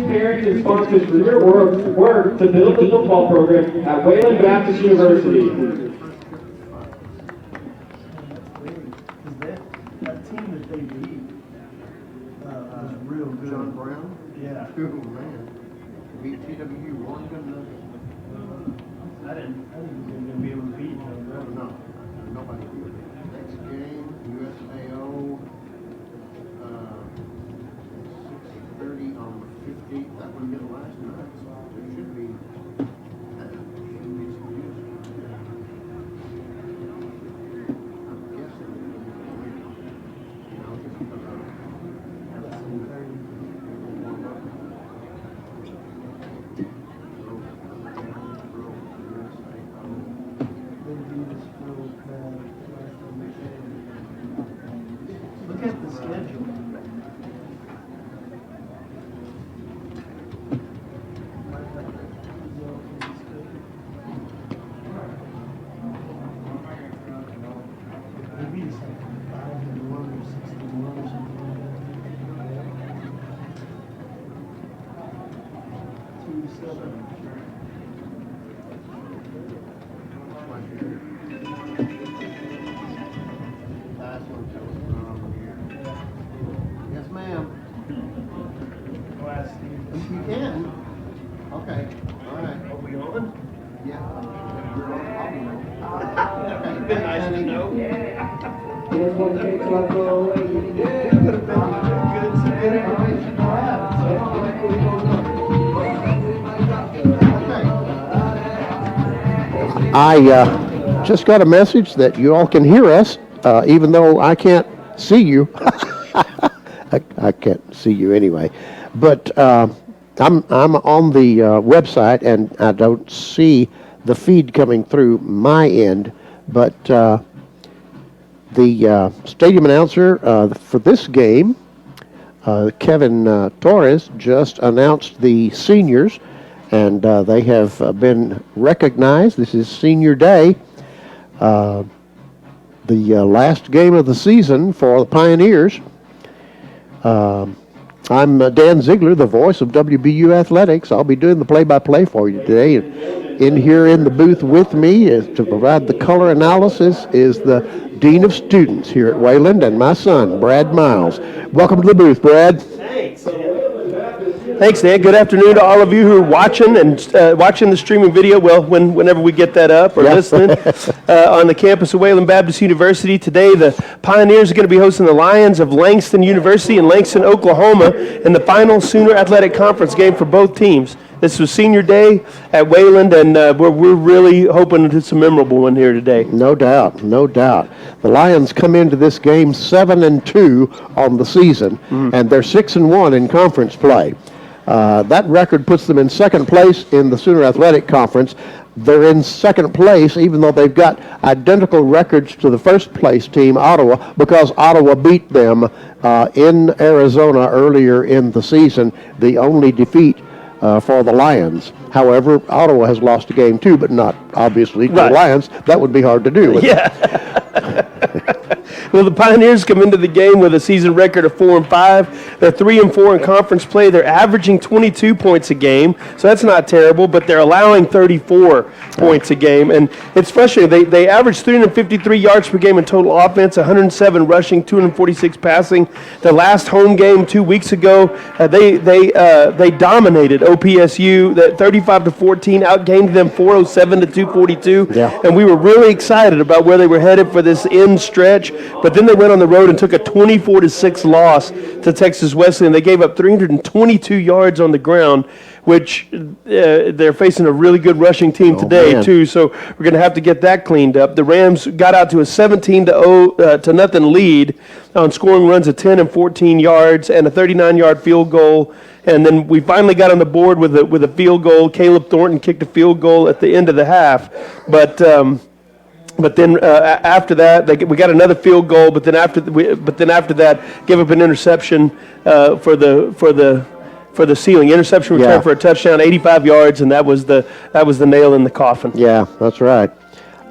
parents, and sponsors for your work to build the football program at Wayland Baptist University. That team that they beat was real good. John Brown? Yeah. Oh, man. Beat TWU 1-0. I didn't think they were going to be able to beat them. No, nobody did. Next game, USAO, 6:30 on the 15th. That wouldn't be the last night, so there should be some use. I'm guessing they're going to win. You know, just because of warm up. Look at the schedule. Maybe it's like 5-1 or 61 or something like that. 2-7. Yes, ma'am. Last You can. Okay. All right. Are we on? Yeah. You're on. I'll be on. Okay. Been nice to know. This one takes a lot of away. Yeah, it would have been some good information to have. I just got a message that you all can hear us, even though I can't see you. I can't see you anyway, but I'm on the website and I don't see the feed coming through my end. But the stadium announcer for this game, Kevin Torres, just announced the seniors, and they have been recognized. This is Senior Day. The last game of the season for the Pioneers. I'm Dan Ziegler, the voice of WBU Athletics. I'll be doing the play-by-play for you today. In here in the booth with me is to provide the color analysis is the Dean of Students here at Wayland and my son, Brad Miles. Welcome to the booth, Brad. Thanks, Dan. Good afternoon to all of you who are watching and watching the streaming video. Well, whenever we get that up or listening on the campus of Wayland Baptist University today, the Pioneers are going to be hosting the Lions of Langston University in Langston, Oklahoma, in the final Sooner Athletic Conference game for both teams. This was Senior Day at Wayland, and we're really hoping it's a memorable one here today. No doubt, no doubt. The Lions come into this game 7-2 on the season, and they're 6-1 in conference play. That record puts them in second place in the Sooner Athletic Conference. They're in second place, even though they've got identical records to the first place team, Ottawa, because Ottawa beat them in Arizona earlier in the season, the only defeat for the Lions. However, Ottawa has lost a game too, but not obviously to the Lions. That would be hard to do. Well, the Pioneers come into the game with a season record of 4-5. They're 3-4 in conference play. They're averaging 22 points a game, so that's not terrible, but they're allowing 34 points a game. And it's frustrating. They average 353 yards per game in total offense, 107 rushing, 246 passing. Their last home game 2 weeks ago, they dominated OPSU, 35-14, outgained them 407-242. Yeah. And we were really excited about where they were headed for this end stretch. But then they went on the road and took a 24-6 loss to Texas Wesleyan. They gave up 322 yards on the ground, which they're facing a really good rushing team today, too. So we're going to have to get that cleaned up. The Rams got out to a 17-0 lead on scoring runs of 10 and 14 yards and a 39-yard field goal. And then we finally got on the board with a field goal. Caleb Thornton kicked a field goal at the end of the half, but then after that, we got another field goal. But then after that, gave up an interception for the ceiling interception return for a touchdown, 85 yards, and that was the nail in the coffin. Yeah, that's right.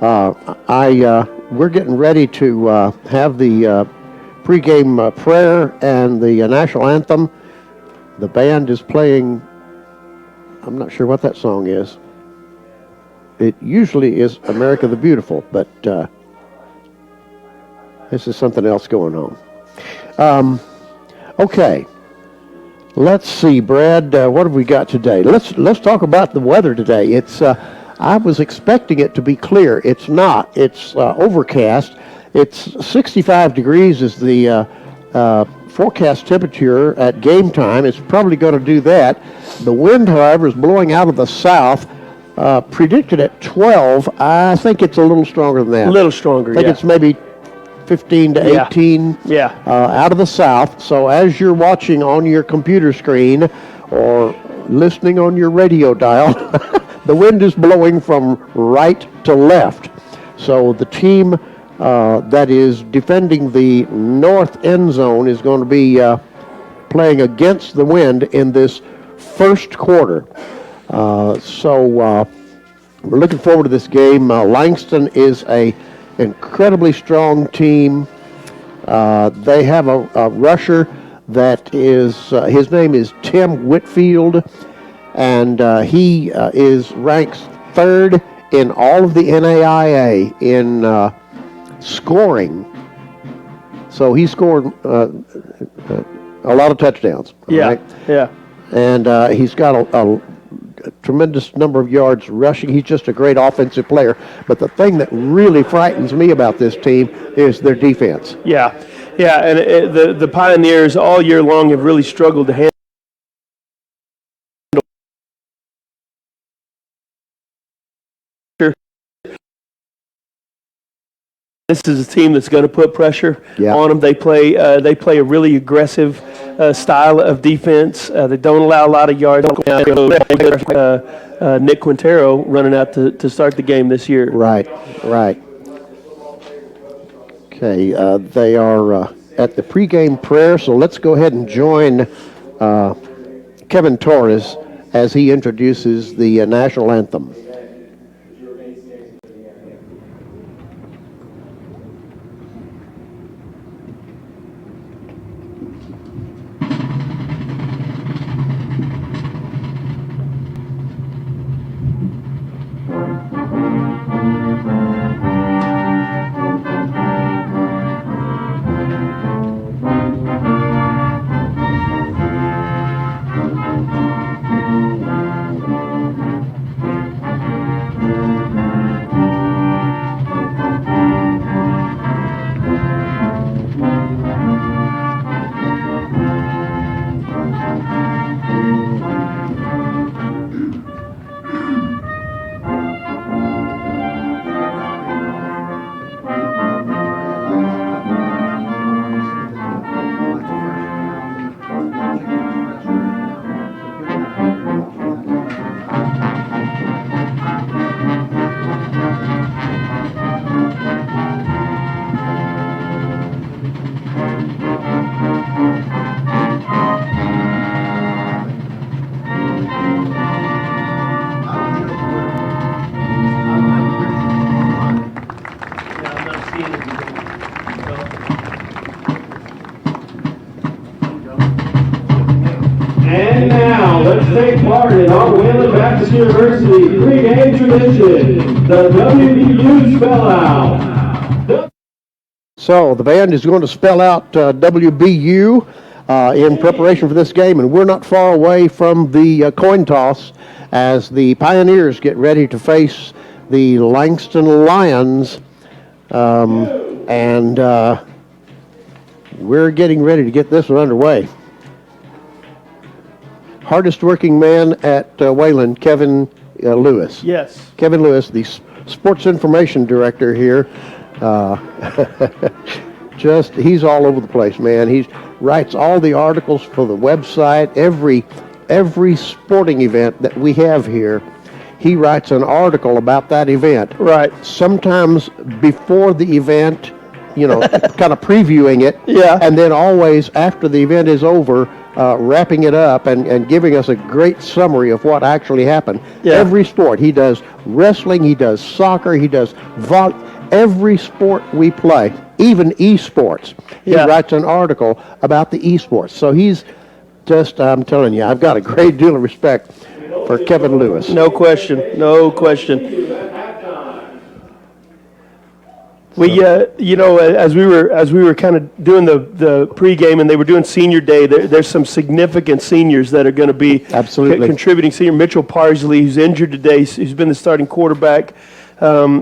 We're getting ready to have the pregame prayer and the national anthem. The band is playing, I'm not sure what that song is. It usually is America the Beautiful, but this is something else going on. Okay. Let's see, Brad, what have we got today? Let's talk about the weather today. It's I was expecting it to be clear. It's not. It's overcast. It's 65 degrees is the forecast temperature at game time. It's probably going to do that. The wind, however, is blowing out of the south. Predicted at 12. I think it's a little stronger than that. A little stronger, I think it's maybe 15 to 18 out of the south. So as you're watching on your computer screen or listening on your radio dial, the wind is blowing from right to left. So the team that is defending the north end zone is going to be playing against the wind in this first quarter. So we're looking forward to this game. Langston is a incredibly strong team. They have a rusher that is, his name is Tim Whitfield, and he ranks third in all of the NAIA in scoring. So he scored a lot of touchdowns. Right? Yeah. And he's got a tremendous number of yards rushing. He's just a great offensive player. But the thing that really frightens me about this team is their defense. Yeah, and the Pioneers all year long have really struggled to handle. This is a team that's going to put pressure on them. They play a really aggressive style of defense. They don't allow a lot of yards. Nick Quintero running out to start the game this year. Right. Okay, they are at the pregame prayer, so let's go ahead and join Kevin Torres as he introduces the national anthem. And now, let's take part in our Wayland Baptist University pregame tradition, the WBU spell out. So the band is going to spell out WBU in preparation for this game, and we're not far away from the coin toss as the Pioneers get ready to face the Langston Lions, and we're getting ready to get this one underway. Hardest working man at Wayland, Kevin Lewis. Yes. Kevin Lewis, the sports information director here. He's all over the place, man. He writes all the articles for the website. Every sporting event that we have here, he writes an article about that event. Right. Sometimes before the event, kind of previewing it. Yeah. And then always after the event is over, wrapping it up and giving us a great summary of what actually happened. Yeah. Every sport. He does wrestling, he does soccer, he does every sport we play, even esports. He writes an article about the esports. So he's I'm telling you, I've got a great deal of respect for Kevin Lewis. No question. No question. We, as we were kind of doing the pregame, and they were doing senior day. There's some significant seniors that are going to be Absolutely contributing. Senior Mitchell Parsley, who's injured today, who's been the starting quarterback.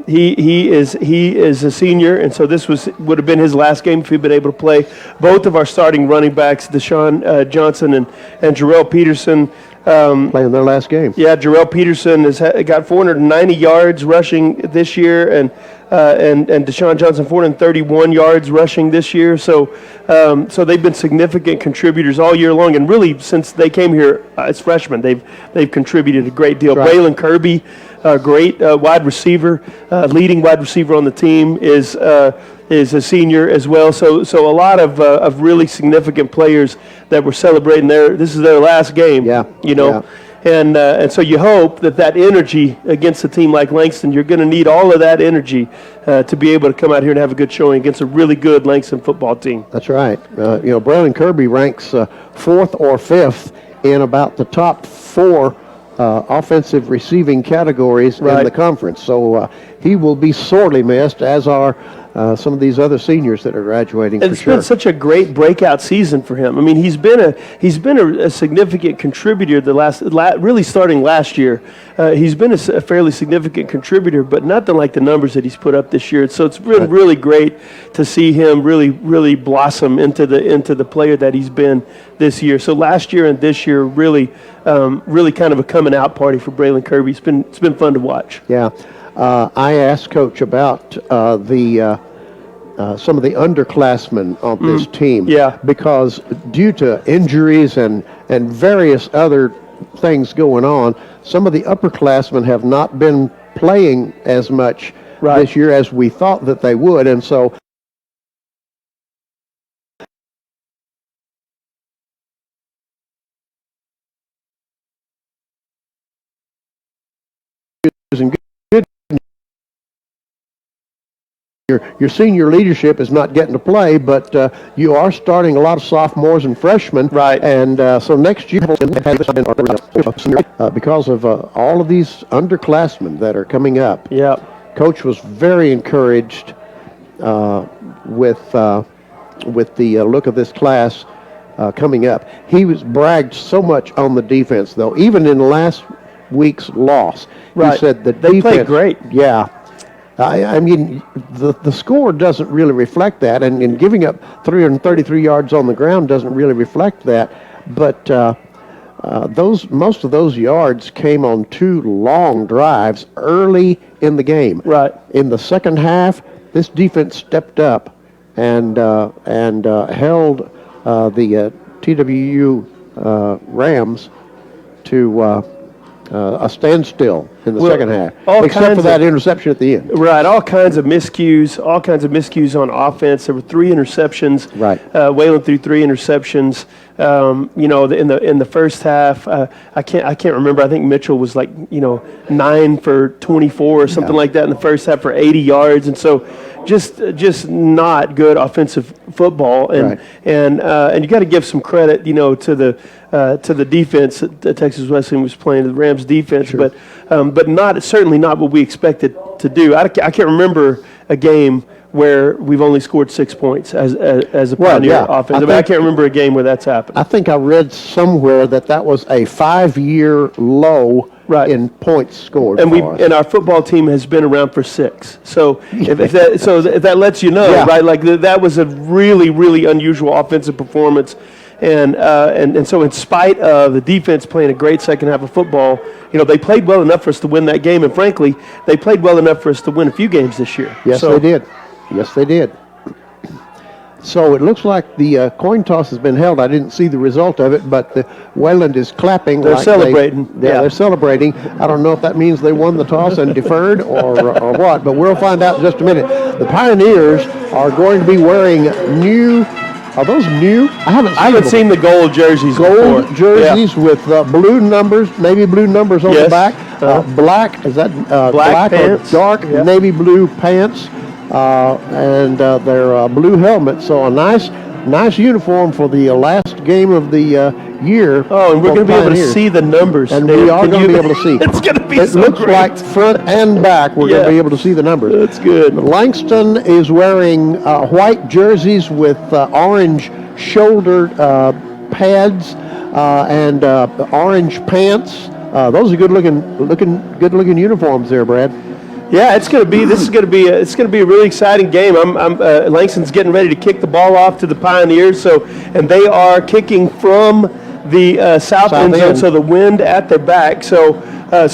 He is a senior, and so this would have been his last game if he'd been able to play. Both of our starting running backs, Deshaun Johnson and Jarrell Peterson. Playing their last game. Yeah, Jarrell Peterson has got 490 yards rushing this year, and Deshaun Johnson 431 yards rushing this year. So they've been significant contributors all year long, and really since they came here as freshmen, they've contributed a great deal. Right. Wayland Kirby, a great wide receiver, leading wide receiver on the team, is a senior as well. So a lot of really significant players that were celebrating this is their last game. Yeah. Yeah. And so you hope that energy against a team like Langston, you're going to need all of that energy to be able to come out here and have a good showing against a really good Langston football team. That's right. Brandon Kirby ranks fourth or fifth in about the top four offensive receiving categories in the conference. So he will be sorely missed, as are some of these other seniors that are graduating. It's been such a great breakout season for him. I mean, he's been a significant contributor really starting last year. He's been a fairly significant contributor, but nothing like the numbers that he's put up this year. So it's been really great to see him really blossom into the player that he's been this year. So last year and this year really kind of a coming out party for Braylon Kirby. It's been fun to watch. Yeah. I asked Coach about some of the underclassmen on this team. Yeah. Because due to injuries and various other things going on, some of the upperclassmen have not been playing as much this year as we thought that they would. And so Your senior leadership is not getting to play, but you are starting a lot of sophomores and freshmen. Right. And so next year, because of all of these underclassmen that are coming up. Yeah. Coach was very encouraged with the look of this class coming up. He was bragged so much on the defense, though, even in last week's loss. He said that they played great. Yeah. I mean, the score doesn't really reflect that, and giving up 333 yards on the ground doesn't really reflect that. But most of those yards came on two long drives early in the game. Right. In the second half, this defense stepped up and held the TWU Rams to a standstill in the second half, except for that interception at the end. Right, all kinds of miscues on offense. There were 3 interceptions. Right. Wayland threw 3 interceptions. In the first half, I can't remember. I think Mitchell was 9 for 24 or something like that in the first half for 80 yards, and so just not good offensive football. And you got to give some credit, to the defense that Texas Wesleyan was playing, the Rams defense, Sure. but certainly not what we expected to do. I can't remember a game where we've only scored 6 points as a Pioneer offense. I can't remember a game where that's happened. I think I read somewhere that was a 5-year low in points scored. And our football team has been around for 6. So if that lets you know, right? Like that was a really, really unusual offensive performance. And so in spite of the defense playing a great second half of football, they played well enough for us to win that game. And frankly, they played well enough for us to win a few games this year. Yes, they did. Yes, they did. So it looks like the coin toss has been held. I didn't see the result of it, but the Wayland is clapping. They're celebrating. They're celebrating. I don't know if that means they won the toss and deferred or what, but we'll find out in just a minute. The Pioneers are going to be wearing new. Are those new? I haven't seen the gold jerseys Gold before. jerseys with blue numbers, navy blue numbers on the back. Black, is that black pants. or dark navy blue pants? And their blue helmets. So a nice Nice uniform for the last game of the year. Oh, and we're going to be able to Pioneers. see the numbers. And Dan. we are Can going to you- be able to see. It's going to be It so looks great. like front and back we're going to be able to see the numbers. That's good. Langston is wearing white jerseys with orange shoulder pads and orange pants. Those are good looking uniforms there, Brad. Yeah, it's going to be. This is going to be. It's going to be a really exciting game. Langston's getting ready to kick the ball off to the Pioneers. So, and they are kicking from the south end zone, end. so the wind at their back. So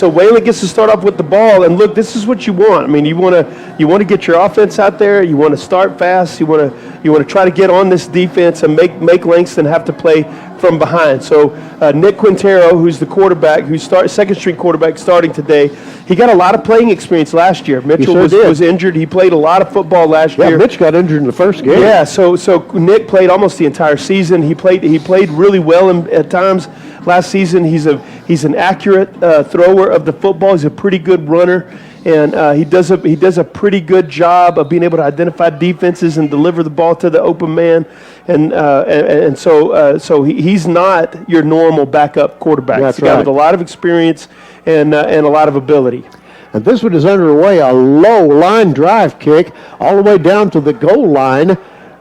Wayland gets to start off with the ball. And look, this is what you want. I mean, you want to get your offense out there. You want to start fast. You want to try to get on this defense and make Langston have to play from behind. So Nick Quintero, who's the quarterback, second string quarterback starting today, he got a lot of playing experience last year. Mitchell was injured. He played a lot of football last year. Yeah, Mitch got injured in the first game. Yeah, so Nick played almost the entire season. He played really well at times last season. He's an accurate thrower of the football. He's a pretty good runner, and he does a pretty good job of being able to identify defenses and deliver the ball to the open man. And so he's not your normal backup quarterback. That's He's a guy right. with a lot of experience and a lot of ability. And this one is underway, a low line drive kick all the way down to the goal line.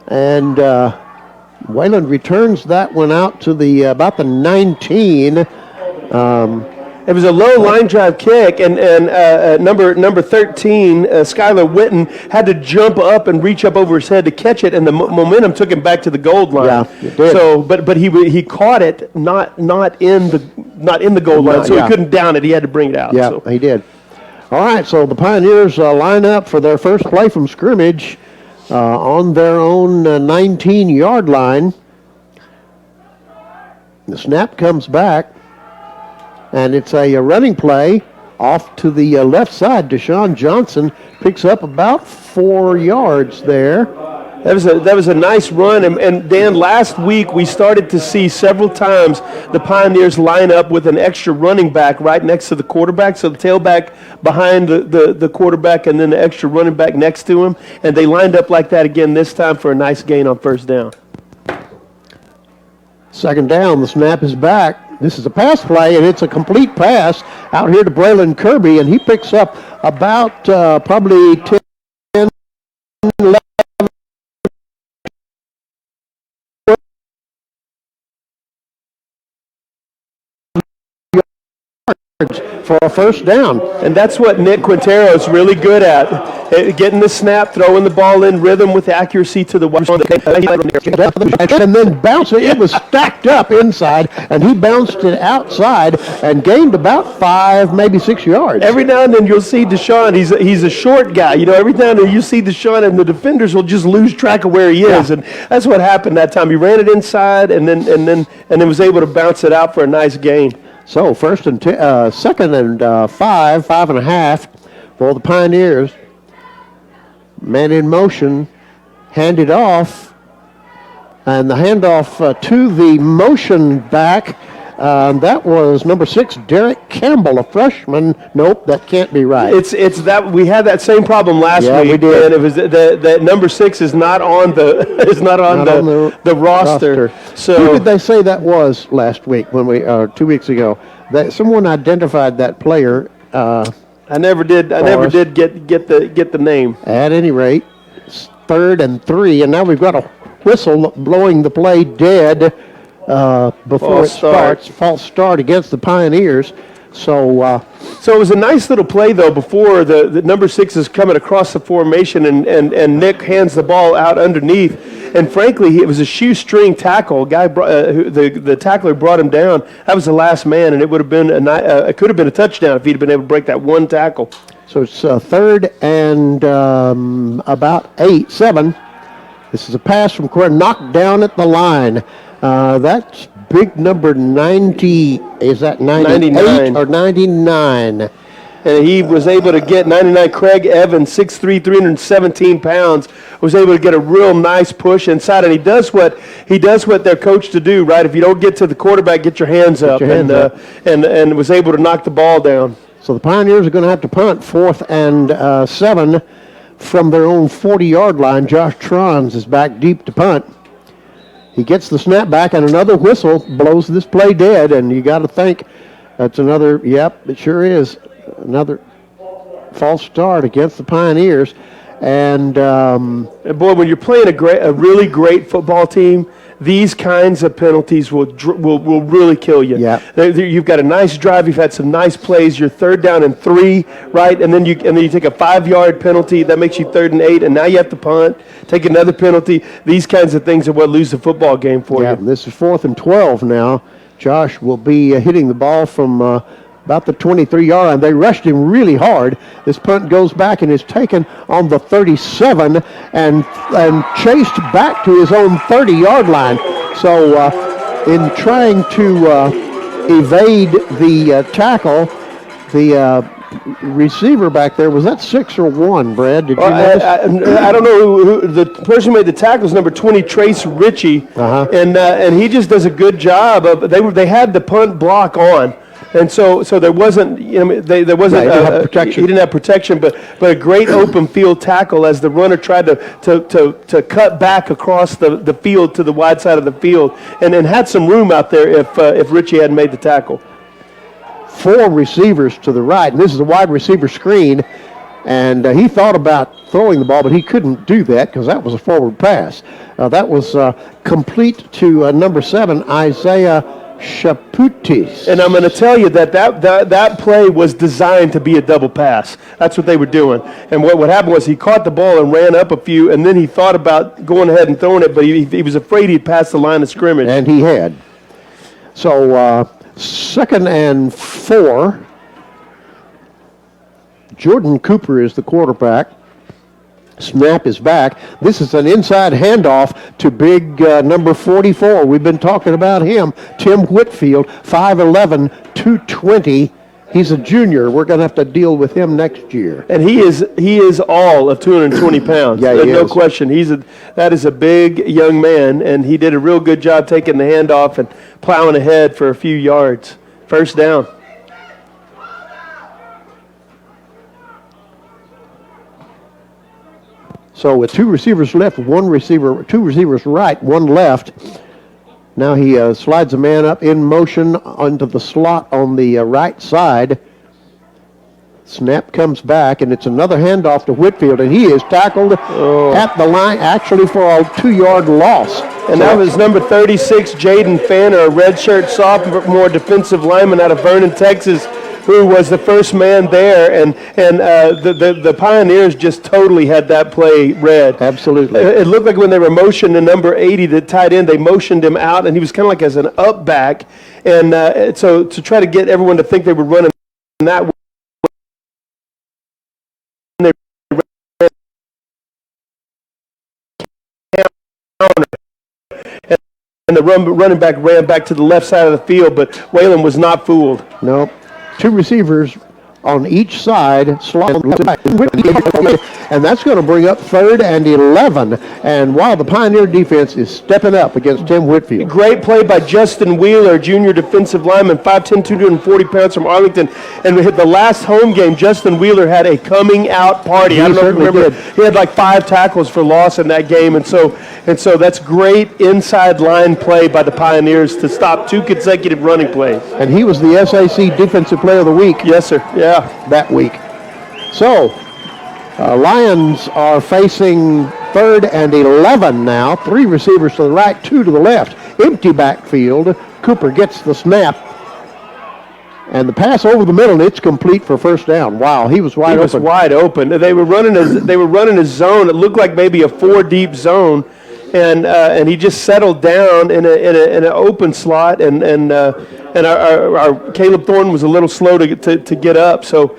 And Wayland returns that one out to about the 19. It was a low line drive kick, and number 13, Skylar Witten, had to jump up and reach up over his head to catch it, and the momentum took him back to the goal line. Yeah, it did. So, but he caught it not in the goal line, so yeah. he couldn't down it. He had to bring it out. Yeah, So. he did. All right, so the Pioneers line up for their first play from scrimmage on their own 19-yard line. The snap comes back, and it's a running play off to the left side. Deshaun Johnson picks up about 4 yards there. That was a nice run, and Dan, last week we started to see several times the Pioneers line up with an extra running back right next to the quarterback, so the tailback behind the quarterback and then the extra running back next to him, and they lined up like that again this time for a nice gain on first down. Second down, the snap is back. This is a pass play, and it's a complete pass out here to Braylon Kirby, and he picks up about probably 10, 11 for a first down. And that's what Nick Quintero is really good at, getting the snap, throwing the ball in rhythm with accuracy to the wide. And then bounce it. It was stacked up inside, and he bounced it outside and gained about 5, maybe 6 yards. Every now and then you'll see Deshaun. He's a short guy. You know, every now and then you see Deshaun, and the defenders will just lose track of where he is. And that's what happened that time. He ran it inside, and then was able to bounce it out for a nice gain. So second and 5.5 for the Pioneers. Man in motion, handed off, and the handoff to the motion back. That was number 6, Derek Campbell, a freshman. Nope, that can't be right. It's that we had that same problem last Yeah, week. we did. And it was that number 6 is not on the the roster. So who did they say that was last week 2 weeks ago? That someone identified that player. I never did get the name. At any rate, it's 3rd and 3, and now we've got a whistle blowing the play dead before it starts. False start against the Pioneers. So it was a nice little play, though, before the number 6 is coming across the formation, and Nick hands the ball out underneath. And frankly, it was a shoestring tackle. The tackler brought him down. That was the last man, and it would have been it could have been a touchdown if he'd been able to break that one tackle. So it's 3rd and about 7. This is a pass from Corey, knocked down at the line. That's big number 90. Is that 98 99. or 99? And he was able to get 99. Craig Evans, 6'3", 317 pounds, was able to get a real nice push inside. And he does what they're coached to do, right? If you don't get to the quarterback, get your hands up. And was able to knock the ball down. So the Pioneers are going to have to punt 4th and 7 from their own 40-yard line. Josh Trons is back deep to punt. He gets the snap back, and another whistle blows this play dead, and you got to think that's another, yep, it sure is, another false start against the Pioneers. And boy, when you're playing a really great football team, these kinds of penalties will really kill you. Yeah. You've got a nice drive. You've had some nice plays. You're 3rd down and 3, right? And then you take a 5-yard penalty that makes you 3rd and 8, and now you have to punt. Take another penalty. These kinds of things are what lose the football game for you. This is 4th and 12 now. Josh will be hitting the ball from about the 23-yard line. They rushed him really hard. This punt goes back and is taken on the 37 and chased back to his own 30-yard line. So in trying to evade the tackle, the receiver back there, was that 6 or 1, Brad? Did you notice? I don't know who the person who made the tackle is number 20, Trace Ritchie, and he just does a good job of. They had the punt block on. And so there wasn't, there wasn't protection. He didn't have protection, but a great open field tackle as the runner tried to cut back across the field to the wide side of the field, and had some room out there if Richie hadn't made the tackle. 4 receivers to the right, and this is a wide receiver screen, and he thought about throwing the ball, but he couldn't do that because that was a forward pass. That was complete to number 7, Isaiah Chaputis. And I'm going to tell you that play was designed to be a double pass. That's what they were doing. And what happened was he caught the ball and ran up a few, and then he thought about going ahead and throwing it, but he was afraid he'd pass the line of scrimmage. And he had. So 2nd and 4. Jordan Cooper is the quarterback. Snap is back. This is an inside handoff to big number 44. We've been talking about him, Tim Whitfield, 5'11", 220. He's a junior. We're going to have to deal with him next year. And he is all of 220 pounds. Yeah, no question. That is a big young man, and he did a real good job taking the handoff and plowing ahead for a few yards. 1st down. So with 2 receivers left, 2 receivers right, 1 left. Now he slides a man up in motion onto the slot on the right side. Snap comes back, and it's another handoff to Whitfield, and he is tackled at the line, actually for a 2-yard loss. And that was number 36, Jaden Fanner, a redshirt sophomore defensive lineman out of Vernon, Texas, who was the first man there, and the Pioneers just totally had that play read. Absolutely. It looked like when they were motioning number 80, the tight end, they motioned him out, and he was kind of like as an up back, and so to try to get everyone to think they were running that way, they ran and the running back ran back to the left side of the field, but Wayland was not fooled. Nope. 2 receivers on each side, slide, and that's going to bring up 3rd and 11. And while the Pioneer defense is stepping up against Tim Whitfield. Great play by Justin Wheeler, junior defensive lineman, 5'10", 240 pounds from Arlington. And the last home game, Justin Wheeler had a coming out party. I don't know if you remember. He had like 5 tackles for loss in that game, and so that's great inside line play by the Pioneers to stop 2 consecutive running plays. And he was the SAC Defensive Player of the Week. Yes, sir. Yeah. That week. So, Lions are facing 3rd and 11 now. 3 receivers to the right, 2 to the left. Empty backfield. Cooper gets the snap. And the pass over the middle, it's complete for 1st down. Wow, he was wide open. He was wide open. They were running a zone. It looked like maybe a 4-deep zone. And he just settled down in an open slot, and our Caleb Thornton was a little slow to get up. So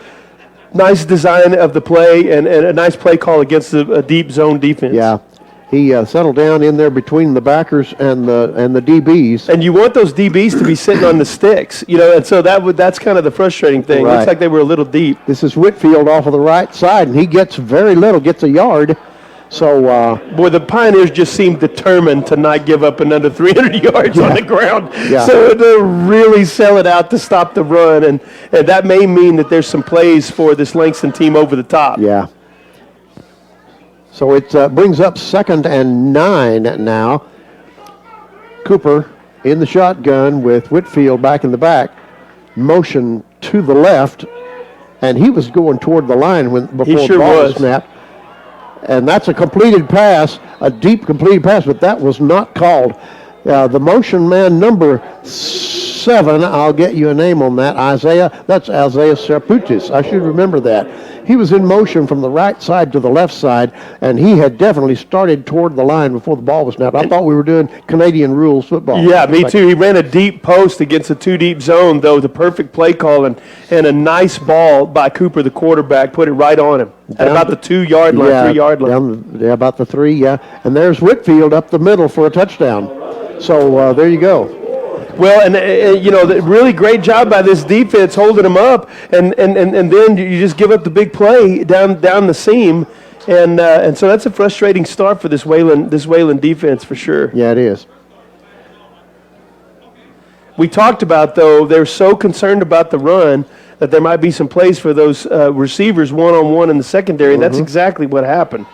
nice design of the play and a nice play call against a deep zone defense. Yeah, he settled down in there between the backers and the DBs. And you want those DBs to be sitting on the sticks, and so that's kind of the frustrating thing. Right. Looks like they were a little deep. This is Whitfield off of the right side, and he gets very little, gets a yard. So, boy, the Pioneers just seemed determined to not give up another 300 yards on the ground. Yeah. So to really sell it out to stop the run, and that may mean that there's some plays for this Langston team over the top. Yeah. So it brings up 2nd and 9 now. Cooper in the shotgun with Whitfield back in the back, motion to the left, and he was going toward the line before sure the ball was. snapped. And that's a completed pass, a deep completed pass, but that was not called. The motion man number 7, I'll get you a name on that, Isaiah. That's Isaiah Serputis. I should remember that. He was in motion from the right side to the left side, and he had definitely started toward the line before the ball was snapped. I thought we were doing Canadian rules football. Yeah, me too. He ran a deep post against a 2-deep zone, though, the perfect play call, and a nice ball by Cooper, the quarterback, put it right on him at about the 2-yard line, 3-yard line. About the 3, yeah. And there's Whitfield up the middle for a touchdown. So there you go. Well, and really great job by this defense holding them up, and then you just give up the big play down the seam, and so that's a frustrating start for this Wayland defense for sure. Yeah, it is. We talked about, though, they're so concerned about the run that there might be some plays for those receivers one-on-one in the secondary, and that's exactly what happened.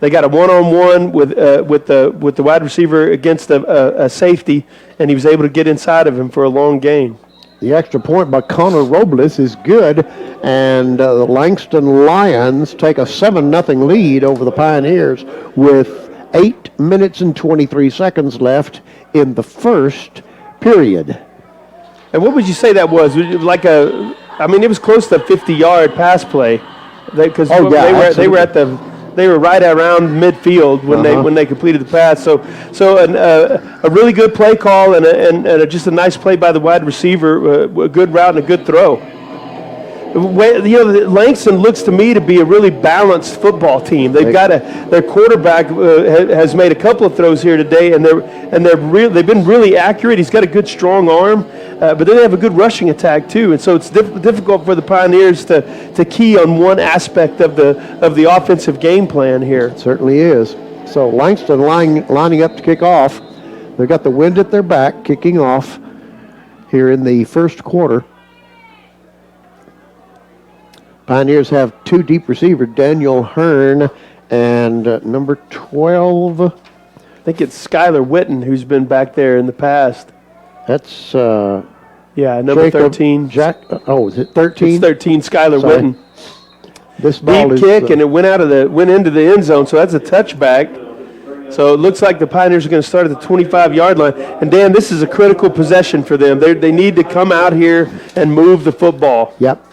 They got a one-on-one with the wide receiver against a safety, and he was able to get inside of him for a long gain. The extra point by Connor Robles is good, and the Langston Lions take a 7-0 lead over the Pioneers with 8 minutes and 23 seconds left in the first period. And what would you say that was? It was close to a 50-yard pass play, because they were right around midfield when they completed the pass. So a really good play call and just a nice play by the wide receiver, a good route and a good throw. Langston looks to me to be a really balanced football team. They've got their quarterback has made a couple of throws here today, and they've been really accurate. He's got a good strong arm, but then they have a good rushing attack too. And so it's difficult for the Pioneers to key on one aspect of the offensive game plan here. It certainly is. So Langston lining up to kick off. They've got the wind at their back, kicking off here in the first quarter. Pioneers have 2 deep receivers, Daniel Hearn and number 12. I think it's Skylar Witten who's been back there in the past. That's number Jacob 13. Is it 13? It's 13, Skylar Witten. This ball Deep kick, and it went into the end zone, so that's a touchback. So it looks like the Pioneers are going to start at the 25-yard line. And, Dan, this is a critical possession for them. They need to come out here and move the football. Yep.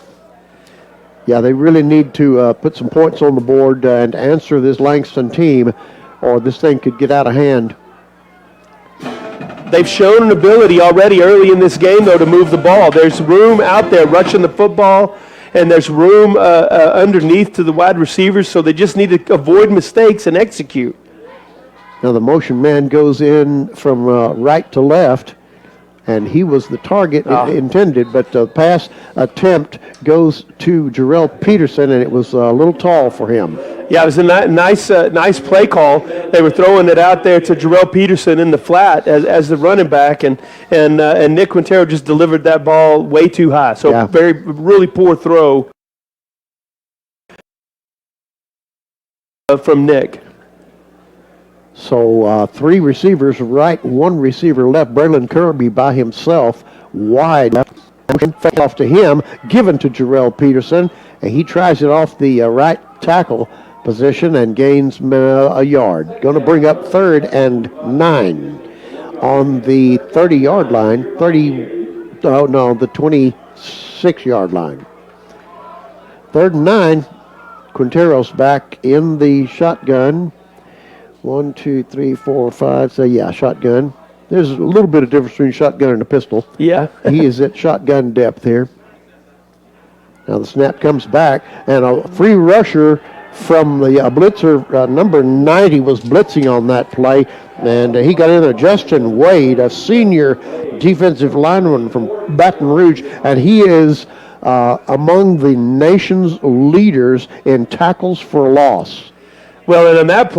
Yeah, they really need to put some points on the board and answer this Langston team, or this thing could get out of hand. They've shown an ability already early in this game, though, to move the ball. There's room out there rushing the football, and there's room underneath to the wide receivers, so they just need to avoid mistakes and execute. Now the motion man goes in from right to left, and he was the target intended, but the pass attempt goes to Jarrell Peterson, and it was a little tall for him. Yeah, it was a nice play call. They were throwing it out there to Jarrell Peterson in the flat as the running back, and Nick Quintero just delivered that ball way too high. So really poor throw from Nick. So 3 receivers right, 1 receiver left. Braylon Kirby by himself, wide left. Fell off to him, given to Jarrell Peterson, and he tries it off the right tackle position and gains a yard. Going to bring up 3rd and 9 on the 30-yard line. The 26-yard line. 3rd and 9. Quintero's back in the shotgun. 1, 2, 3, 4, 5. So, shotgun. There's a little bit of difference between shotgun and a pistol. Yeah. He is at shotgun depth here. Now the snap comes back, and a free rusher from the blitzer, number 90, was blitzing on that play, and he got in there. Justin Wade, a senior defensive lineman from Baton Rouge, and he is among the nation's leaders in tackles for loss. Well, and on that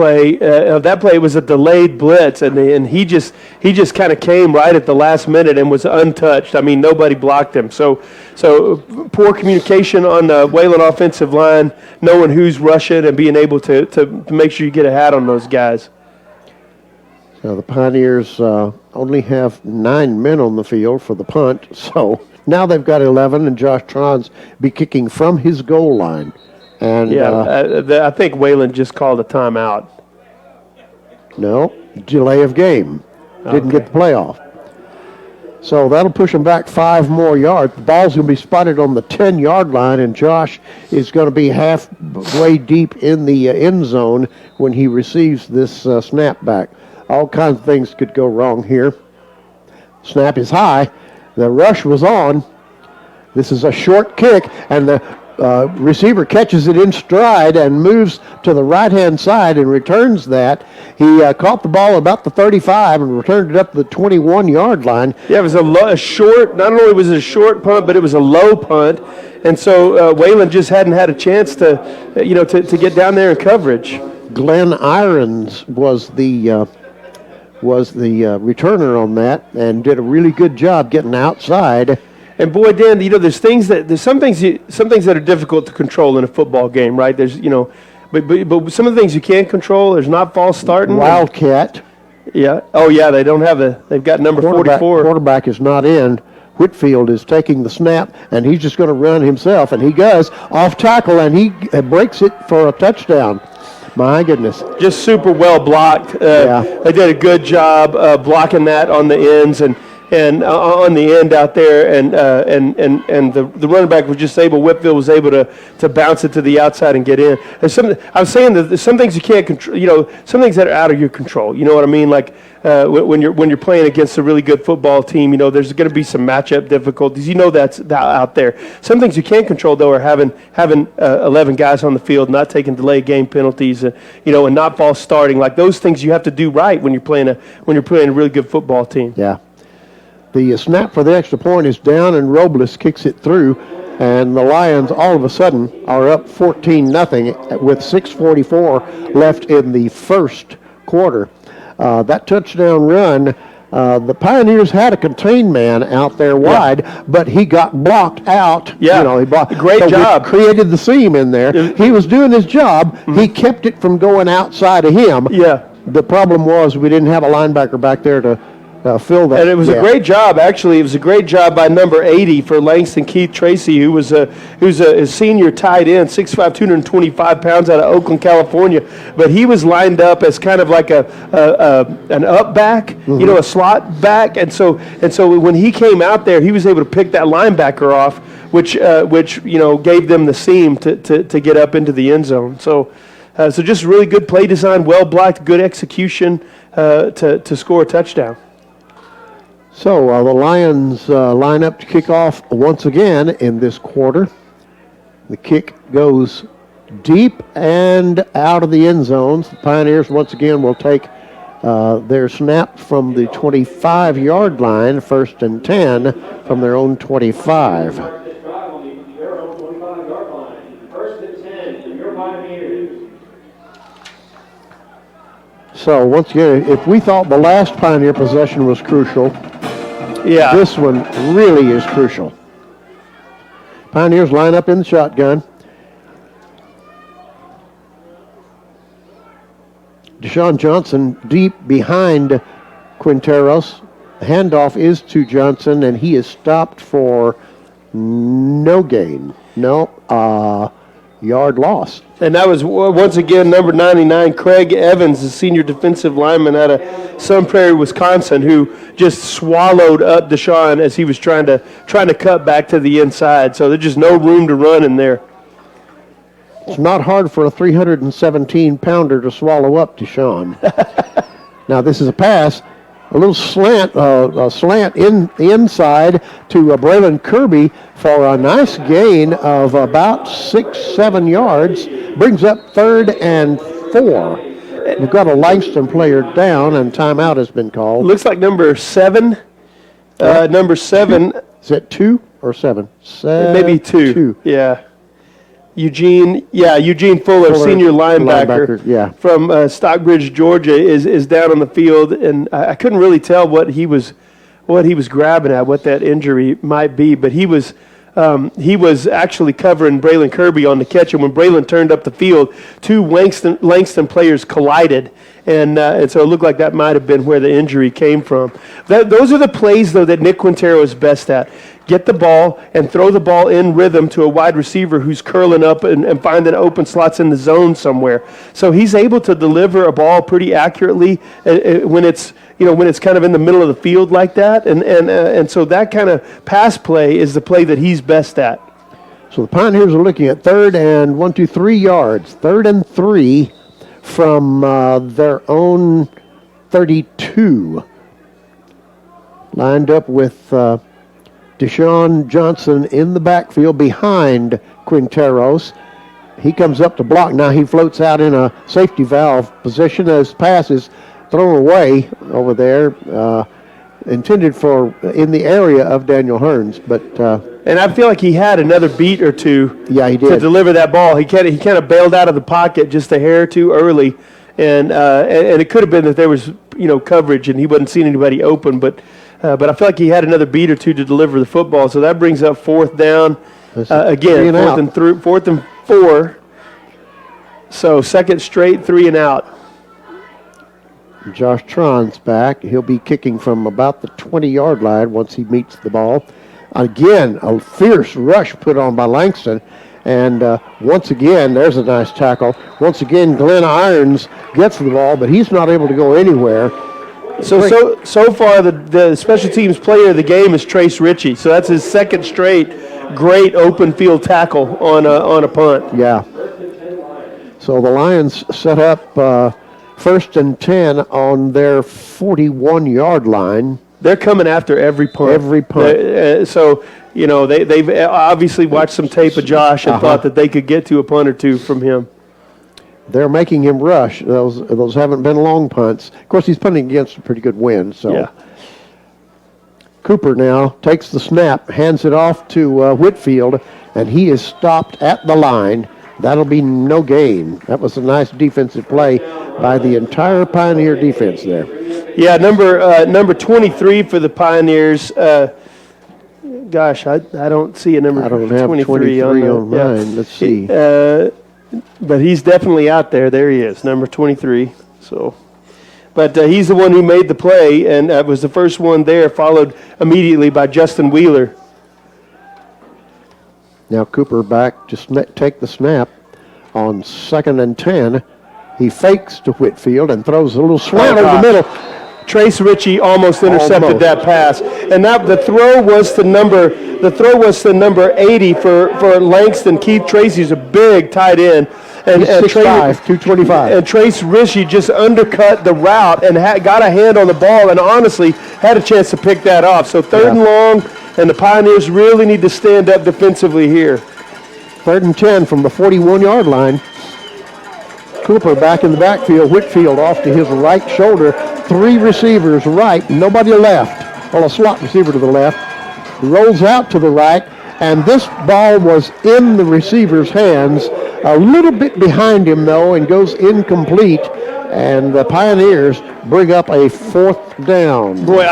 play was a delayed blitz, and he just kind of came right at the last minute and was untouched. I mean, nobody blocked him. So poor communication on the Wayland offensive line, knowing who's rushing and being able to make sure you get a hat on those guys. Now the Pioneers only have 9 men on the field for the punt, so now they've got 11, and Josh Trons be kicking from his goal line. And I think Wayland just called a timeout. No, delay of game. Didn't get the playoff. So that'll push them back 5 more yards. The ball's going to be spotted on the 10-yard line, and Josh is going to be halfway deep in the end zone when he receives this snap back. All kinds of things could go wrong here. Snap is high. The rush was on. This is a short kick, and the receiver catches it in stride and moves to the right-hand side and returns that. He caught the ball about the 35 and returned it up to the 21-yard line. Yeah, it was a short, not only was it a short punt, but it was a low punt. And so Wayland just hadn't had a chance to get down there in coverage. Glenn Irons was the returner on that and did a really good job getting outside. And boy, Dan, there's some things that are difficult to control in a football game, right? There's, but some of the things you can't control. There's not false starting. Wildcat. Yeah. Oh, yeah. They've got number 44. Quarterback is not in. Whitfield is taking the snap, and he's just going to run himself, and he does off tackle, and he breaks it for a touchdown. My goodness. Just super well blocked. They did a good job blocking that on the ends and on the end out there, and the running back was just able. Whitfield was able to bounce it to the outside and get in. I was saying that there's some things you can't control. Some things that are out of your control. You know what I mean? Like when you're playing against a really good football team, there's going to be some matchup difficulties. That's out there. Some things you can't control though are having 11 guys on the field, not taking delayed game penalties, and not false starting. Like those things you have to do right when you're playing a really good football team. Yeah. The snap for the extra point is down, and Robles kicks it through, and the Lions all of a sudden are up 14-0 with 6:44 left in the first quarter. That touchdown run, the Pioneers had a contained man out there wide, but he got blocked out. Yeah, he blocked. Great job. Created the seam in there. He was doing his job. Mm-hmm. He kept it from going outside of him. Yeah. The problem was we didn't have a linebacker back there to fill that. And it was a great job, actually. It was a great job by number 80 for Langston Keith Tracy, who's a senior tight end, 6'5", 225 pounds out of Oakland, California. But he was lined up as kind of like an up back, mm-hmm. A slot back. And so when he came out there, he was able to pick that linebacker off, which gave them the seam to get up into the end zone. So just really good play design, well blocked, good execution to score a touchdown. So the Lions line up to kick off once again in this quarter. The kick goes deep and out of the end zones. The Pioneers once again will take their snap from the 25-yard line, 1st and 10 from their own 25. So once again, if we thought the last Pioneer possession was crucial, this one really is crucial. Pioneers line up in the shotgun. Deshaun Johnson deep behind Quinteros. The handoff is to Johnson, and he is stopped for no gain. Yard loss. And that was, once again, number 99, Craig Evans, the senior defensive lineman out of Sun Prairie, Wisconsin, who just swallowed up Deshaun as he was trying to cut back to the inside. So there's just no room to run in there. It's not hard for a 317-pounder to swallow up Deshaun. Now, this is a pass. A little slant in the inside to Braylon Kirby for a nice gain of about 6-7 yards. Brings up 3rd and 4. We've got a Langston player down, and timeout has been called. Looks like number 7. Number 7. Is that 2 or 7? Maybe 2. Yeah. Eugene Fuller, senior linebacker from Stockbridge, Georgia, is down on the field, and I couldn't really tell what he was grabbing at, what that injury might be, but he was he was actually covering Braylon Kirby on the catch, and when Braylon turned up the field, two Langston players collided, and so it looked like that might have been where the injury came from. Those are the plays, though, that Nick Quintero is best at. Get the ball and throw the ball in rhythm to a wide receiver who's curling up and finding open slots in the zone somewhere. So he's able to deliver a ball pretty accurately when it's kind of in the middle of the field like that. And so that kind of pass play is the play that he's best at. So the Pioneers are looking at 3rd and 3 yards. 3rd and 3 from their own 32. Lined up with Deshaun Johnson in the backfield behind Quinteros. He comes up to block. Now he floats out in a safety valve position as pass is thrown away over there, intended for in the area of Daniel Hearns. But and I feel like he had another beat or two he did. to deliver that ball. He kind of bailed out of the pocket just a hair too early, and it could have been that there was coverage and he wasn't seeing anybody open, but I feel like he had another beat or two to deliver the football. So that brings up 4th down. Again, 4th and 4. So second straight 3 and out. Josh Tron's back. He'll be kicking from about the 20-yard line once he meets the ball. Again, a fierce rush put on by Langston. And once again, there's a nice tackle. Once again, Glenn Irons gets the ball, but he's not able to go anywhere. So far, the special teams player of the game is Trace Ritchie. So that's his second straight great open field tackle on a punt. Yeah. So the Lions set up 1st and 10 on their 41-yard line. They're coming after every punt. Every punt. So, they've obviously watched some tape of Josh and thought that they could get to a punt or two from him. They're making him rush. Those haven't been long punts. Of course, he's punting against a pretty good wind. So yeah. Cooper now takes the snap, hands it off to Whitfield, and he is stopped at the line. That'll be no gain. That was a nice defensive play by the entire Pioneer defense there. Yeah, number 23 for the Pioneers. Gosh, I don't see a number. I don't have 23 on mine. Yeah. Let's see. But he's definitely out there. There he is, number 23. So, but he's the one who made the play, and was the first one there, followed immediately by Justin Wheeler. Now Cooper back to take the snap on 2nd and 10. He fakes to Whitfield and throws a little slant over the middle. Trace Ritchie almost intercepted that pass, and the throw was to number 80 for Langston. Keith Tracy's a big tight end, and 6'5", 225. And Trace Ritchie just undercut the route and got a hand on the ball, and honestly had a chance to pick that off. So 3rd and long, and the Pioneers really need to stand up defensively here. 3rd and 10 from the 41-yard line. Cooper back in the backfield. Whitfield off to his right shoulder. 3 receivers right, nobody left. Well, a slot receiver to the left. Rolls out to the right, and this ball was in the receiver's hands. A little bit behind him, though, and goes incomplete. And the Pioneers bring up a 4th down. Boy,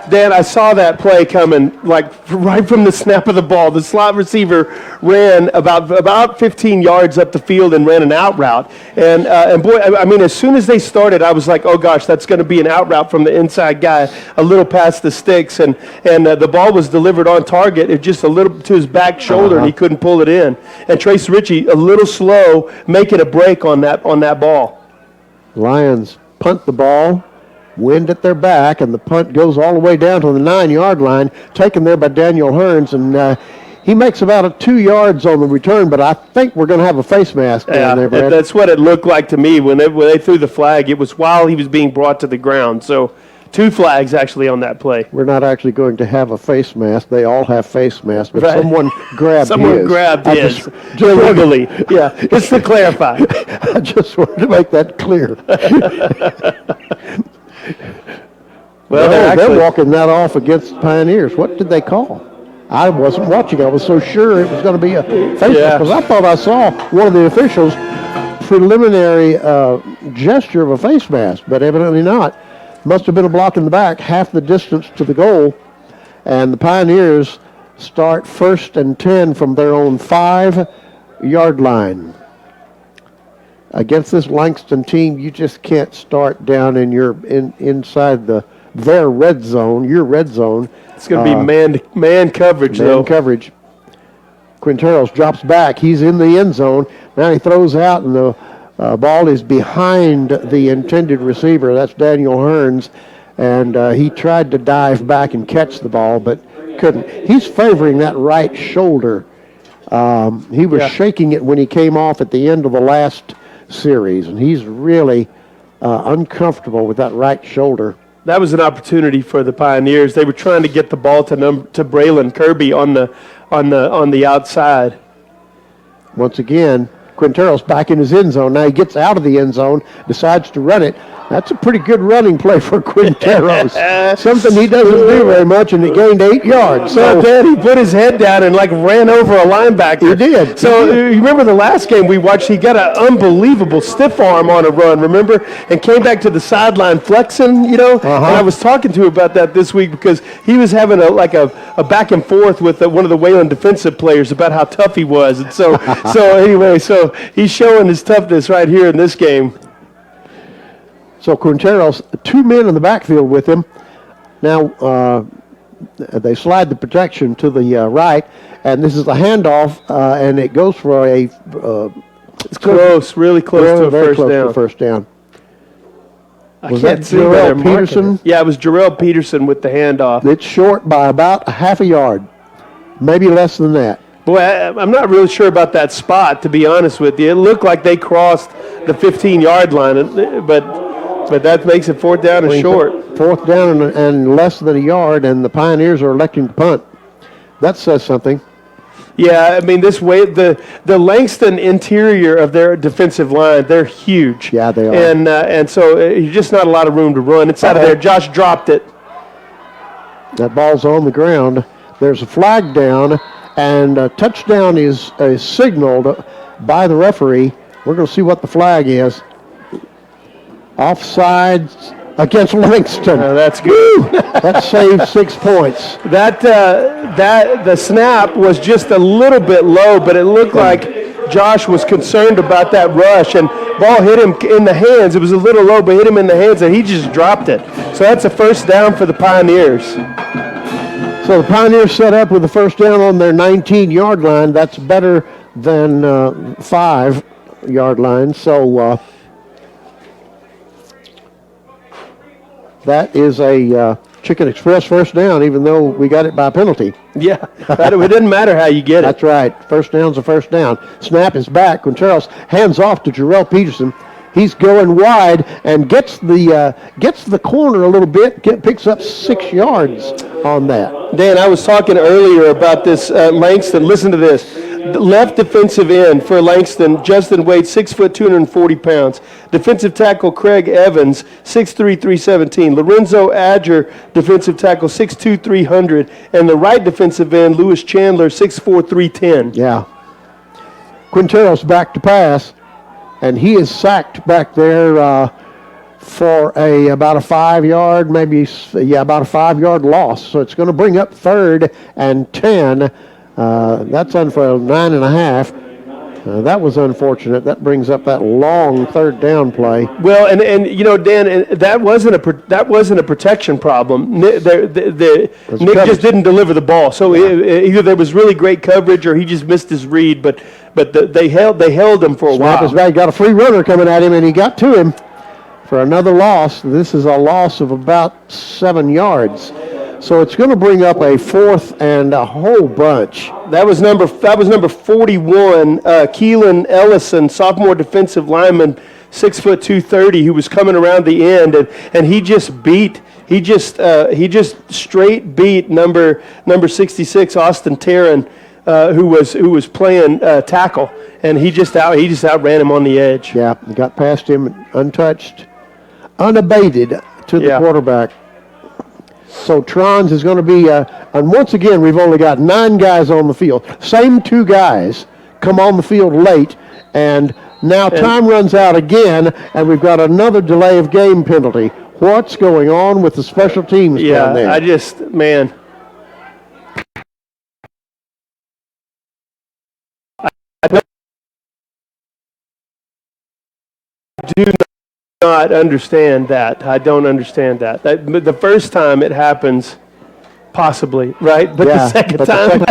Dan, I saw that play coming, like right from the snap of the ball. The slot receiver ran about 15 yards up the field and ran an out route. And boy, I mean, as soon as they started, I was like, oh gosh, that's going to be an out route from the inside guy, a little past the sticks. And the ball was delivered on target, it just a little to his back shoulder, and he couldn't pull it in. And Trace Ritchie, a little slow, making a break on that ball. Lions punt the ball, wind at their back, and the punt goes all the way down to the 9-yard line, taken there by Daniel Hearns, and he makes about 2 yards on the return, but I think we're going to have a face mask down there, Brad. That's what it looked like to me when they threw the flag. It was while he was being brought to the ground, so 2 flags actually on that play. We're not actually going to have a face mask. They all have face masks, but someone grabbed his. Illegally. Yeah, just to clarify. I just wanted to make that clear. Well, they're walking that off against the Pioneers. What did they call? I wasn't watching. I was so sure it was going to be a face mask, because I thought I saw one of the officials preliminary gesture of a face mask, but evidently not. Must have been a block in the back, half the distance to the goal, and the Pioneers start 1st and 10 from their own 5-yard line. Against this Langston team, you just can't start down in inside their red zone, your red zone. It's going to be man coverage, though. Man coverage. Quinteros drops back. He's in the end zone. Now he throws out, and the ball is behind the intended receiver. That's Daniel Hearns. And he tried to dive back and catch the ball, but couldn't. He's favoring that right shoulder. He was shaking it when he came off at the end of the last series, and he's really uncomfortable with that right shoulder. That was an opportunity for the Pioneers. They were trying to get the ball to Braylon Kirby on the outside. Once again, Quinteros back in his end zone. Now he gets out of the end zone, decides to run it. That's a pretty good running play for Quinteros. Something he doesn't do very much, and he gained 8 yards. So then he put his head down and ran over a linebacker. He did. So you remember the last game we watched, he got an unbelievable stiff arm on a run, remember? And came back to the sideline flexing, And I was talking to him about that this week because he was having a back and forth with one of the Wayland defensive players about how tough he was. And so he's showing his toughness right here in this game. So Quinteros, 2 men in the backfield with him. Now they slide the protection to the right, and this is a handoff, and it goes for a. It's close, really close to a very first close down. To first down. Was that Jarrell Peterson? Yeah, it was Jarrell Peterson with the handoff. It's short by about a half a yard, maybe less than that. Boy, I'm not really sure about that spot, to be honest with you. It looked like they crossed the 15-yard line, but that makes it 4th down and short. 4th down and less than a yard, and the Pioneers are electing to punt. That says something. Yeah, I mean, this way, the Langston interior of their defensive line, they're huge. Yeah, they are. And so there's just not a lot of room to run. It's out of there. Josh dropped it. That ball's on the ground. There's a flag down, and a touchdown is signaled by the referee. We're going to see what the flag is. Offsides against Langston. That's good. That saved 6 points. The snap was just a little bit low, but it looked like Josh was concerned about that rush, and ball hit him in the hands. It was a little low, but hit him in the hands, and he just dropped it. So that's a first down for the Pioneers. So the Pioneers set up with the first down on their 19-yard line. That's better than 5-yard line. So that is a Chicken Express first down, even though we got it by penalty. Yeah, it didn't matter how you get it. That's right. First down's a first down. Snap is back. Quinteros hands off to Jarrell Peterson. He's going wide and gets the corner a little bit, picks up 6 yards on that. Dan, I was talking earlier about this Langston. Listen to this. The left defensive end for Langston, Justin Wade, 6 foot, 240 pounds. Defensive tackle Craig Evans, 6'3", 317. Lorenzo Adger, defensive tackle, 6'2", 300. And the right defensive end, Lewis Chandler, 6'4", 310. Yeah. Quinteros back to pass, and he is sacked back there for about a 5-yard, about a 5-yard loss. So it's going to bring up 3rd and 10. That's on for 9.5. That was unfortunate. That brings up that long 3rd down play. Well, and Dan, that wasn't a protection problem. Nick just didn't deliver the ball. So either there was really great coverage or he just missed his read. But they held him for a while. Snap is back. Got a free runner coming at him, and he got to him for another loss. This is a loss of about 7 yards. So it's going to bring up a 4th and a whole bunch. That was number 41, Keelan Ellison, sophomore defensive lineman, 6 foot 230, who was coming around the end, and he just straight beat number 66, Austin Tarrant, who was playing tackle, and he just outran him on the edge. Yeah, got past him untouched, unabated to the quarterback. So Trons is going to be, and once again, we've only got 9 guys on the field. Same 2 guys come on the field late, and now time runs out again, and we've got another delay of game penalty. What's going on with the special teams down there? Man. do not understand that. I don't understand that. The first time it happens, possibly, right? But the second time.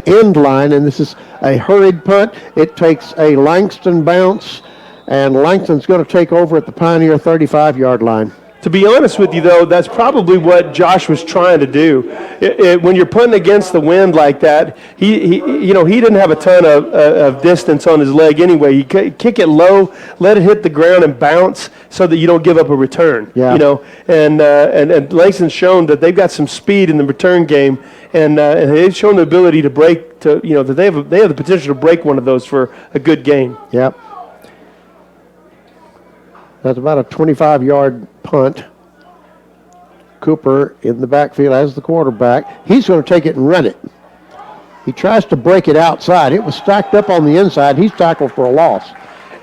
End line, and this is a hurried punt. It takes a Langston bounce, and Langston's going to take over at the Pioneer 35-yard line. To be honest with you, though, that's probably what Josh was trying to do. When you're putting against the wind like that, he didn't have a ton of distance on his leg anyway. You kick it low, let it hit the ground and bounce so that you don't give up a return. Yeah. You know, and Langston's shown that they've got some speed in the return game, and they've shown the ability to break that they have the potential to break one of those for a good game. Yep. That's about a 25-yard punt. Cooper in the backfield as the quarterback. He's going to take it and run it. He tries to break it outside. It was stacked up on the inside. He's tackled for a loss.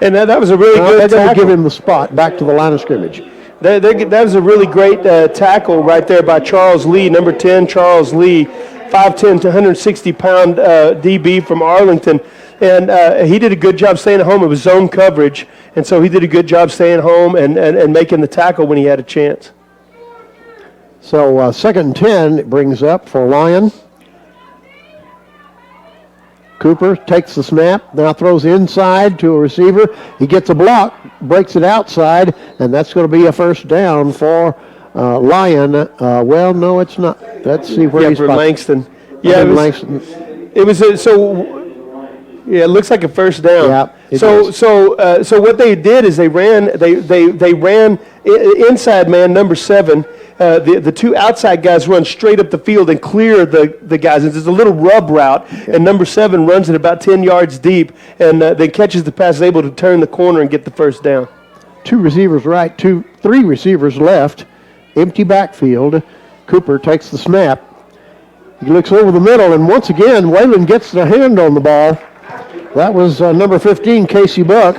And that was a really good tackle. tackle. Give him the spot back to the line of scrimmage. That was a really great tackle right there by Charles Lee, number 10, Charles Lee, 5'10", 160-pound DB from Arlington. And he did a good job staying at home. It was zone coverage, and so he did a good job staying home and making the tackle when he had a chance. So 2nd and 10 it brings up for Lyon. Cooper takes the snap, now throws inside to a receiver. He gets a block, breaks it outside, and that's going to be a first down for Lyon. Well, no, it's not. Let's see where he's for Langston. Yeah, Langston. It was yeah, it looks like a first down. Yeah, so what they did is they ran inside man number 7. The two outside guys run straight up the field and clear the guys. It's a little rub route, and number 7 runs it about 10 yards deep and then catches the pass, is able to turn the corner and get the first down. 2 receivers right, 3 receivers left, empty backfield. Cooper takes the snap. He looks over the middle, and once again, Wayland gets their hand on the ball. That was number 15, Casey Buck.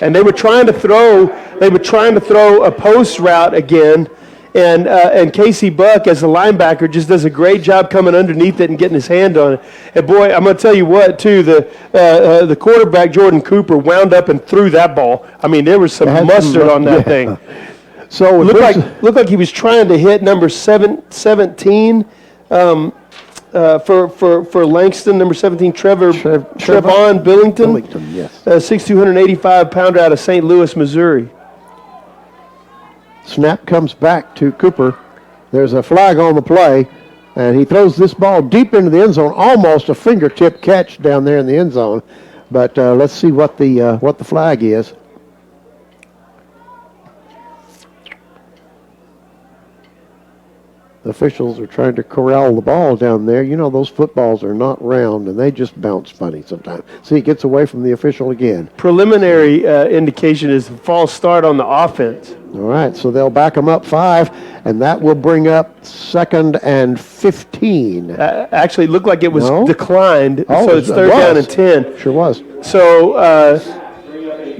And they were trying to throw a post route again, and Casey Buck, as the linebacker, just does a great job coming underneath it and getting his hand on it. And boy, I'm going to tell you what, too, the quarterback, Jordan Cooper, wound up and threw that ball. I mean, there was some mustard on that thing. So it looked like he was trying to hit number 17 for Langston, number 17, Trevon Billington. Billington, yes. 6'2", 185-pounder out of St. Louis, Missouri. Snap comes back to Cooper. There's a flag on the play, and he throws this ball deep into the end zone, almost a fingertip catch down there in the end zone. But let's see what the flag is. The officials are trying to corral the ball down there. You know, those footballs are not round, and they just bounce funny sometimes. See, it gets away from the official again. Preliminary indication is a false start on the offense. All right, so they'll back them up 5, and that will bring up 2nd and 15. Actually, it looked like it was declined, so it's 3rd down and 10. Sure was. So,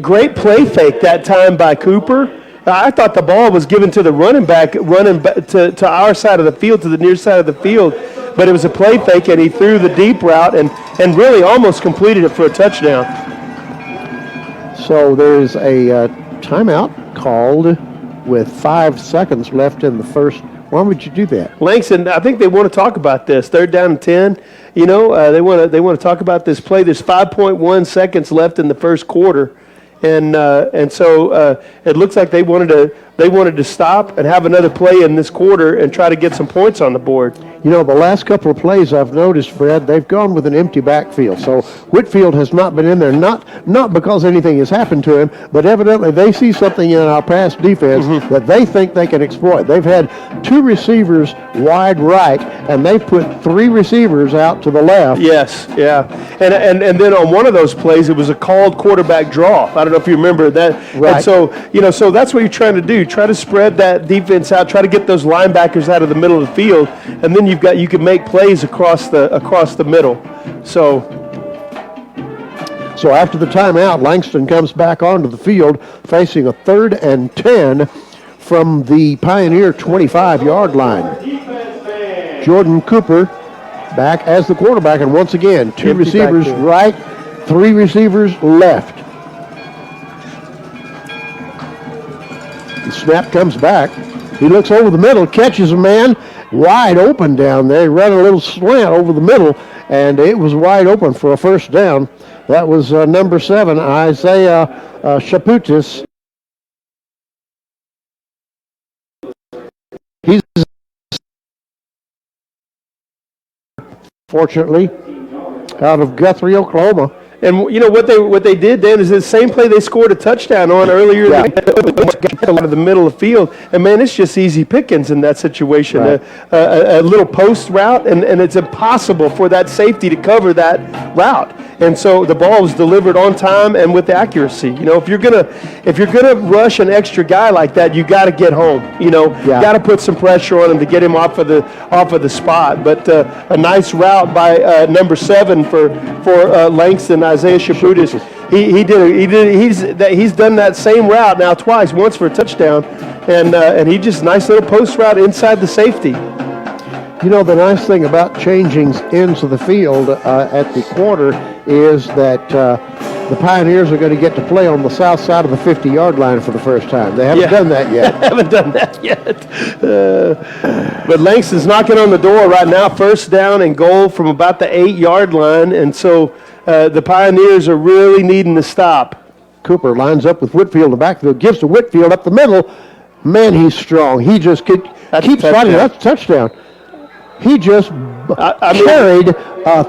great play fake that time by Cooper. I thought the ball was given to the running back to our side of the field, to the near side of the field, but it was a play fake, and he threw the deep route and really almost completed it for a touchdown. So there's a timeout called with 5 seconds left in the first. Why would you do that? Langston, I think they want to talk about this. 3rd down and 10. You know, they want to talk about this play. There's 5.1 seconds left in the first quarter. And so it looks like they wanted to stop and have another play in this quarter and try to get some points on the board. You know, the last couple of plays I've noticed, Fred, they've gone with an empty backfield. So Whitfield has not been in there, not because anything has happened to him, but evidently they see something in our pass defense that they think they can exploit. They've had 2 receivers wide right, and they've put 3 receivers out to the left. Yes, yeah. And then on one of those plays, it was a called quarterback draw. I don't know if you remember that. Right. And so, so that's what you're trying to do. Try to spread that defense out. Try to get those linebackers out of the middle of the field, and then you can make plays across the middle. So after the timeout, Langston comes back onto the field facing a 3rd and 10 from the Pioneer 25-yard line. Jordan Cooper back as the quarterback, and once again, 2 receivers right, 3 receivers left. Snap comes back. He looks over the middle, catches a man wide open down there. He ran a little slant over the middle, and it was wide open for a first down. That was number 7, Isaiah Shaputis. He's fortunately out of Guthrie, Oklahoma. And you know what they did, Dan, is the same play they scored a touchdown on earlier. Yeah. Out of the middle of the field, and man, it's just easy pickings in that situation. Right. A little post route, and it's impossible for that safety to cover that route. And so the ball was delivered on time and with accuracy. You know, if you're gonna rush an extra guy like that, you got to get home. You know, you got to put some pressure on him to get him off of the spot. But a nice route by number 7 for Langston, Isaiah Shaputis. He's done that same route now twice, once for a touchdown, and he just nice little post route inside the safety. You know, the nice thing about changing ends of the field at the quarter is that the Pioneers are going to get to play on the south side of the 50-yard line for the first time. They haven't done that yet. Haven't done that yet. But Langston's knocking on the door right now, first down and goal from about the 8-yard line, and so the Pioneers are really needing to stop. Cooper lines up with Whitfield in the backfield, gives to Whitfield up the middle. Man, he's strong. He just keeps fighting. That's a touchdown. He just carried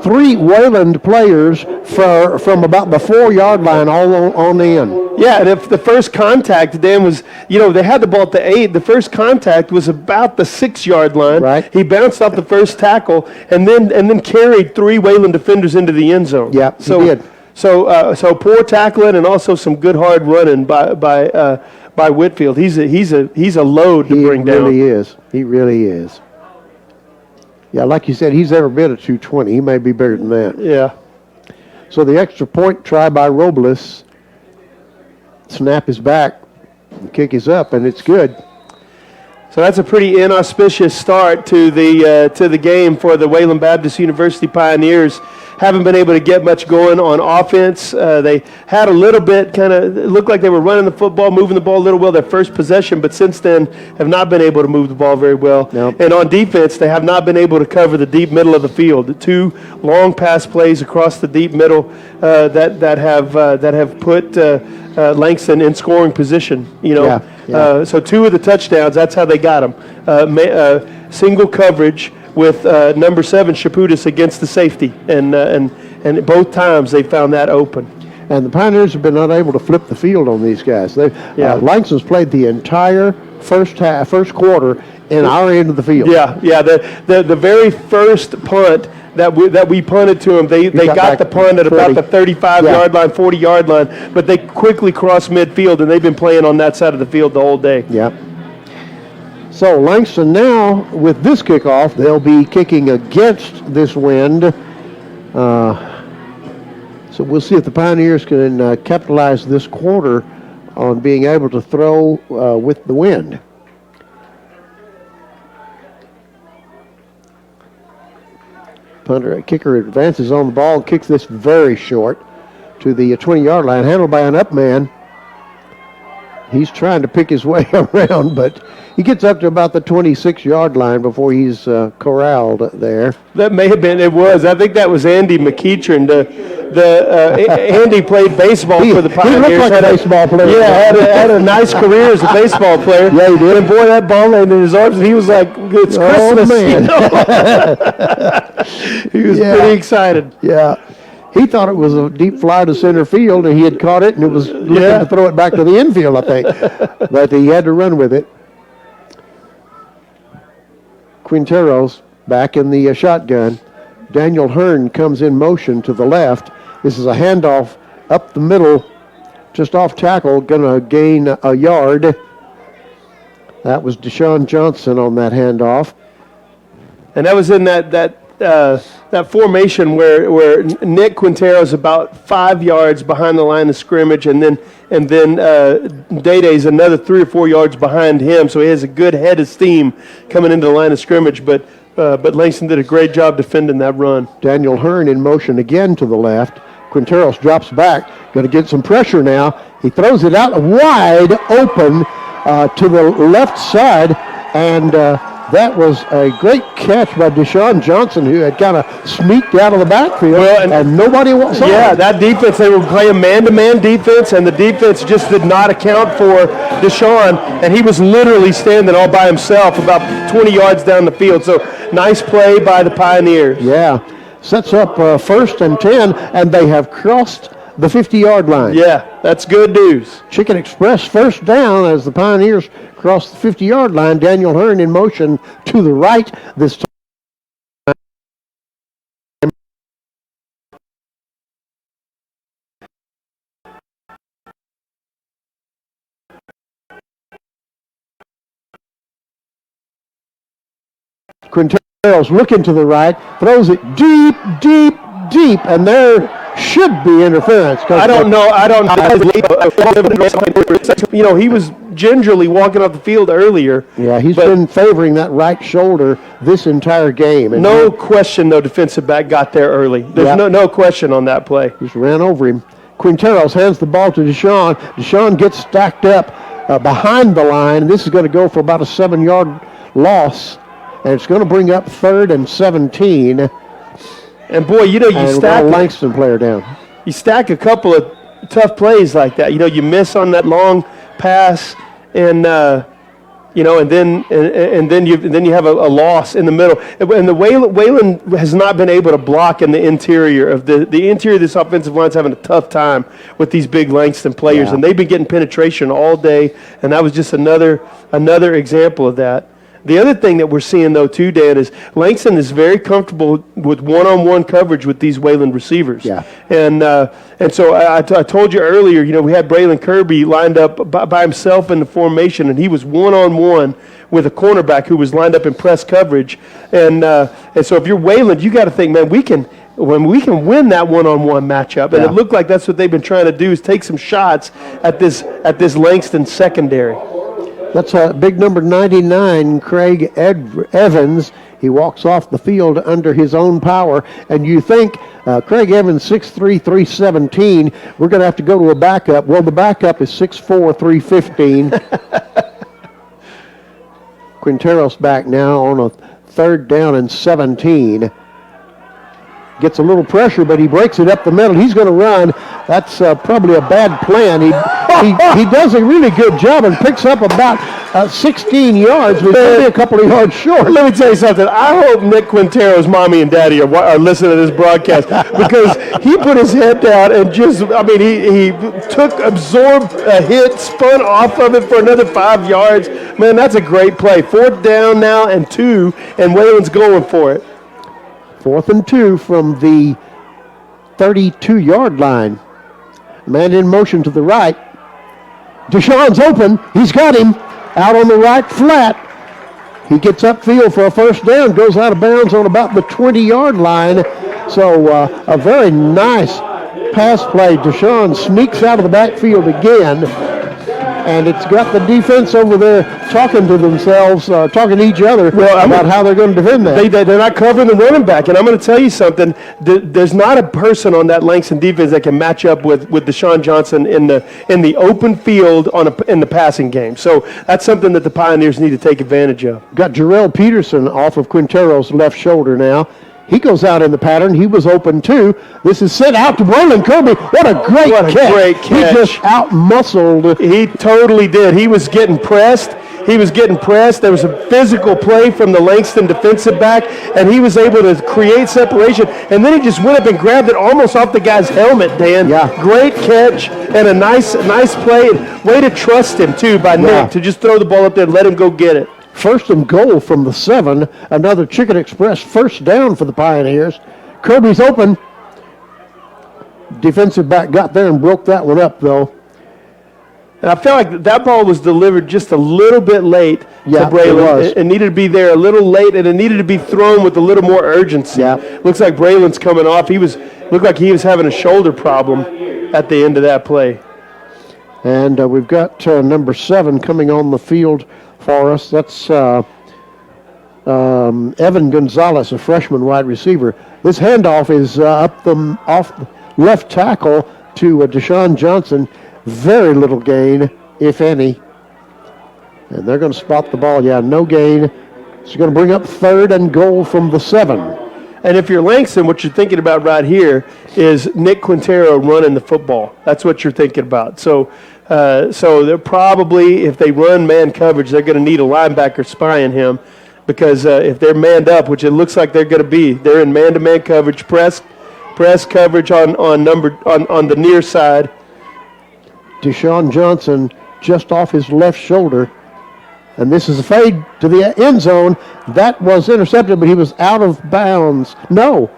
3 Wayland players from about the 4-yard line all on in. Yeah, and if the first contact, Dan, was, they had the ball at the 8. The first contact was about the 6-yard line. Right. He bounced off the first tackle and then carried 3 Wayland defenders into the end zone. Yeah, he did. So poor tackling and also some good hard running by Whitfield. He's a load to bring down. He really is. Yeah, like you said, he's ever been a 220. He may be bigger than that. Yeah. So the extra point try by Robles. Snap is back. The kick is up, and it's good. So that's a pretty inauspicious start to the game for the Wayland Baptist University Pioneers. Haven't been able to get much going on offense. They had a little bit, it looked like they were running the football, moving the ball a little well their first possession, but since then have not been able to move the ball very well. Nope. And on defense, they have not been able to cover the deep middle of the field. The 2 long pass plays across the deep middle that have put Langston in scoring position. So 2 of the touchdowns, that's how they got them. Single coverage with number 7 Shaputis against the safety, and both times they found that open. And the Pioneers have been unable to flip the field on these guys. Langston's played the entire first quarter in our end of the field. Yeah. The very first punt that we punted to them, they got the punt at 40. About the 35-yard line, 40-yard line, but they quickly crossed midfield, and they've been playing on that side of the field the whole day. Yeah. So Langston now, with this kickoff, they'll be kicking against this wind. So we'll see if the Pioneers can capitalize this quarter on being able to throw with the wind. Kicker advances on the ball and kicks this very short to the 20-yard line, handled by an up man. He's trying to pick his way around, but he gets up to about the 26-yard line before he's corralled there. That may have been, it was. I think that was Andy McEachern. Andy played baseball for the Pioneers. He looked like a baseball player. Yeah, had a nice career as a baseball player. Yeah, he did. And boy, that ball landed in his arms, and he was like, it's Christmas. Man. He was pretty excited. Yeah. He thought it was a deep fly to center field, and he had caught it, and it was looking to throw it back to the infield, I think. But he had to run with it. Quinteros back in the shotgun. Daniel Hearn comes in motion to the left. This is a handoff up the middle, just off tackle, going to gain a yard. That was Deshaun Johnson on that handoff. And that was in that formation where Nick Quintero's about 5 yards behind the line of scrimmage, and then Day-Day's another 3 or 4 yards behind him, so he has a good head of steam coming into the line of scrimmage. But Langston did a great job defending that run. Daniel Hearn in motion again to the left. Quinteros drops back, going to get some pressure now. He throws it out wide open. to the left side, and that was a great catch by Deshaun Johnson, who had kind of sneaked out of the backfield, and nobody saw Yeah, it. that defense, they were playing man-to-man defense, and the defense just did not account for Deshaun, and he was literally standing all by himself about 20 yards down the field. So nice play by the Pioneers. Yeah, sets up 1st and 10, and they have crossed the 50-yard line. Yeah, that's good news. Chicken Express first down as the Pioneers cross the 50-yard line. Daniel Hearn in motion to the right this time. Quintero's looking to the right, throws it deep, deep, deep, and there should be interference. I don't know. You know, he was gingerly walking off the field earlier. Yeah, he's been favoring that right shoulder this entire game. And no question, no defensive back got there early. There's no question on that play. Just ran over him. Quinteros hands the ball to Deshaun. Deshaun gets stacked up behind the line. This is going to go for about a 7-yard loss, and it's going to bring up 3rd and 17. And boy, you know, you stack a Langston player down. You stack a couple of tough plays like that. You know, you miss on that long pass, and you know, and then you have a loss in the middle. And the Wayland has not been able to block in the interior of the interior of this offensive line's having a tough time with these big Langston players, and they've been getting penetration all day. And that was just another example of that. The other thing that we're seeing, though, too, Dan, is Langston is very comfortable with one-on-one coverage with these Wayland receivers. Yeah. And so I told you earlier, you know, we had Braylon Kirby lined up by himself in the formation, and he was one-on-one with a cornerback who was lined up in press coverage. And so if you're Wayland, you got to think, man, we can win that one-on-one matchup. And it looked like that's what they've been trying to do, is take some shots at this Langston secondary. That's big number 99, Craig Evans. He walks off the field under his own power. And you think, Craig Evans, 6'3", 317, we're going to have to go to a backup. Well, the backup is 6'4", 315. Quinteros back now on a 3rd down and 17. Gets a little pressure, but he breaks it up the middle. He's going to run. That's probably a bad plan. He does a really good job and picks up about 16 yards, but maybe a couple of yards short. Let me tell you something. I hope Nick Quintero's mommy and daddy are listening to this broadcast, because he put his head down and he absorbed a hit, spun off of it for another 5 yards. Man, that's a great play. 4th down now and 2, and Wayland's going for it. 4th and 2 from the 32-yard line. Man in motion to the right. Deshaun's open. He's got him out on the right flat. He gets upfield for a 1st down, goes out of bounds on about the 20-yard line. So a very nice pass play. Deshaun sneaks out of the backfield again. And it's got the defense over there talking to themselves, talking to each other about how they're going to defend that. They're not covering the running back. And I'm going to tell you something. There's not a person on that Langston defense that can match up with Deshaun Johnson in the open field in the passing game. So that's something that the Pioneers need to take advantage of. Got Jarrell Peterson off of Quintero's left shoulder now. He goes out in the pattern. He was open too. This is sent out to Braylon Kirby. What a great catch. He just out-muscled. He totally did. He was getting pressed. There was a physical play from the Langston defensive back, and he was able to create separation. And then he just went up and grabbed it almost off the guy's helmet, Dan. Yeah. Great catch and a nice play. And way to trust him, too, by Nick, to just throw the ball up there and let him go get it. 1st and goal from the 7. Another Chicken Express 1st down for the Pioneers. Kirby's open. Defensive back got there and broke that one up, though. And I felt like that ball was delivered just a little bit late to Braylon. It needed to be there a little late, and it needed to be thrown with a little more urgency. Yeah. Looks like Braylon's coming off. Looked like he was having a shoulder problem at the end of that play. And we've got number 7 coming on the field for us. That's Evan Gonzalez, a freshman wide receiver. This handoff is off the left tackle to Deshaun Johnson. Very little gain, if any. And they're going to spot the ball. Yeah, no gain. It's going to bring up 3rd and goal from the 7. And if you're Langston, what you're thinking about right here is Nick Quintero running the football. That's what you're thinking about. So they're probably, if they run man coverage, they're going to need a linebacker spying him, because if they're manned up, which it looks like they're going to be, they're in man-to-man coverage, press coverage on the near side. Deshaun Johnson just off his left shoulder. And this is a fade to the end zone. That was intercepted, but he was out of bounds. No,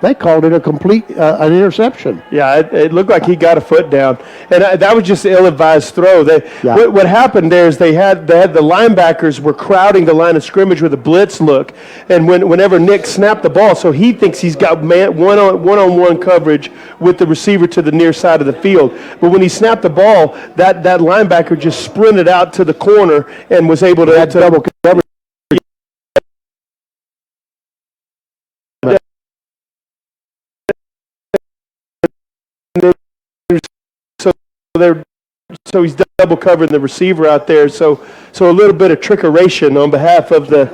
they called it a complete an interception. Yeah, it looked like he got a foot down, and that was just an ill-advised throw. What happened there is they had the linebackers were crowding the line of scrimmage with a blitz look, and whenever Nick snapped the ball, so he thinks he's got one-on-one coverage with the receiver to the near side of the field. But when he snapped the ball, that linebacker just sprinted out to the corner and was able to double cover. So he's double covering the receiver out there. So a little bit of trickeration on behalf of the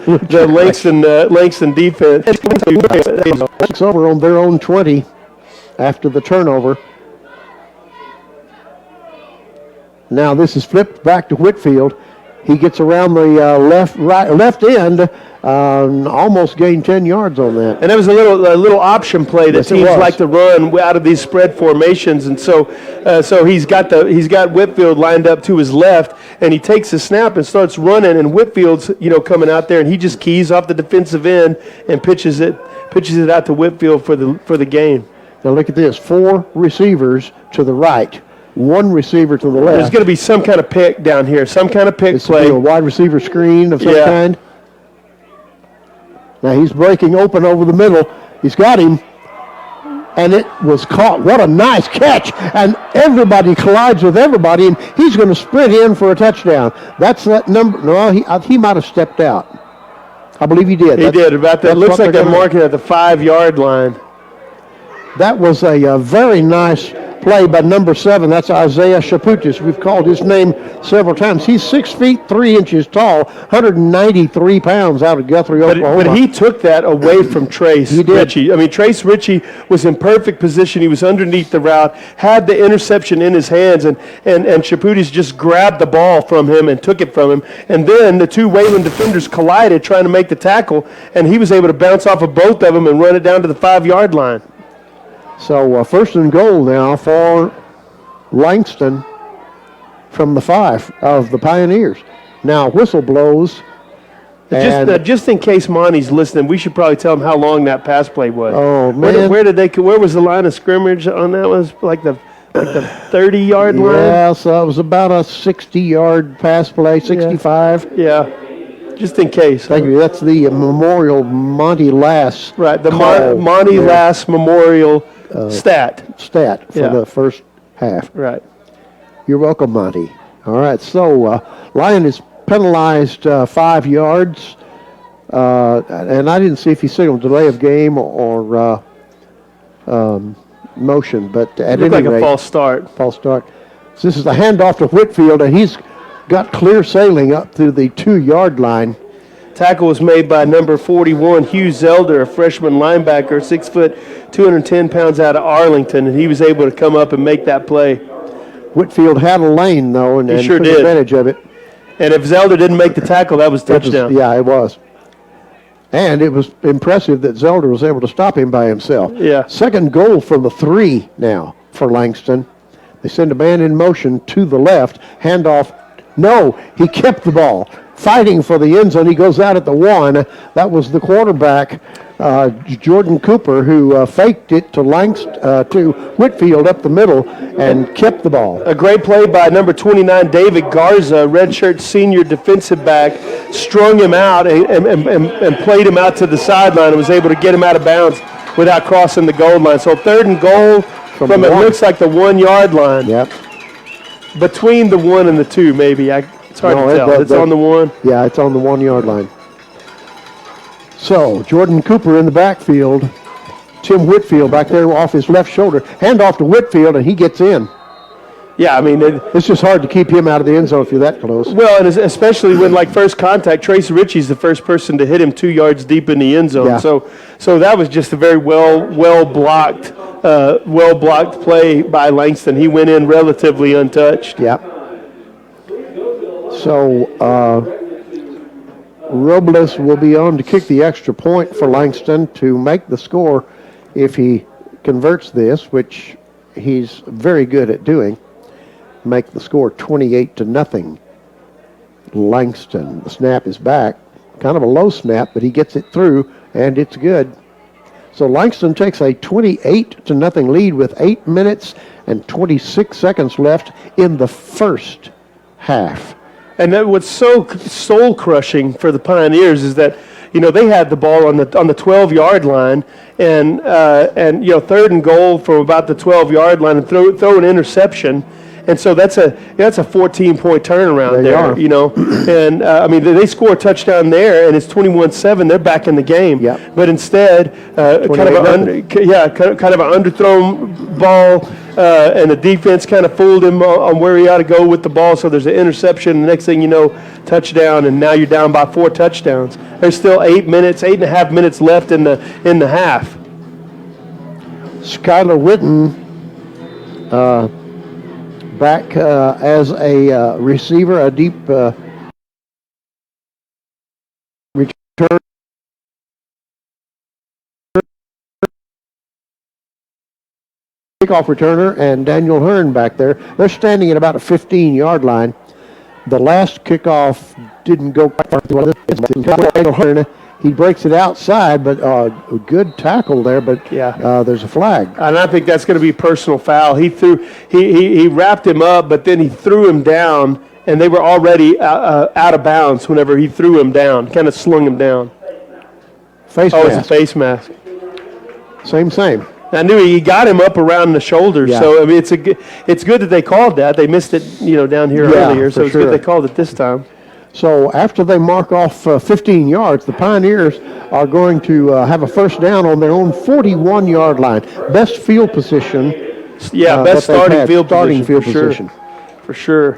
Langston defense. It's over on their own 20 after the turnover. Now this is flipped back to Whitfield. He gets around the left end, almost gained 10 yards on that. And that was a little option play that Yes, teams like to run out of these spread formations. And so he's got Whitfield lined up to his left, and he takes the snap and starts running. And Whitfield's coming out there, and he just keys off the defensive end and pitches it out to Whitfield for the gain. Now look at this: 4 receivers to the right. 1 receiver to the left. There's going to be some kind of pick down here, some kind of pick play. A wide receiver screen of some kind. Now he's breaking open over the middle. He's got him. And it was caught. What a nice catch. And everybody collides with everybody, and he's going to sprint in for a touchdown. That's that number. No, he might have stepped out. I believe he did. He did. About that. Looks like they're marking at the 5-yard line. That was a very nice play by number 7. That's Isaiah Shaputis. We've called his name several times. He's 6 feet 3 inches tall, 193 pounds out of Guthrie, Oklahoma. But he took that away from Trace Ritchie. I mean, Trace Ritchie was in perfect position. He was underneath the route, had the interception in his hands, and Shaputis just grabbed the ball from him and took it from him. And then the 2 Wayland defenders collided trying to make the tackle, and he was able to bounce off of both of them and run it down to the 5-yard line. So 1st and goal now for Langston from the 5 of the Pioneers. Now whistle blows. Just in case Monty's listening, we should probably tell him how long that pass play was. Oh man! Where was the line of scrimmage on that? Was like the 30-yard line? Yeah, so it was about a 60-yard pass play, 65. Yeah. Just in case. Thank you. That's the Memorial Monty Lass. Right, the Monty Lass Memorial stat for the first half. Right. You're welcome, Monty. All right, so Lion is penalized 5 yards, and I didn't see if he signaled delay of game or motion, but at any rate, like a false start. False start. So this is the handoff to Whitfield, and he's got clear sailing up to the 2-yard line. Tackle was made by number 41, Hugh Zelder, a freshman linebacker, 6 foot, 210 pounds out of Arlington, and he was able to come up and make that play. Whitfield had a lane, though, and sure took did. advantage of it. And if Zelder didn't make the tackle, that was touchdown. It was. And it was impressive that Zelder was able to stop him by himself. Yeah. 2nd goal from the 3 now for Langston. They send a man in motion to the left. Handoff. No, he kept the ball. Fighting for the end zone. He goes out at the 1. That was the quarterback, Jordan Cooper, who faked it to to Whitfield up the middle and kept the ball. A great play by number 29, David Garza, redshirt senior defensive back, strung him out and played him out to the sideline and was able to get him out of bounds without crossing the goal line. So 3rd and goal from it looks like the 1-yard line. Yep. Between the 1 and the 2, maybe. It's hard to tell. It's on the 1. Yeah, it's on the 1-yard line. So Jordan Cooper in the backfield. Tim Whitfield back there off his left shoulder. Hand off to Whitfield, and he gets in. Yeah, I mean, It's just hard to keep him out of the end zone if you're that close. well, and especially when like first contact, Trace Ritchie's the first person to hit him 2 yards deep in the end zone. Yeah. So that was just a very well blocked play by Langston. He went in relatively untouched. Yeah. So Robles will be on to kick the extra point for Langston to make the score if he converts this, which he's very good at doing. Make the score 28-0. Langston. The snap is back. Kind of a low snap, but he gets it through, and it's good. So Langston takes a 28-0 lead with 8 minutes and 26 seconds left in the first half. And that what's so soul crushing for the Pioneers is that, you know, they had the ball on the 12-yard line, and you know, 3rd and goal from about the 12-yard line, and throw an interception. And so that's a 14-point turnaround there, you know. And, I mean, they score a touchdown there, and it's 21-7. They're back in the game. Yep. But instead, kind of an underthrown ball, and the defense kind of fooled him on where he ought to go with the ball. So there's an interception. The next thing you know, touchdown, and now you're down by 4 touchdowns. There's still 8.5 minutes left in the half. Skylar Witten back as a receiver, a deep return. Kickoff returner, and Daniel Hearn back there. They're standing at about a 15-yard line. The last kickoff didn't go quite far. Daniel Hearn, he breaks it outside, but a good tackle there, but Yeah. there's a flag. And I think that's going to be a personal foul. He wrapped him up, but then he threw him down, and they were already out of bounds whenever he threw him down, kind of slung him down. Face Oh, it's a mask. face mask. Same. I knew he got him up around the shoulder, Yeah. so I mean it's good that they called that. They missed it, you know, down here Yeah, earlier, so for it's sure. good they called it this time. So after they mark off 15 yards, the Pioneers are going to have a first down on their own 41-yard line. Best field position. Yeah, best that they've starting had. field Starting position, field for sure. position. For sure.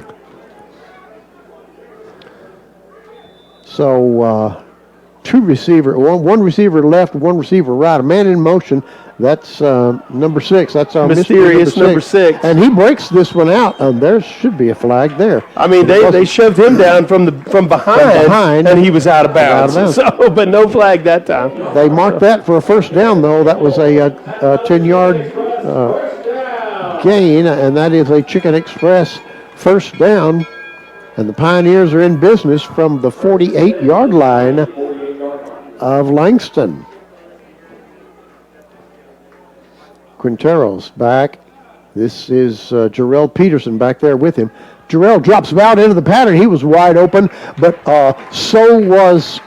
So one receiver left, one receiver right. A man in motion. That's number 6. That's our Mysterious number 6. And he breaks this one out. There should be a flag there. I mean, they shoved him down from behind, and he was out of bounds. So, but no flag that time. They marked that for a first down, though. That was a 10-yard gain, and that is a Chicken Express first down. And the Pioneers are in business from the 48-yard line of Langston. Quintero's back. This is Jarrell Peterson back there with him. Jarrell drops about into the pattern. He was wide open, but so was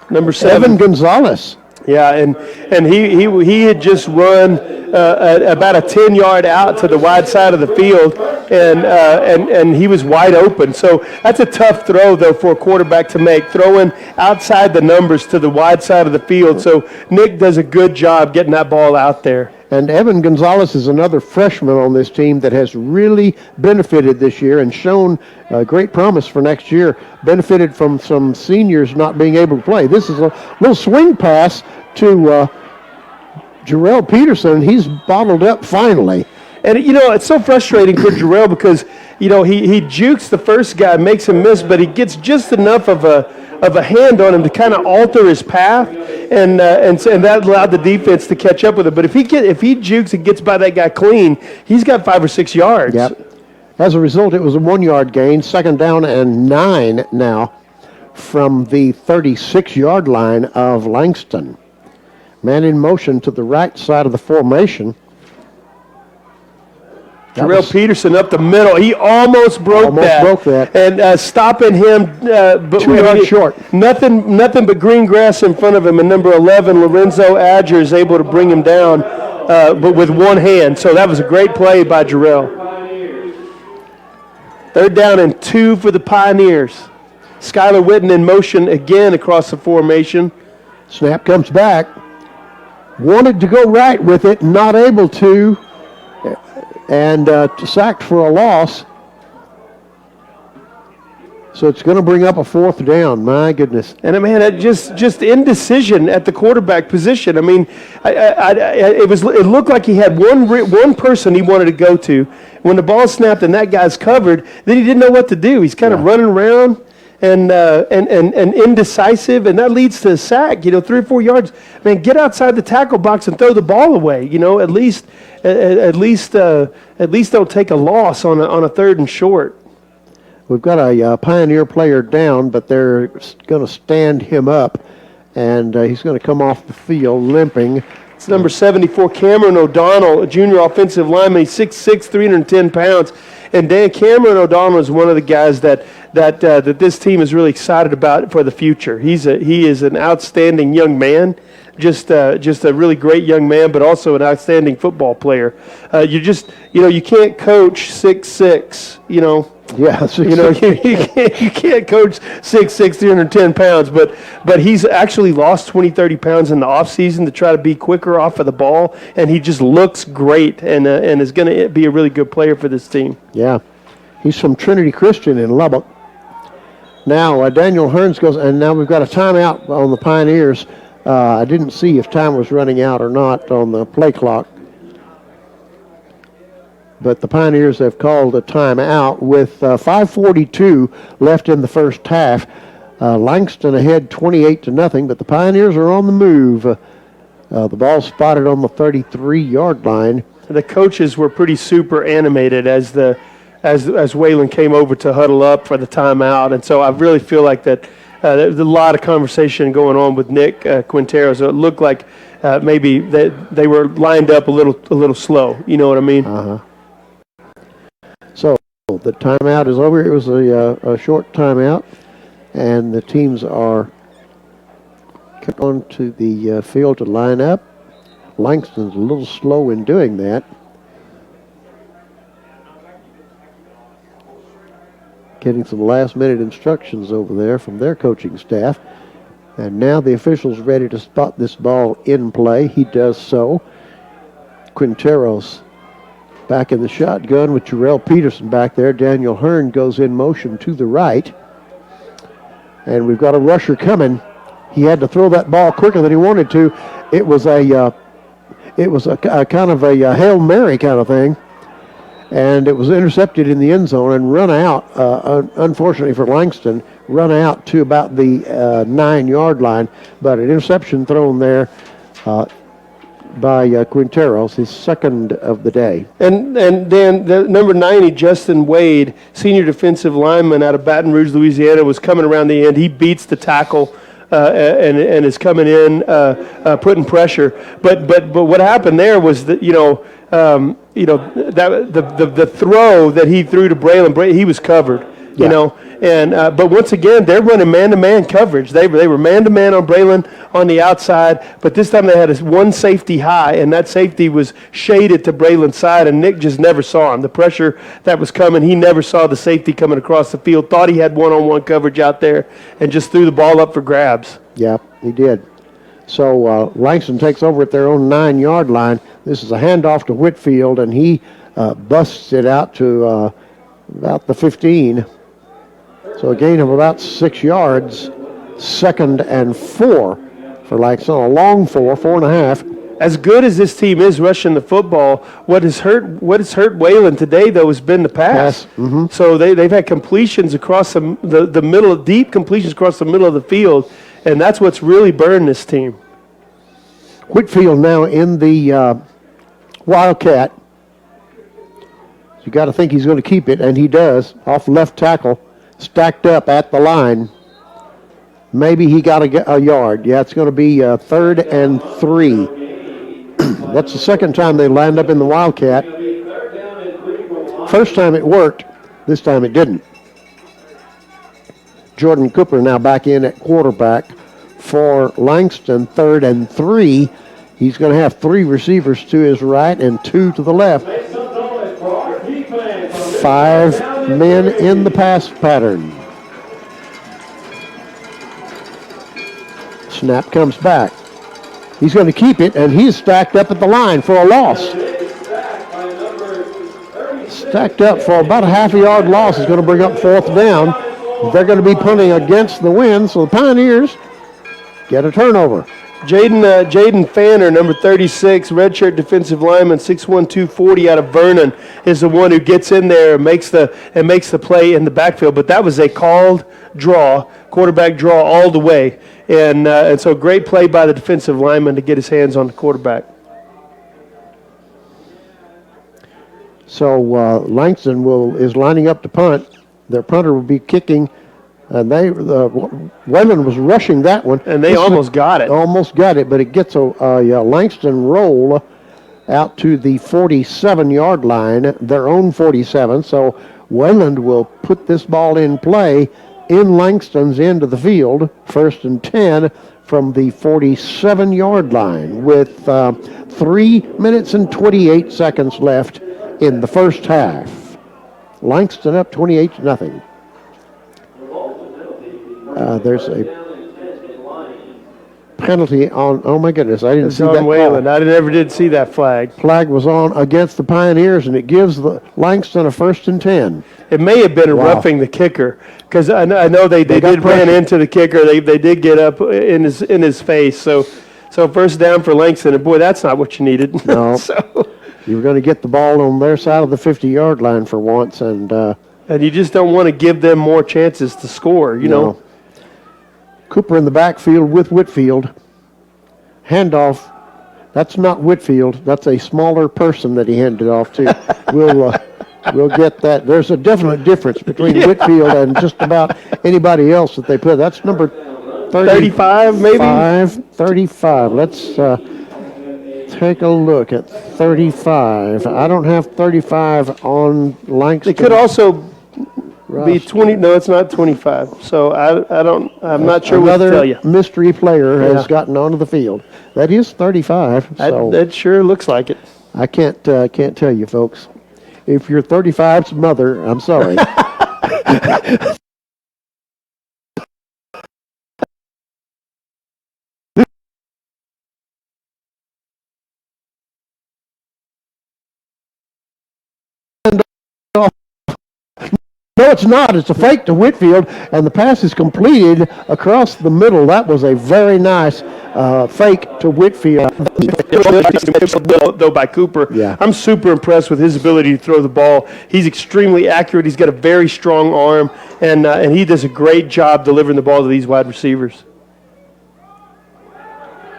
Number 7. Evan Gonzalez. Yeah, and he had just run about a 10-yard out to the wide side of the field, and he was wide open. So that's a tough throw, though, for a quarterback to make, throwing outside the numbers to the wide side of the field. So Nick does a good job getting that ball out there. And Evan Gonzalez is another freshman on this team that has really benefited this year and shown great promise for next year. Benefited from some seniors not being able to play. This is a little swing pass to Jarrell Peterson. He's bottled up finally. And, you know, it's so frustrating for Jarrell because, you know, he jukes the first guy, makes him miss, but he gets just enough of a hand on him to kind of alter his path, and that allowed the defense to catch up with it. But if he jukes and gets by that guy clean, he's got 5 or 6 yards. Yep. As a result, it was a 1-yard gain, 2nd down and 9 now from the 36-yard line of Langston. Man in motion to the right side of the formation. Jarrell Peterson up the middle. He almost broke that. And stopping him, but 2 yards short. Nothing but green grass in front of him. And number 11, Lorenzo Adger, is able to bring him down, but with one hand. So that was a great play by Jarrell. 3rd down and 2 for the Pioneers. Skylar Witten in motion again across the formation. Snap comes back. Wanted to go right with it, not able to. and sacked for a loss. So it's going to bring up a 4th down. My goodness. And man, just indecision at the quarterback position. I mean, it looked like he had one person he wanted to go to. When the ball snapped and that guy's covered, then he didn't know what to do. He's kind of running around and indecisive, and that leads to a sack. 3 or 4 yards. Man, get outside the tackle box and throw the ball away. At least don't take a loss on a 3rd and short. We've got a Pioneer player down, but they're going to stand him up, and he's going to come off the field limping. It's number 74, Cameron O'Donnell, a junior offensive lineman. He's 6'6", 310 pounds. And Dan Cameron O'Donnell is one of the guys that this team is really excited about for the future. He is an outstanding young man, just a really great young man, but also an outstanding football player. You can't coach 6'6", Yeah, you can't coach 6'6", 310 pounds, but he's actually lost 20, 30 pounds in the offseason to try to be quicker off of the ball, and he just looks great and is going to be a really good player for this team. Yeah, he's from Trinity Christian in Lubbock. Now Daniel Hearns goes, and now we've got a timeout on the Pioneers. I didn't see if time was running out or not on the play clock. But the Pioneers have called a timeout with 5:42 left in the first half. Langston ahead 28-0, but the Pioneers are on the move. The ball spotted on the 33-yard line. The coaches were pretty super animated as Wayland came over to huddle up for the timeout, and so I really feel like that there's a lot of conversation going on with Nick Quintero. So it looked like maybe they were lined up a little slow. You know what I mean? Uh-huh. So the timeout is over. It was a short timeout, and the teams are coming onto the field to line up. Langston's a little slow in doing that. Getting some last-minute instructions over there from their coaching staff. And now the official's ready to spot this ball in play. He does so. Quintero's back in the shotgun with Jarrell Peterson back there. Daniel Hearn goes in motion to the right. And we've got a rusher coming. He had to throw that ball quicker than he wanted to. It was a kind of a Hail Mary kind of thing. And it was intercepted in the end zone and run out, unfortunately for Langston, run out to about the 9-yard line. But an interception thrown there by Quinteros, his second of the day. And then the number 90, Justin Wade, senior defensive lineman out of Baton Rouge, Louisiana, was coming around the end. He beats the tackle and is coming in, putting pressure. But what happened there was that the throw that he threw to Braylon, he was covered. But once again, they're running man-to-man coverage. They were man-to-man on Braylon on the outside, but this time they had one safety high, and that safety was shaded to Braylon's side, and Nick just never saw him. The pressure that was coming, he never saw the safety coming across the field, thought he had one-on-one coverage out there, and just threw the ball up for grabs. Yeah, he did. So Langston takes over at their own 9-yard line. This is a handoff to Whitfield, and he busts it out to about the 15. So a gain of about 6 yards, 2nd and 4 for Langston. A long 4.5. As good as this team is rushing the football, what has hurt Wayland today, though, has been the pass. Mm-hmm. So they've had completions across the middle, deep completions across the middle of the field, and that's what's really burned this team. Whitfield now in the Wildcat. You got to think he's going to keep it, and he does, off left tackle. Stacked up at the line. Maybe he got a yard. Yeah, it's going to be 3rd and 3. That's the second time they lined up in the Wildcat. First time it worked. This time it didn't. Jordan Cooper now back in at quarterback for Langston. 3rd and 3. He's going to have 3 receivers to his right and 2 to the left. 5 men in the pass pattern. Snap comes back. He's going to keep it, and he's stacked up at the line for a loss. stacked up for about a half-a-yard loss. Is going to bring up fourth down. They're going to be punting against the wind, so the Pioneers get a turnover. Jaden Fanner, number 36, redshirt defensive lineman, 6'1", 240 out of Vernon, is the one who gets in there and makes the play in the backfield. But that was a called draw, quarterback draw all the way. And so great play by the defensive lineman to get his hands on the quarterback. So Langston is lining up to punt. Their punter will be kicking. And Wayland was rushing that one. And they almost got it. Almost got it, but it gets a Langston roll out to the 47-yard line, their own 47. So Wayland will put this ball in play in Langston's end of the field, 1st and 10 from the 47-yard line with 3 minutes and 28 seconds left in the first half. Langston up 28-0. There's a penalty on, oh my goodness, I didn't see that. Wayland. I never did see that flag. Flag was on against the Pioneers, and it gives Langston a 1st and 10. It may have been roughing the kicker, because I know they did run into the kicker. They did get up in his face. So first down for Langston, and boy, that's not what you needed. No. So you were going to get the ball on their side of the 50-yard line for once, and you just don't want to give them more chances to score, you know. Cooper in the backfield with Whitfield. Handoff. That's not Whitfield. That's a smaller person that he handed off to. We'll get that. There's a definite difference between Whitfield and just about anybody else that they put. That's number 35, maybe? 35. Let's take a look at 35. I don't have 35 on Langston. It could also be 20. No, it's not 25. So I'm not sure what to tell you. Another mystery player has gotten onto the field. That is 35. So that sure looks like it. I can't tell you, folks. If you're 35's mother, I'm sorry. No, it's not. It's a fake to Whitfield, and the pass is completed across the middle. That was a very nice fake to Whitfield. Though by Cooper. Yeah. I'm super impressed with his ability to throw the ball. He's extremely accurate. He's got a very strong arm, and he does a great job delivering the ball to these wide receivers.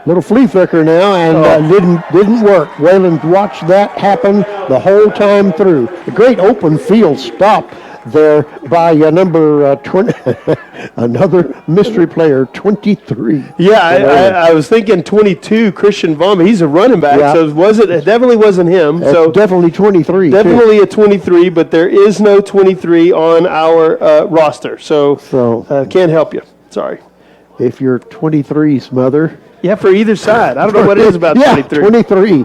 Little flea flicker now, and didn't work. Wayland watched that happen the whole time through. A great open field stop there by number 20, another mystery player, 23. Yeah, I was thinking 22, Christian Vaughn. He's a running back, so it definitely wasn't him. So definitely 23. Definitely a 23, but there is no 23 on our roster, so can't help you. Sorry. If you're 23's mother. Yeah, for either side. I don't know what it is about 23. 23.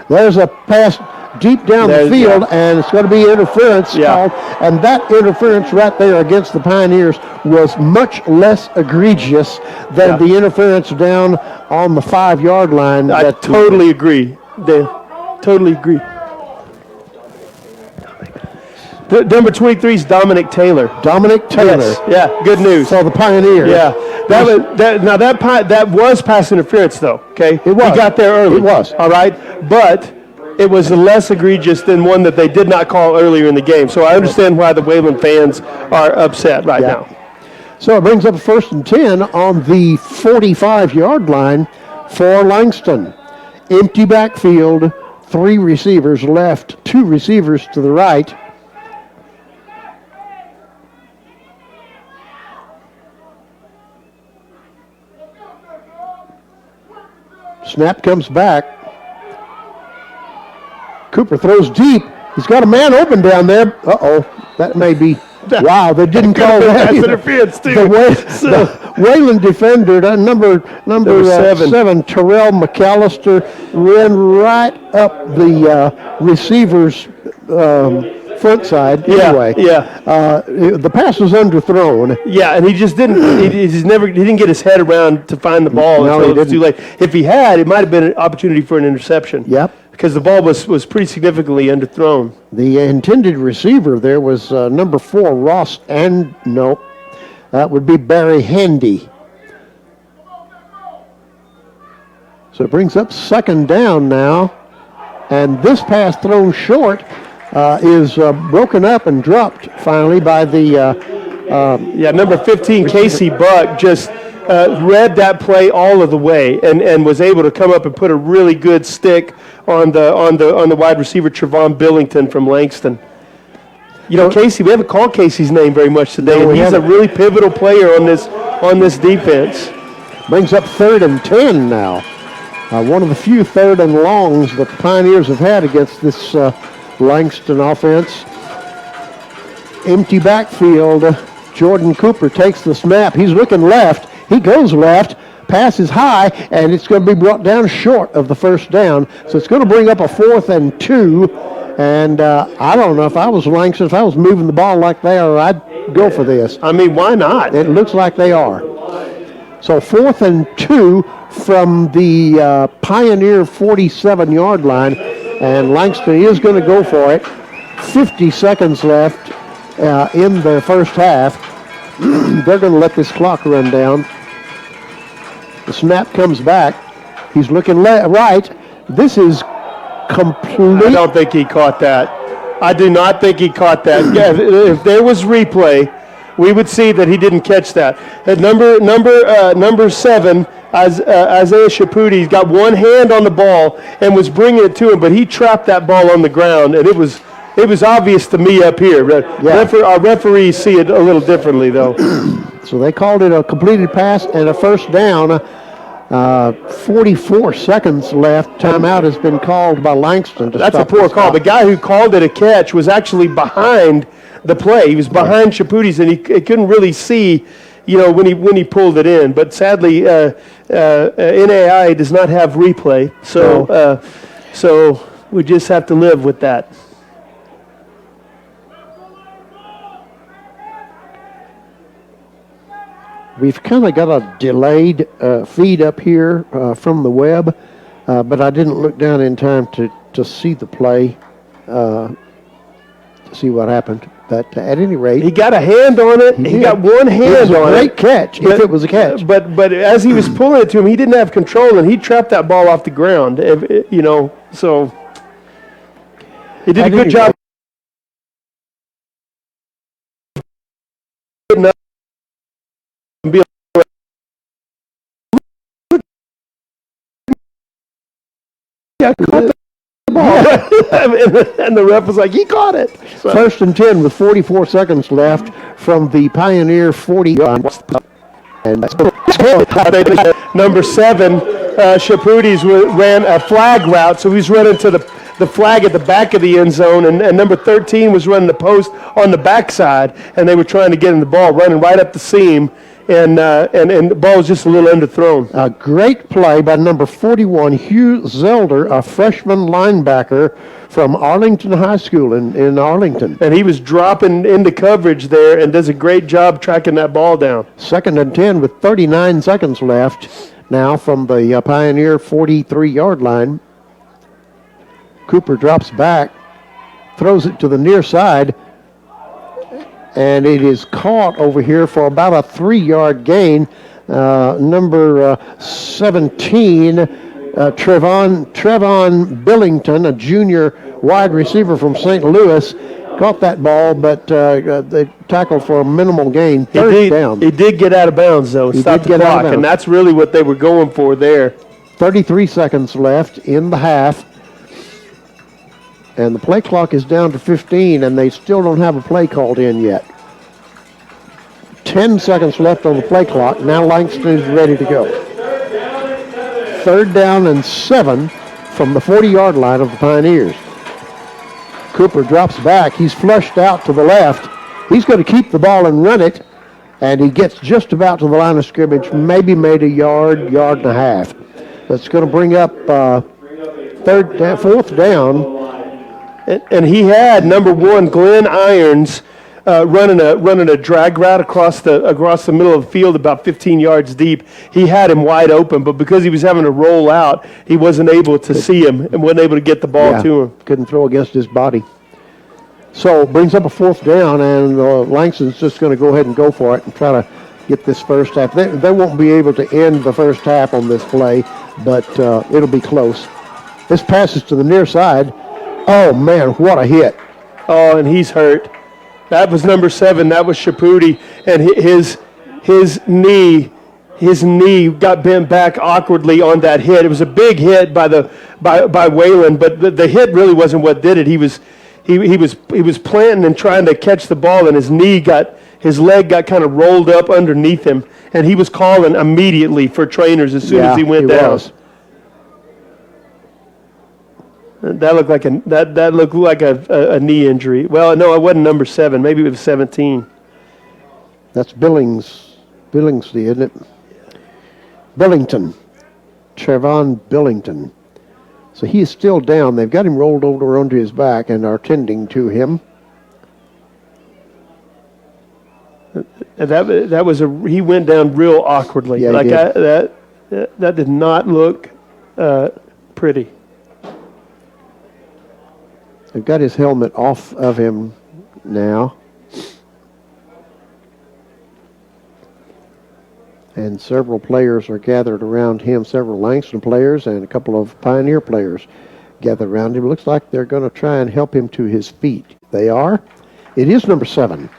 There's a pass deep down the field, and it's going to be interference called. And that interference right there against the Pioneers was much less egregious than the interference down on the 5-yard line. I totally agree. Totally agree. Number 23 is Dominic Taylor. Dominic Taylor. Yes. Yeah, good news. For the Pioneers. Yeah. That was pass interference, though, okay? It was. He got there early. It was. All right? But it was less egregious than one that they did not call earlier in the game. So I understand why the Wayland fans are upset right now. So it brings up 1st and 10 on the 45-yard line for Langston. Empty backfield, 3 receivers left, 2 receivers to the right. Snap comes back. Cooper throws deep. He's got a man open down there. Uh-oh. That may be... Wow, they didn't call that. That's interference, too. The Wayland defender, number 7, Terrell McAllister, ran right up the receiver's front side. Yeah, Anyway, the pass was underthrown. Yeah, and he just didn't. He didn't get his head around to find the ball No, until he it was too late. If he had, it might have been an opportunity for an interception. Yep. Because the ball was pretty significantly underthrown. The intended receiver there was number 4, Ross, and no, that would be Barry Handy. So it brings up second down now, and this pass thrown short is broken up and dropped finally by the number 15, Casey Buck, just read that play all of the way and was able to come up and put a really good stick on the wide receiver Trevon Billington from Langston. You know, Casey, we haven't called Casey's name very much today, No, and he's a really pivotal player on this defense. Brings up 3rd and 10 now. One of the few 3rd and longs that the Pioneers have had against this Langston offense. Empty backfield. Jordan Cooper takes the snap. He's looking left. He goes left. Pass is high, and it's going to be brought down short of the first down. So it's going to bring up a 4th and 2. And I don't know if I was Langston, if I was moving the ball like they are, I'd go for this. I mean, why not? It looks like they are. So 4th and 2 from the Pioneer 47-yard line, and Langston is going to go for it. 50 seconds left in the first half. They're going to let this clock run down. The snap comes back. He's looking right. This is complete. I don't think he caught that. I do not think he caught that. Yeah, if there was replay, we would see that he didn't catch that. At number 7, Isaiah Shaputi's got one hand on the ball and was bringing it to him, but he trapped that ball on the ground, and it was obvious to me up here. Our referees see it a little differently, though. So they called it a completed pass and a first down. 44 seconds left. Timeout has been called by Langston. That's a poor call. The guy who called it a catch was actually behind the play. He was behind Shaputi's, and he couldn't really see, when he pulled it in. But sadly, NAI does not have replay, so we just have to live with that. We've kind of got a delayed feed up here from the web, but I didn't look down in time to see the play, to see what happened. But at any rate, he got a hand on it. He got one hand on it. Great catch, if it was a catch. But as he was pulling it to him, he didn't have control, and he trapped that ball off the ground. So he did a good job. Yeah, caught the ball. And the ref was like, he caught it. So. 1st and 10 with 44 seconds left from the Pioneer 40. And number 7, Shaputi's ran a flag route, so he's running to the flag at the back of the end zone, and number 13 was running the post on the backside, and they were trying to get in the ball, running right up the seam. And the ball was just a little underthrown. A great play by number 41, Hugh Zelder, a freshman linebacker from Arlington High School in Arlington. And he was dropping into coverage there and does a great job tracking that ball down. 2nd and 10 with 39 seconds left now from the Pioneer 43-yard line. Cooper drops back, throws it to the near side, and it is caught over here for about a 3-yard gain. Number 17, Trevon Billington, a junior wide receiver from St. Louis, caught that ball, but they tackled for a minimal gain. Third down. He did get out of bounds, though. He stopped the clock, and that's really what they were going for there. 33 seconds left in the half. And the play clock is down to 15, and they still don't have a play called in yet. 10 seconds left on the play clock. Now Langston is ready to go. 3rd down and 7 from the 40-yard line of the Pioneers. Cooper drops back. He's flushed out to the left. He's going to keep the ball and run it, and he gets just about to the line of scrimmage, maybe made a yard and a half. That's going to bring up 4th down. And he had number one Glenn Irons running a drag route across the middle of the field about 15 yards deep. He had him wide open, but because he was having to roll out, he wasn't able to see him and wasn't able to get the ball to him. Couldn't throw against his body. So brings up a 4th down, and Langston's just going to go ahead and go for it and try to get this first half. They won't be able to end the first half on this play, but it'll be close. This passes to the near side. Oh, man, what a hit. Oh, and he's hurt. That was number 7. That was Shaputi, and his knee got bent back awkwardly on that hit. It was a big hit by Wayland, but the hit really wasn't what did it. He was planting and trying to catch the ball, and his leg got kind of rolled up underneath him, and he was calling immediately for trainers as soon as he went down. Was. That looked like a knee injury. Well, no, it wasn't number 7. Maybe it was 17. That's Billingsley, isn't it? Billington. Trevon Billington. So he is still down. They've got him rolled over onto his back and are tending to him. He went down real awkwardly. Yeah, that did not look pretty. They've got his helmet off of him now. And several players are gathered around him, several Langston players and a couple of Pioneer players gathered around him. It looks like they're going to try and help him to his feet. They are. It is number 7.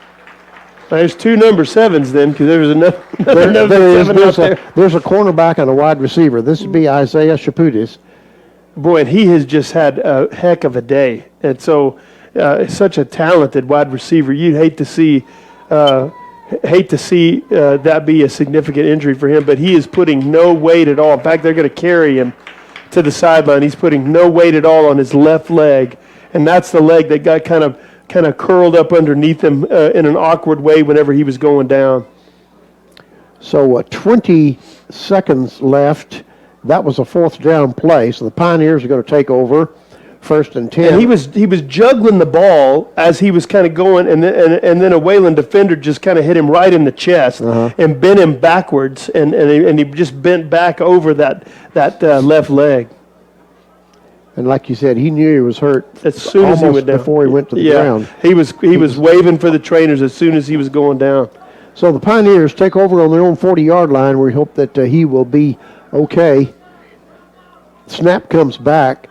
There's 2 number 7s then, because there was another number 7 out there. There's a cornerback and a wide receiver. This would be Isaiah Shaputis. Boy, and he has just had a heck of a day. And so, such a talented wide receiver. You'd hate to see that be a significant injury for him. But he is putting no weight at all. In fact, they're going to carry him to the sideline. He's putting no weight at all on his left leg, and that's the leg that got kind of curled up underneath him in an awkward way whenever he was going down. So 20 seconds left. That was a 4th down play. So the Pioneers are going to take over 1st and 10. And he was juggling the ball as he was kind of going, and then a Wayland defender just kind of hit him right in the chest and bent him backwards, and he just bent back over that left leg. And like you said, he knew he was hurt as soon as he went down. Before he went to the ground. He was waving for the trainers as soon as he was going down. So the Pioneers take over on their own 40-yard line. We hope that he will be okay. Snap comes back.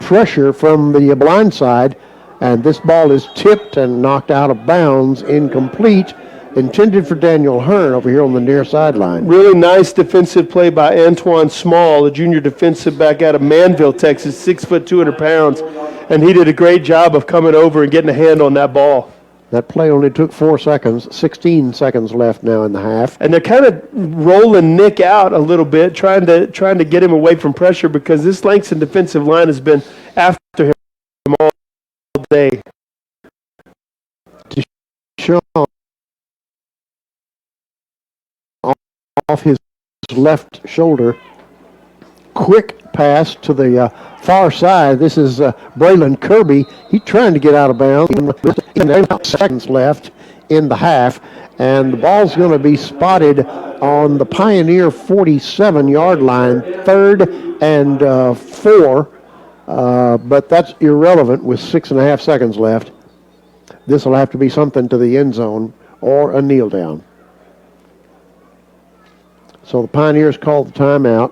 Pressure from the blind side, and this ball is tipped and knocked out of bounds, incomplete, intended for Daniel Hearn over here on the near sideline. Really nice defensive play by Antoine Small, a junior defensive back out of Manville, Texas, 6 foot 200 pounds, and he did a great job of coming over and getting a hand on that ball. That play only took 4 seconds, 16 seconds left now in the half. And they're kind of rolling Nick out a little bit, trying to get him away from pressure because this Langston defensive line has been after him all day. Deshaun off his left shoulder. Quick pass to the far side. This is Braylon Kirby. He's trying to get out of bounds. 8 seconds left in the half, and the ball's going to be spotted on the Pioneer 47-yard line, 3rd and 4, but that's irrelevant with 6.5 seconds left. This will have to be something to the end zone or a kneel down. So the Pioneers call the timeout.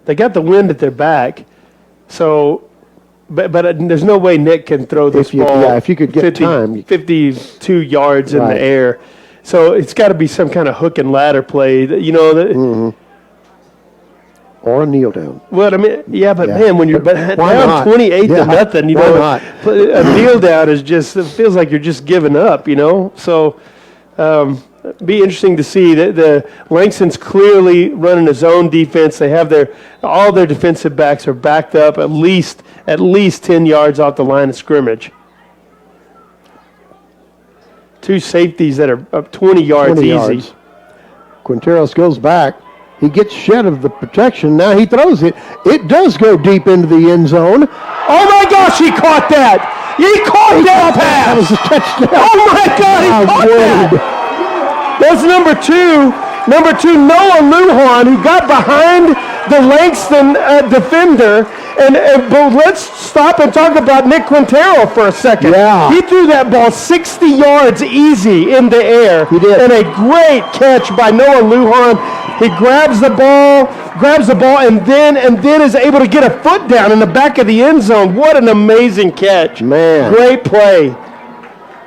They got the wind at their back, so, but there's no way Nick can throw this ball. Yeah, if you could get 52 yards in the air. So it's got to be some kind of hook and ladder play. Or a kneel down. Well, I mean, man, when you're down 28 to nothing, a kneel down is just, it feels like you're just giving up, So, be interesting to see that the Langston's clearly running his own defense. They have all their defensive backs are backed up at least 10 yards off the line of scrimmage. 2 safeties that are up 20 yards easy. Quinteros goes back. He gets shed of the protection. Now he throws it. It does go deep into the end zone. Oh my gosh, he caught that! He caught that pass! That was a touchdown. Oh my God, he caught that! That's number two, Noah Lujan, who got behind the Langston defender. But let's stop and talk about Nick Quintero for a second. Yeah. He threw that ball 60 yards easy in the air. He did. And a great catch by Noah Lujan. He grabs the ball, and then is able to get a foot down in the back of the end zone. What an amazing catch. Man. Great play.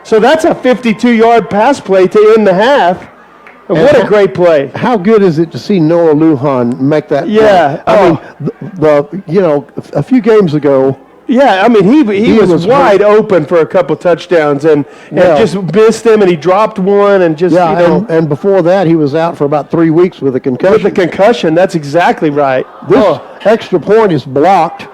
So that's a 52-yard pass play to end the half. And what a great play. How good is it to see Noah Lujan make that Yeah. play? I mean, a few games ago, Yeah, I mean, he was wide hurt. open for a couple touchdowns and just missed him, and he dropped one and just, and before that, he was out for about 3 weeks with a concussion. with the concussion. That's exactly right. This extra point is blocked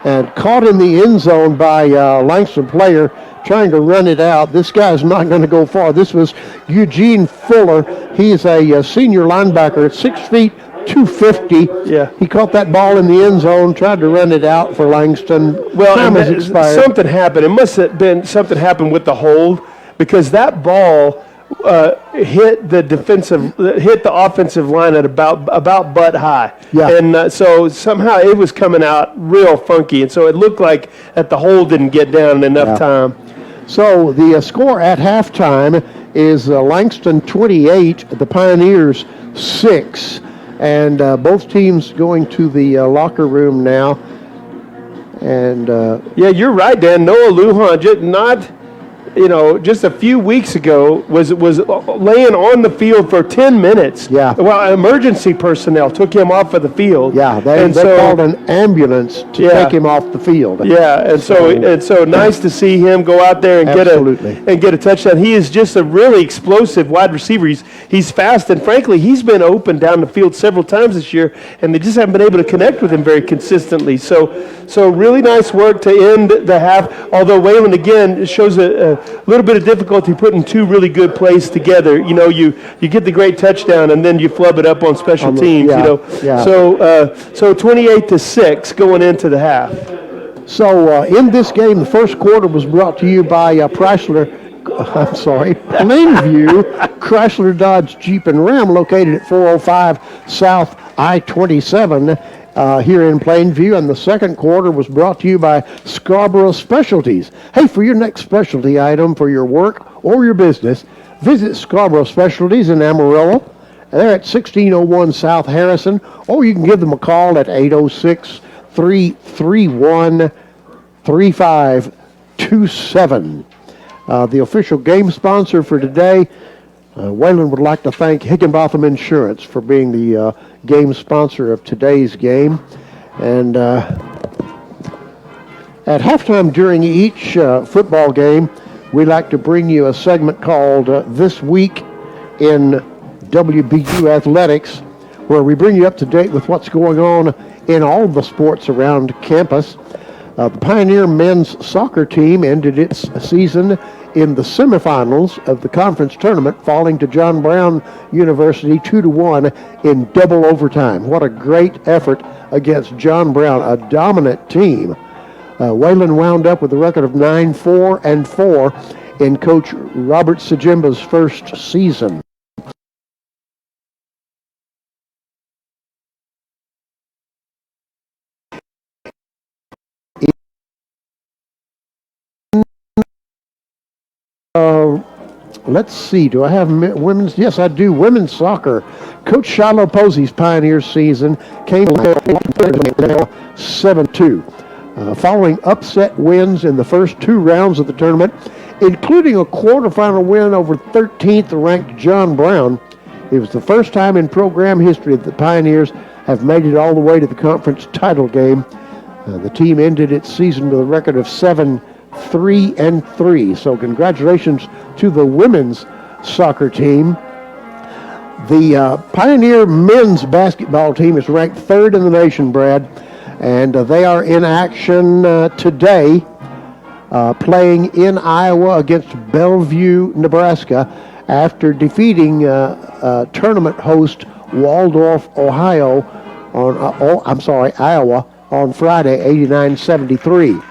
and caught in the end zone by a Langston player trying to run it out. This guy's not going to go far. This was Eugene Fuller. He's a senior linebacker at 6 feet, 250. Yeah. He caught that ball in the end zone, tried to run it out for Langston. Well, Time has and expired. something happened. It must have been something happened with the hold, because that ball hit the offensive line at about butt high. Yeah. And so somehow it was coming out real funky, and so it looked like that the hold didn't get down in enough time. So the score at halftime is Langston 28, the Pioneers 6. And both teams going to the locker room now. And Yeah, you're right, Dan. Noah Lujan, just a few weeks ago, was laying on the field for 10 minutes. Yeah. Well, emergency personnel took him off of the field. yeah, they called an ambulance to take him off the field. Yeah, and so nice to see him go out there and Absolutely. get a touchdown. He is just a really explosive wide receiver. He's fast, and frankly, he's been open down the field several times this year, and they just haven't been able to connect with him very consistently. So really nice work to end the half. Although Wayland again shows a little bit of difficulty putting two really good plays together. You get the great touchdown, and then you flub it up on special teams. Yeah. So 28-6 going into the half. So in this game, the first quarter was brought to you by Plainview Chrysler Dodge Jeep and Ram, located at 405 South I-27 here in Plainview. And the second quarter was brought to you by Scarborough Specialties. Hey, for your next specialty item for your work or your business, visit Scarborough Specialties in Amarillo. They're at 1601 South Harrison, or you can give them a call at 806-331-3527. The official game sponsor for today, Wayland would like to thank Higginbotham Insurance for being the game sponsor of today's game. And at halftime during each football game, we like to bring you a segment called This Week in WBU Athletics, where we bring you up to date with what's going on in all the sports around campus. The Pioneer men's soccer team ended its season in the semifinals of the conference tournament, falling to John Brown University 2-1 in double overtime. What a great effort against John Brown, a dominant team. Wayland wound up with a record of 9-4-4 in Coach Robert Sajimba's first season. Let's see, do I have women's? Yes, I do. Women's soccer. Coach Shiloh Posey's Pioneers season came 7-2. Following upset wins in the first two rounds of the tournament, including a quarterfinal win over 13th ranked John Brown. It was the first time in program history that the Pioneers have made it all the way to the conference title game. The team ended its season with a record of 7-3-3. So congratulations to the women's soccer team. The Pioneer men's basketball team is ranked third in the nation, Brad, and they are in action today, playing in Iowa against Bellevue, Nebraska, after defeating tournament host Waldorf, Iowa on Friday, 89-73.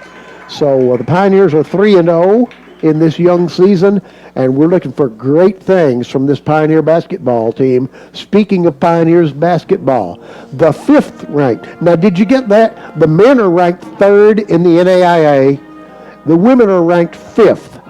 So the Pioneers are 3-0 in this young season, and we're looking for great things from this Pioneer basketball team. Speaking of Pioneers basketball, the 5th ranked. Now, did you get that? The men are ranked 3rd in the NAIA. The women are ranked 5th.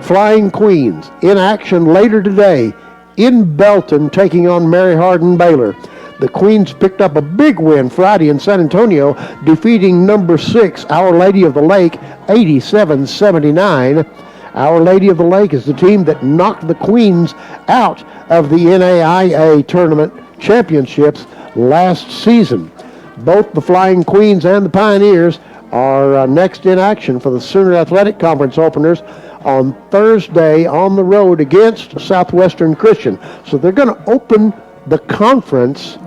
Flying Queens in action later today in Belton, taking on Mary Hardin Baylor. The Queens picked up a big win Friday in San Antonio, defeating number 6, Our Lady of the Lake, 87-79. Our Lady of the Lake is the team that knocked the Queens out of the NAIA tournament championships last season. Both the Flying Queens and the Pioneers are next in action for the Sooner Athletic Conference openers on Thursday on the road against Southwestern Christian. So they're going to open the conference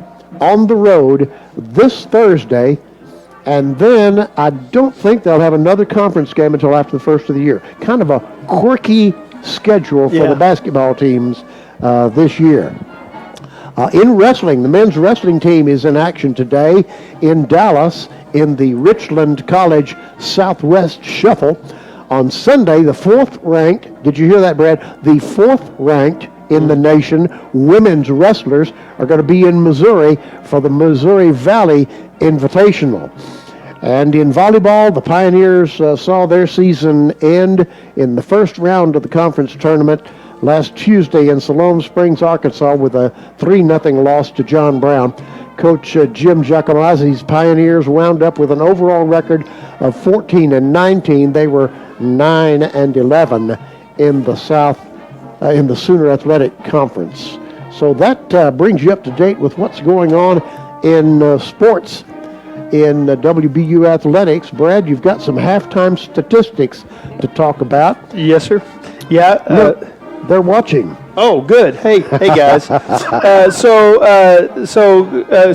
on the road this Thursday, and then I don't think they'll have another conference game until after the first of the year. Kind of a quirky schedule for the basketball teams this year. In wrestling, the men's wrestling team is in action today in Dallas in the Richland College Southwest Shuffle. On Sunday, the 4th ranked, did you hear that, Brad? The 4th ranked in the nation women's wrestlers are going to be in Missouri for the Missouri Valley Invitational. And in volleyball, the Pioneers saw their season end in the first round of the conference tournament last Tuesday in Siloam Springs, Arkansas, with a 3-0 loss to John Brown. Coach Jim Giacomazzi's Pioneers wound up with an overall record of 14-19. They were 9-11 in the in the Sooner Athletic Conference. So that brings you up to date with what's going on in sports in WBU athletics. Brad, you've got some halftime statistics to talk about. Yes, sir. Yeah. Look, they're watching. Oh, good. Hey guys.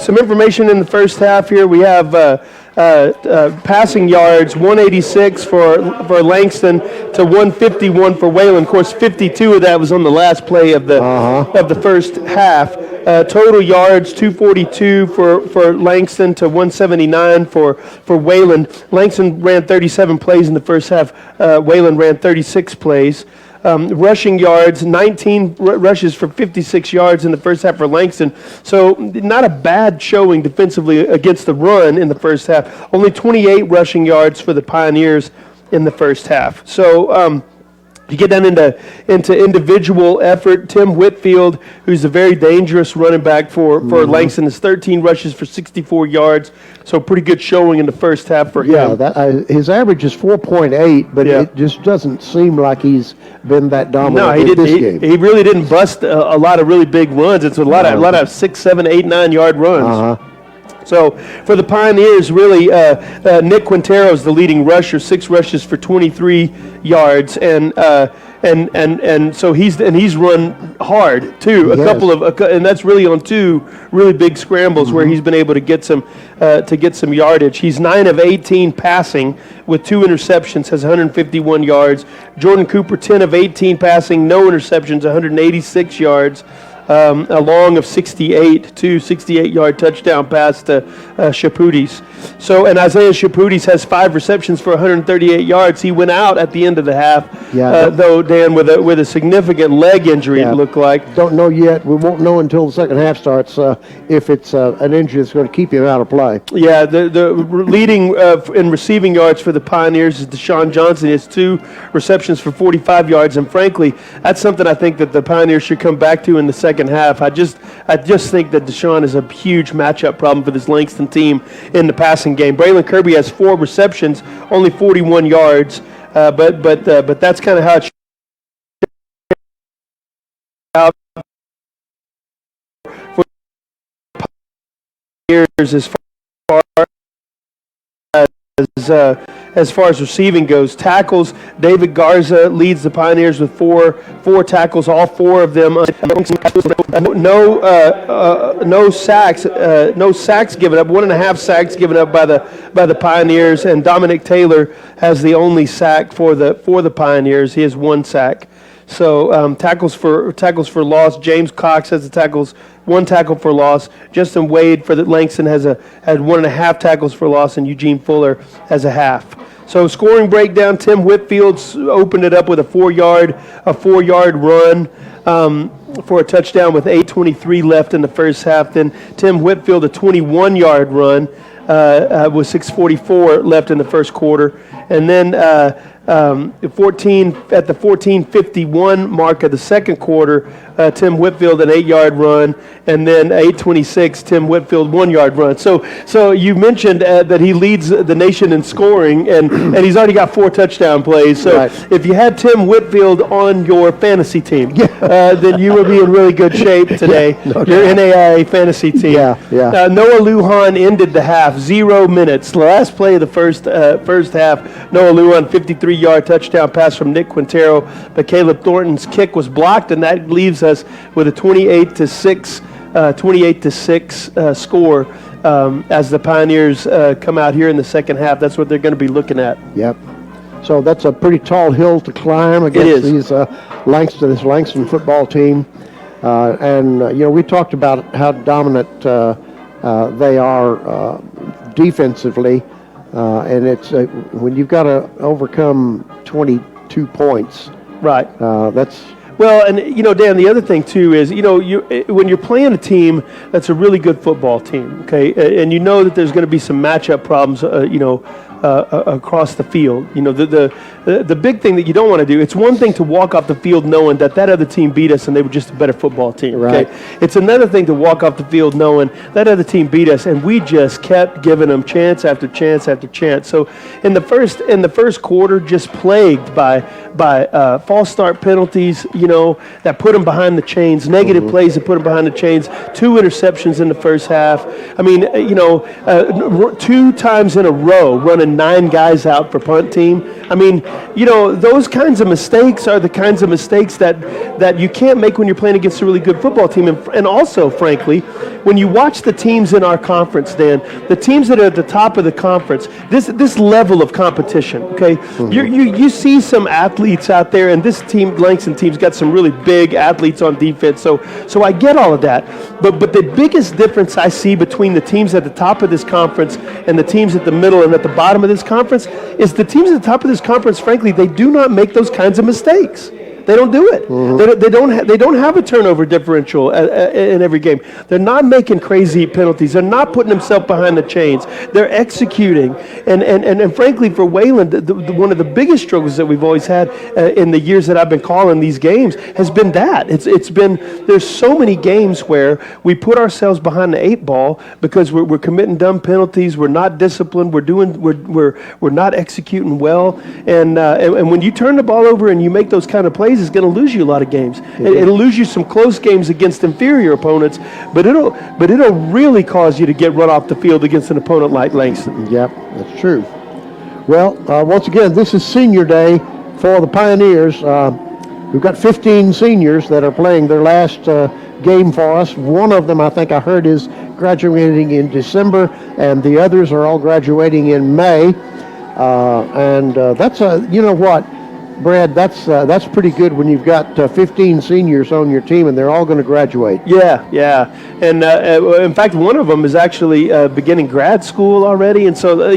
Some information in the first half here. We have passing yards, 186 for Langston to 151 for Wayland. Of course, 52 of that was on the last play of the first half. Total yards, 242 for Langston to 179 for Wayland. Langston ran 37 plays in the first half. Wayland ran 36 plays. Rushing yards, 19 rushes for 56 yards in the first half for Langston. So not a bad showing defensively against the run in the first half. Only 28 rushing yards for the Pioneers in the first half. So you get down into individual effort. Tim Whitfield, who's a very dangerous running back for Langston, is 13 rushes for 64 yards. So pretty good showing in the first half for him. Yeah, his average is 4.8, but it just doesn't seem like he's been that dominant in this game. He really didn't bust a lot of really big runs. It's a lot of 6, 7, 8, 9 yard runs. So for the Pioneers, really, Nick Quintero is the leading rusher, 6 rushes for 23 yards, and so he's run hard too. And that's really on 2 really big scrambles where he's been able to get some yardage. He's 9 of 18 passing with 2 interceptions, has 151 yards. Jordan Cooper, 10 of 18 passing, no interceptions, 186 yards. A long of 68, 68-yard touchdown pass to Chaputis. So, and Isaiah Chaputis has 5 receptions for 138 yards. He went out at the end of the half, though, Dan, with a significant leg injury, it looked like. Don't know yet. We won't know until the second half starts if it's an injury that's going to keep him out of play. Yeah, the leading in receiving yards for the Pioneers is Deshaun Johnson. He has 2 receptions for 45 yards, and frankly, that's something I think that the Pioneers should come back to in the second half. I just think that Deshaun is a huge matchup problem for this Langston team in the passing game. Braylon Kirby has 4 receptions, only 41 yards, but that's kind of how it should out for Pioneers as far as receiving goes. Tackles, David Garza leads the Pioneers with four tackles, all 4 of them. No sacks given up. 1.5 sacks given up by the Pioneers, and Dominic Taylor has the only sack for the Pioneers. He has 1 sack. So tackles for loss. James Cox has one tackle for loss. Justin Wade for the Langston had 1.5 tackles for loss, and Eugene Fuller has a half. So scoring breakdown: Tim Whitfield opened it up with a 4-yard run for a touchdown with 8:23 left in the first half. Then Tim Whitfield a 21-yard run with 6:44 left in the first quarter, and then 14:51 mark of the second quarter, Tim Whitfield an 8-yard run, and then 8:26 Tim Whitfield 1-yard run. So you mentioned that he leads the nation in scoring, and he's already got 4 touchdown plays. So Right. if you had Tim Whitfield on your fantasy team, then you would be in really good shape today. Your NAIA fantasy team. Yeah. Noah Lujan ended the half 0 minutes. The last play of the first half, Noah Lujan 53-yard touchdown pass from Nick Quintero, but Caleb Thornton's kick was blocked, and that leaves us with a 28-6 score as the Pioneers come out here in the second half. That's what they're going to be looking at. Yep. So that's a pretty tall hill to climb against these Langston football team. We talked about how dominant they are defensively, and it's when you've got to overcome 22 points. Right. That's Well, and Dan, the other thing too is when you're playing a team that's a really good football team, okay, and you know that there's going to be some matchup problems, across the field. The big thing that you don't want to do. It's one thing to walk off the field knowing that other team beat us and they were just a better football team. Okay, right. It's another thing to walk off the field knowing that other team beat us and we just kept giving them chance after chance after chance. So in the first quarter, just plagued by false start penalties. That put them behind the chains. Negative plays that put them behind the chains. 2 interceptions in the first half. I mean, 2 times in a row running 9 guys out for punt team. I mean, those kinds of mistakes are the kinds of mistakes that you can't make when you're playing against a really good football team. And also, frankly, when you watch the teams in our conference, Dan, the teams that are at the top of the conference, this level of competition, okay? You see some athletes out there, and this team, Langston team's got some really big athletes on defense. So I get all of that. But the biggest difference I see between the teams at the top of this conference and the teams at the middle and at the bottom of this conference is the teams at the top of this conference, frankly, they do not make those kinds of mistakes. They don't do it. They don't have a turnover differential in every game. They're not making crazy penalties. They're not putting themselves behind the chains. They're executing. And frankly, for Wayland, one of the biggest struggles that we've always had in the years that I've been calling these games has been that. It's been there's so many games where we put ourselves behind the 8 ball because we're committing dumb penalties. We're not disciplined. We're not executing well. And when you turn the ball over and you make those kind of plays, is going to lose you a lot of games. It'll lose you some close games against inferior opponents, but it'll really cause you to get run off the field against an opponent like Langston. Yep, that's true. Well, once again, this is senior day for the Pioneers. We've got 15 seniors that are playing their last game for us. One of them, I think I heard, is graduating in December, and the others are all graduating in May. That's what, Brad, that's pretty good when you've got 15 seniors on your team and they're all going to graduate. Yeah. And in fact, one of them is actually beginning grad school already. And so,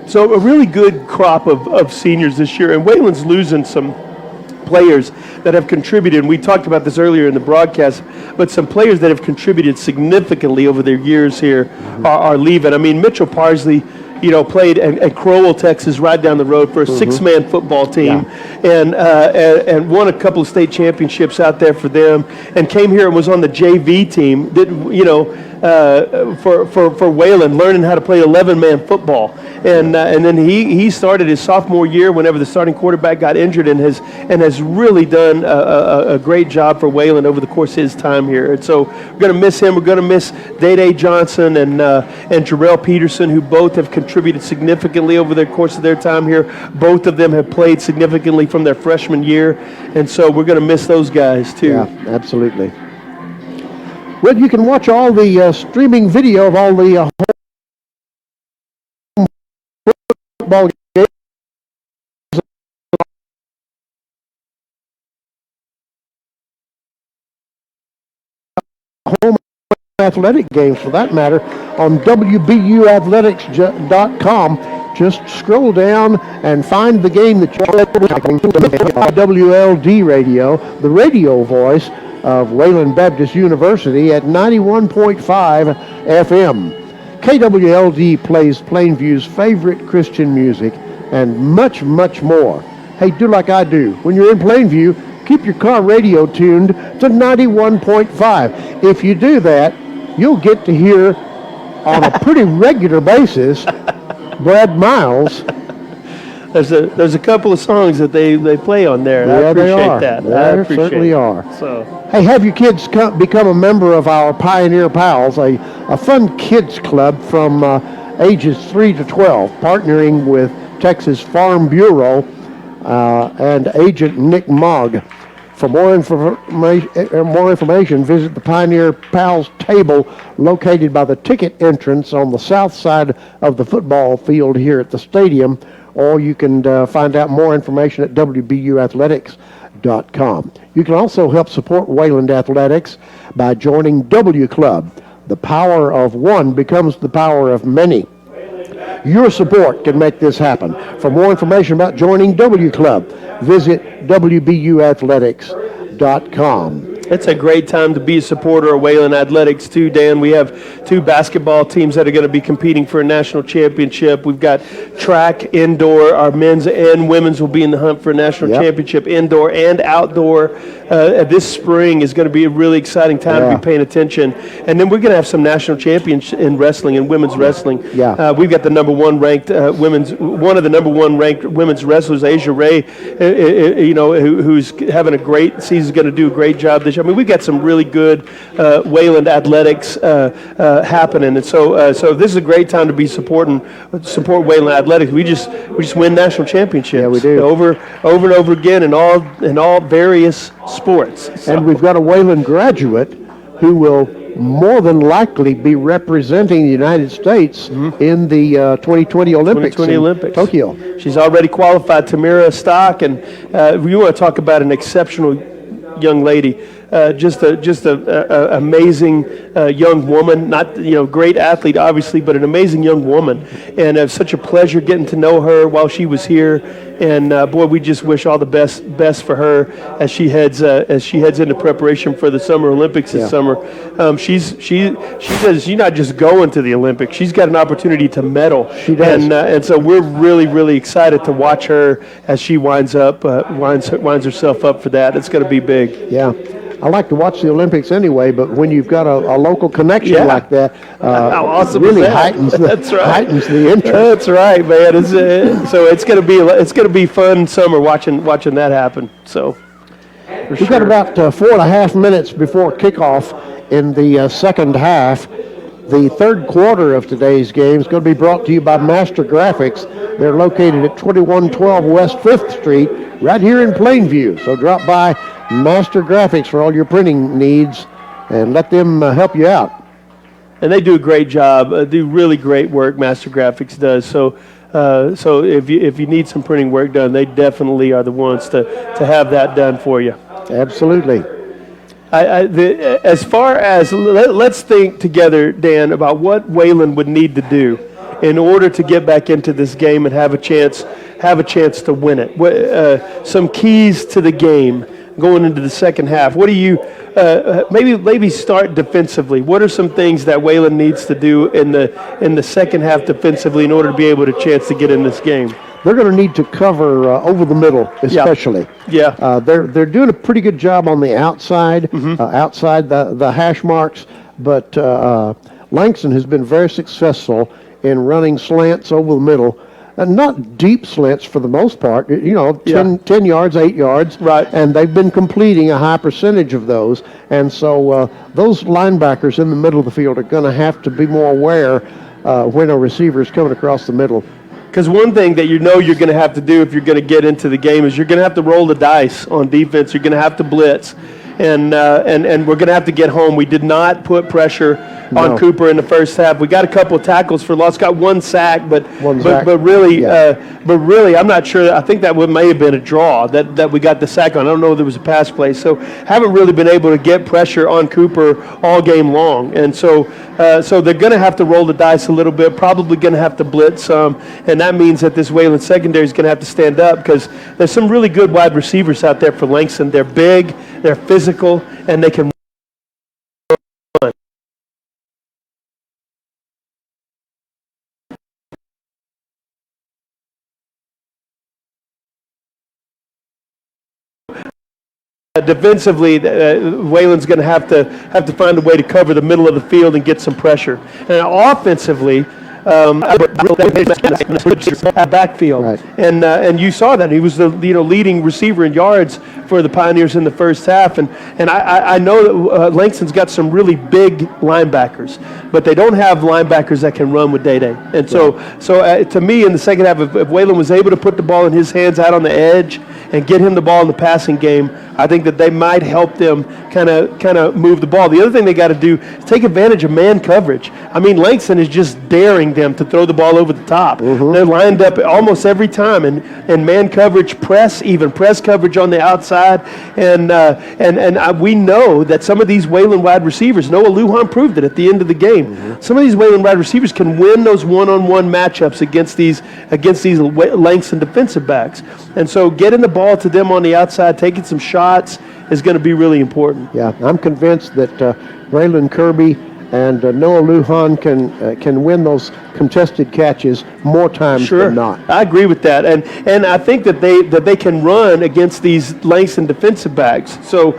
so a really good crop of seniors this year. And Wayland's losing some players that have contributed, and we talked about this earlier in the broadcast, but some players that have contributed significantly over their years here are leaving. I mean, Mitchell Parsley, played at Crowell, Texas, right down the road for a 6-man football team, and won a couple of state championships out there for them, and came here and was on the JV team. For Wayland, learning how to play 11-man football, and then he started his sophomore year whenever the starting quarterback got injured, and has really done a great job for Wayland over the course of his time here. And so we're going to miss him. We're going to miss Day Johnson and Jarrell Peterson, who both have contributed significantly over the course of their time here. Both of them have played significantly from their freshman year, and so we're going to miss those guys too. Yeah, absolutely. Well, you can watch all the streaming video of all the football athletic games for that matter on WBUathletics.com. Just scroll down and find the game that you're WLD Radio, the radio voice of Wayland Baptist University at 91.5 FM. KWLD plays Plainview's favorite Christian music and much, much more. Hey, do like I do. When you're in Plainview, keep your car radio tuned to 91.5. If you do that, you'll get to hear on a pretty regular basis Brad Miles. There's a couple of songs that they play on there. And I appreciate that. There certainly are. So, hey, have your kids become a member of our Pioneer Pals, a fun kids club from ages 3 to 12, partnering with Texas Farm Bureau and agent Nick Mogg. For more information, visit the Pioneer Pals table located by the ticket entrance on the south side of the football field here at the stadium, or you can find out more information at WBUathletics.com. You can also help support Wayland Athletics by joining W Club. The power of one becomes the power of many. Your support can make this happen. For more information about joining W Club, visit WBUathletics.com. It's a great time to be a supporter of Wayland Athletics, too, Dan. We have 2 basketball teams that are going to be competing for a national championship. We've got track, indoor. Our men's and women's will be in the hunt for a national championship, indoor and outdoor. This spring is going to be a really exciting time to be paying attention. And then we're going to have some national champions in wrestling and women's wrestling. We've got the number 1 ranked one of the number 1 ranked women's wrestlers, Asia Ray, who's having a great season, is going to do a great job this year. I mean, we've got some really good Wayland Athletics happening, and so this is a great time to be support Wayland Athletics. We just win national championships. Yeah, we do over and over again in all various sports. So. And we've got a Wayland graduate who will more than likely be representing the United States in the 2020 Olympics. Tokyo. She's already qualified, Tamira Stock, and we want to talk about an exceptional young lady. Just a amazing young woman. Not great athlete obviously, but an amazing young woman. And it was such a pleasure getting to know her while she was here. And boy, we just wish all the best for her as she heads into preparation for the Summer Olympics this summer. She says she's not just going to the Olympics; she's got an opportunity to medal. She does. And so we're really excited to watch her as she winds herself up for that. It's going to be big. Yeah. I like to watch the Olympics anyway, but when you've got a local connection like that, how awesome really is that? heightens That's right. heightens the interest. That's right, man. So it's going to be fun summer watching that happen. So We've got about 4.5 minutes before kickoff in the second half. The third quarter of today's game is going to be brought to you by Master Graphics. They're located at 2112 West 5th Street, right here in Plainview. So drop by Master Graphics for all your printing needs and let them help you out. And they do a great job, do really great work, Master Graphics does. So if you need some printing work done, they definitely are the ones to have that done for you. Absolutely. As far as, let's think together, Dan, about what Wayland would need to do in order to get back into this game and have a chance to win it. Some keys to the game going into the second half. What do you maybe start defensively? What are some things that Wayland needs to do in the second half defensively in order to be able to chance to get in this game? They're going to need to cover over the middle, especially. Yeah. They're doing a pretty good job on the outside, outside the hash marks, but Langston has been very successful in running slants over the middle. Not deep slants for the most part, 10 yards, 8 yards. Right. And they've been completing a high percentage of those. And so those linebackers in the middle of the field are going to have to be more aware when a receiver is coming across the middle. Because one thing that you're going to have to do if you're going to get into the game is you're going to have to roll the dice on defense. You're going to have to blitz. and we're going to have to get home. We did not put pressure on Cooper in the first half. We got a couple of tackles for loss, got one sack, but really, I'm not sure. I think that may have been a draw that we got the sack on. I don't know if there was a pass play, so haven't really been able to get pressure on Cooper all game long, and so they're going to have to roll the dice a little bit. Probably going to have to blitz some, and that means that this Wayland secondary is going to have to stand up because there's some really good wide receivers out there for Langston. They're big, they're physical, and they can run. Defensively, Wayland's going to have to find a way to cover the middle of the field and get some pressure. And offensively, backfield, right. And you saw that he was the leading receiver in yards for the Pioneers in the first half, and I know that Langston's got some really big linebackers, but they don't have linebackers that can run with Day-Day. And so to me, in the second half, if Wayland was able to put the ball in his hands out on the edge and get him the ball in the passing game, I think that they might help them kind of move the ball. The other thing they got to do is take advantage of man coverage. I mean, Langston is just daring them to throw the ball over the top. Mm-hmm. They're lined up almost every time, and man coverage, press coverage on the outside, and we know that some of these Wayland wide receivers, Noah Lujan proved it at the end of the game. Mm-hmm. Some of these Wayland wide receivers can win those one-on-one matchups against these Langston defensive backs, and so getting the ball to them on the outside, taking some shots is going to be really important. Yeah, I'm convinced that Braylon Kirby and Noah Lujan can win those contested catches more times than not. I agree with that, and I think that they can run against these Langston defensive backs. So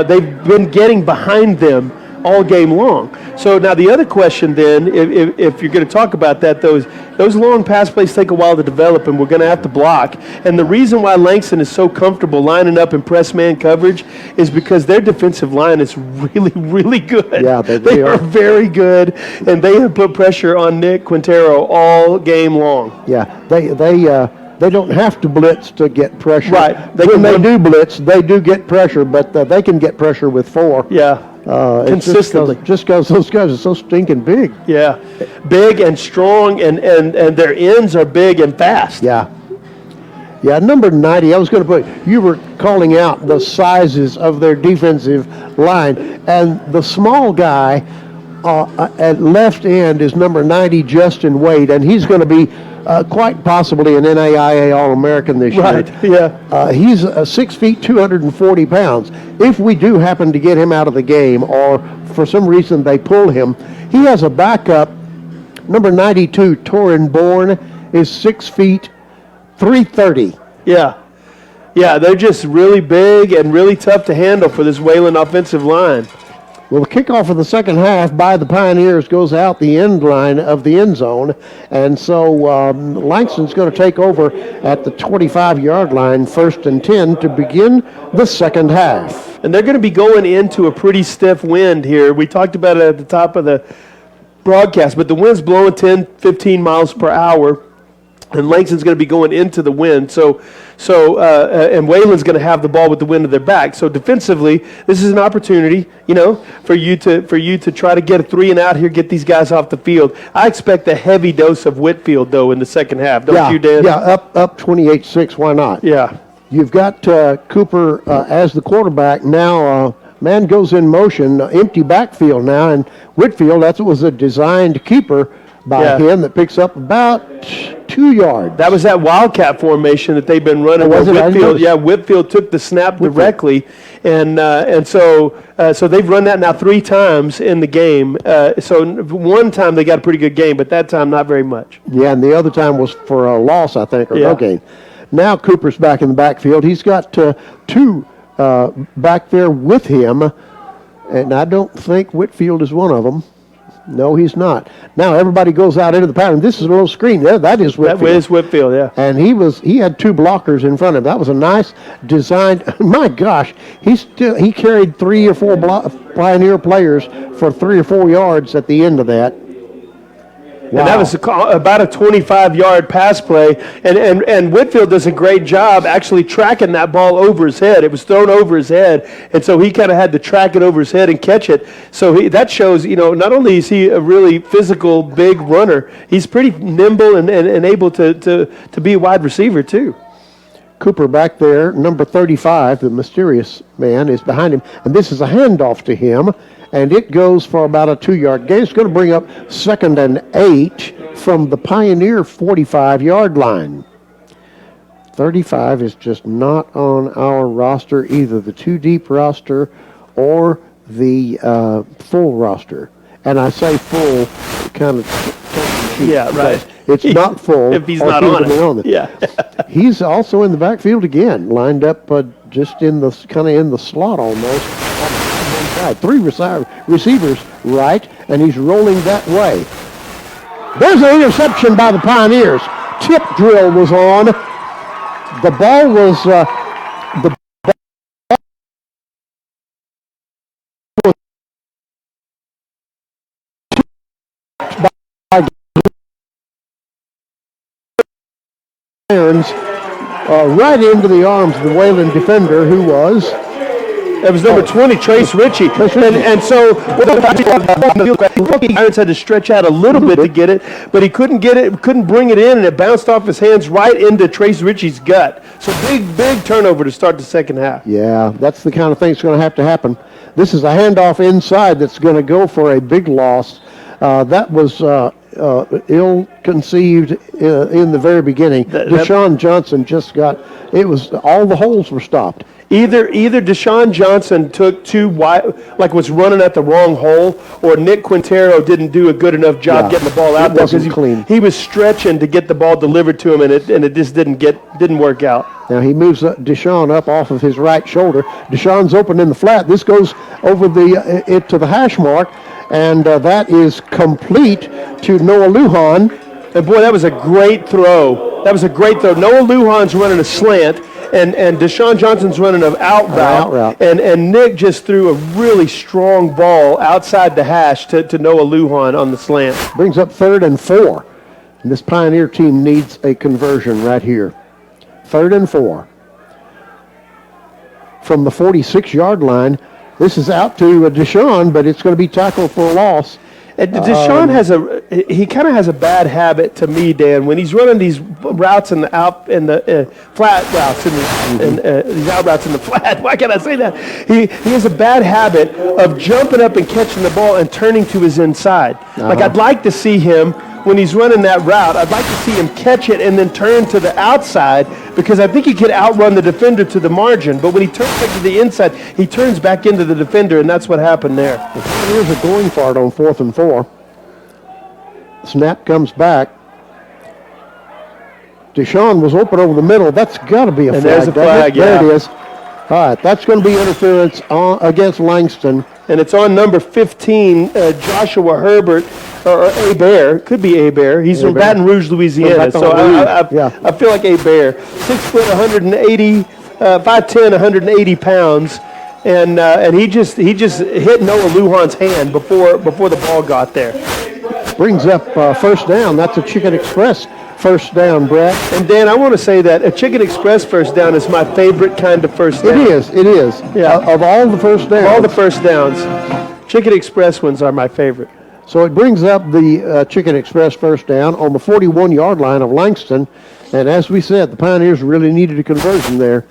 they've been getting behind them all game long. So now the other question then, if you're going to talk about that, those long pass plays take a while to develop, and we're going to have to block. And the reason why Langston is so comfortable lining up in press man coverage is because their defensive line is really, really good. Yeah, they are very good, and they have put pressure on Nick Quintero all game long. Yeah, they don't have to blitz to get pressure. Right. When they do blitz, they do get pressure, but they can get pressure with 4. Yeah. Consistently. Just because those guys are so stinking big. Yeah. Big and strong, and their ends are big and fast. Yeah. Yeah, number 90, I was going to put, you were calling out the sizes of their defensive line, and the small guy at left end is number 90, Justin Wade, and he's going to be quite possibly an NAIA All-American this year. Right, yeah. He's 6 feet, 240 pounds. If we do happen to get him out of the game, or for some reason they pull him, he has a backup. Number 92, Torin Bourne, is 6 feet, 330. Yeah. Yeah, they're just really big and really tough to handle for this Wayland offensive line. Well, the kickoff of the second half by the Pioneers goes out the end line of the end zone, and so Langston's going to take over at the 25-yard line, 1st and 10, to begin the second half. And they're going to be going into a pretty stiff wind here. We talked about it at the top of the broadcast, but the wind's blowing 10, 15 miles per hour, and Langston's going to be going into the wind. And Wayland's going to have the ball with the wind of their back. So defensively, this is an opportunity, for you to try to get a 3 and out here, get these guys off the field. I expect a heavy dose of Whitfield though in the second half. Don't you, Dan? Yeah, up 28-6. Why not? Yeah. You've got Cooper as the quarterback now. Man goes in motion, empty backfield now, and Whitfield. That was a designed keeper by him that picks up about 2 yards. That was that Wildcat formation that they've been running. Whitfield took the snap directly, and so they've run that now 3 times in the game. So one time they got a pretty good game, but that time not very much. Yeah, and the other time was for a loss, I think, or no gain. Now Cooper's back in the backfield. He's got 2 back there with him, and I don't think Whitfield is one of them. No, he's not. Now everybody goes out into the pattern. This is a little screen there. That is Whitfield. That is Whitfield, yeah. And he had 2 blockers in front of him. That was a nice designed. My gosh, he carried 3 or 4 Pioneer players for 3 or 4 yards at the end of that. And that was about a 25-yard pass play. And Whitfield does a great job actually tracking that ball over his head. It was thrown over his head, and so he kind of had to track it over his head and catch it. So that shows, not only is he a really physical, big runner, he's pretty nimble and able to be a wide receiver too. Cooper back there, number 35, the mysterious man, is behind him. And this is a handoff to him, and it goes for about a 2-yard gain. It's going to bring up 2nd and 8 from the Pioneer 45-yard line. 35 is just not on our roster, either the 2-deep roster or the full roster. And I say full, kind of... Yeah, right. It's not full. If he's not on it. Yeah. He's also in the backfield again, lined up just in the slot almost. On 3 receivers right, and he's rolling that way. There's an interception by the Pioneers. Tip drill was on. The ball was right into the arms of the Wayland defender, who was... It was number 20, Trace Ritchie. And so Irons had to stretch out a little bit to get it, but he couldn't get it, couldn't bring it in, and it bounced off his hands right into Trace Ritchie's gut. So big turnover to start the second half. Yeah, that's the kind of thing that's going to happen. This is a handoff inside that's going to go for a big loss. That was ill-conceived in the very beginning. Deshaun Johnson just all the holes were stopped. Either Deshaun Johnson took too wide, like was running at the wrong hole, or Nick Quintero didn't do a good enough job getting the ball out there because he was stretching to get the ball delivered to him, and it just didn't work out. Now he moves Deshaun up off of his right shoulder. Deshaun's open in the flat. This goes over it to the hash mark, and that is complete to Noah Lujan. And boy, that was a great throw. Noah Lujan's running a slant, and Deshaun Johnson's running an out route. And Nick just threw a really strong ball outside the hash to Noah Lujan on the slant. Brings up 3rd and 4. And this Pioneer team needs a conversion right here. 3rd and 4. From the 46-yard line, this is out to Deshaun, but it's going to be tackled for a loss. And Deshaun kind of has a bad habit to me, Dan, when he's running these routes in the flat routes and these out routes in the flat. Why can't I say that? He has a bad habit of jumping up and catching the ball and turning to his inside. Like I'd like to see him when he's running that route. I'd like to see him catch it and then turn to the outside, because I think he could outrun the defender to the margin. But when he turns back to the inside, he turns back into the defender, and that's what happened there. The Pioneers are going for it on 4th and 4. Snap comes back. Deshaun was open over the middle. That's got to be a flag. There's a flag, There it is. All right, that's going to be interference against Langston. And it's on number 15, Joshua Herbert, or Hebert. Could be Hebert. He's from Baton Rouge, Louisiana. So I feel like Hebert. 6 foot, 180, 5'10", 180 pounds. And he just hit Noah Lujan's hand before the ball got there. Brings up 1st down. That's a Chicken Express 1st down, Brett. And Dan, I want to say that a Chicken Express 1st down is my favorite kind of 1st down. It is. Yeah. Of all the 1st downs. All the 1st downs. Chicken Express ones are my favorite. So it brings up the Chicken Express 1st down on the 41-yard line of Langston. And as we said, the Pioneers really needed a conversion there.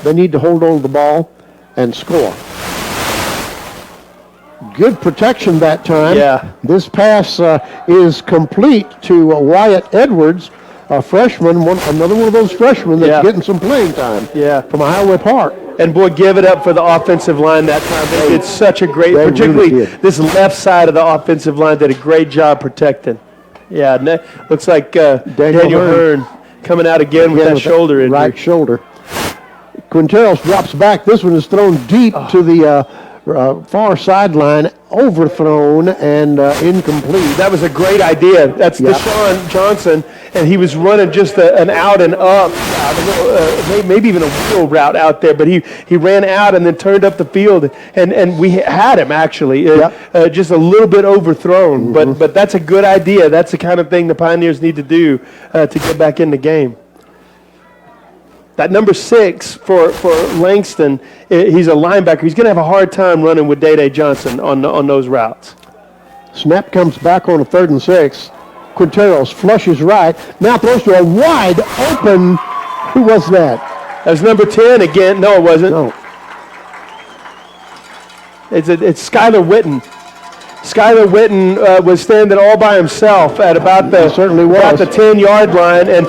They need to hold on to the ball and score. Good protection that time. Yeah. This pass is complete to Wyatt Edwards, a freshman, another one of those freshmen that's getting some playing time from Highway Park. And boy, give it up for the offensive line that time. They did such a great, particularly really this left side of the offensive line did a great job protecting. Yeah, looks like Daniel Hearn coming out again with that shoulder injury. Right shoulder. Quinteros drops back. This one is thrown deep to the far sideline, overthrown and incomplete. That was a great idea. That's Yep. Deshaun Johnson, and he was running just an out and up route, maybe even a wheel route out there, but he ran out and then turned up the field, and we had him actually, just a little bit overthrown. But that's a good idea. That's the kind of thing the Pioneers need to do to get back in the game. That number 6 for Langston, he's a linebacker. He's going to have a hard time running with Day Johnson on those routes. Snap comes back on a 3rd and 6. Quinteros flushes right. Now throws to a wide open. Who was that? That was number 10 again. No, it wasn't. No. It's Skylar Witten. Skylar Witten was standing all by himself at about the 10-yard line, and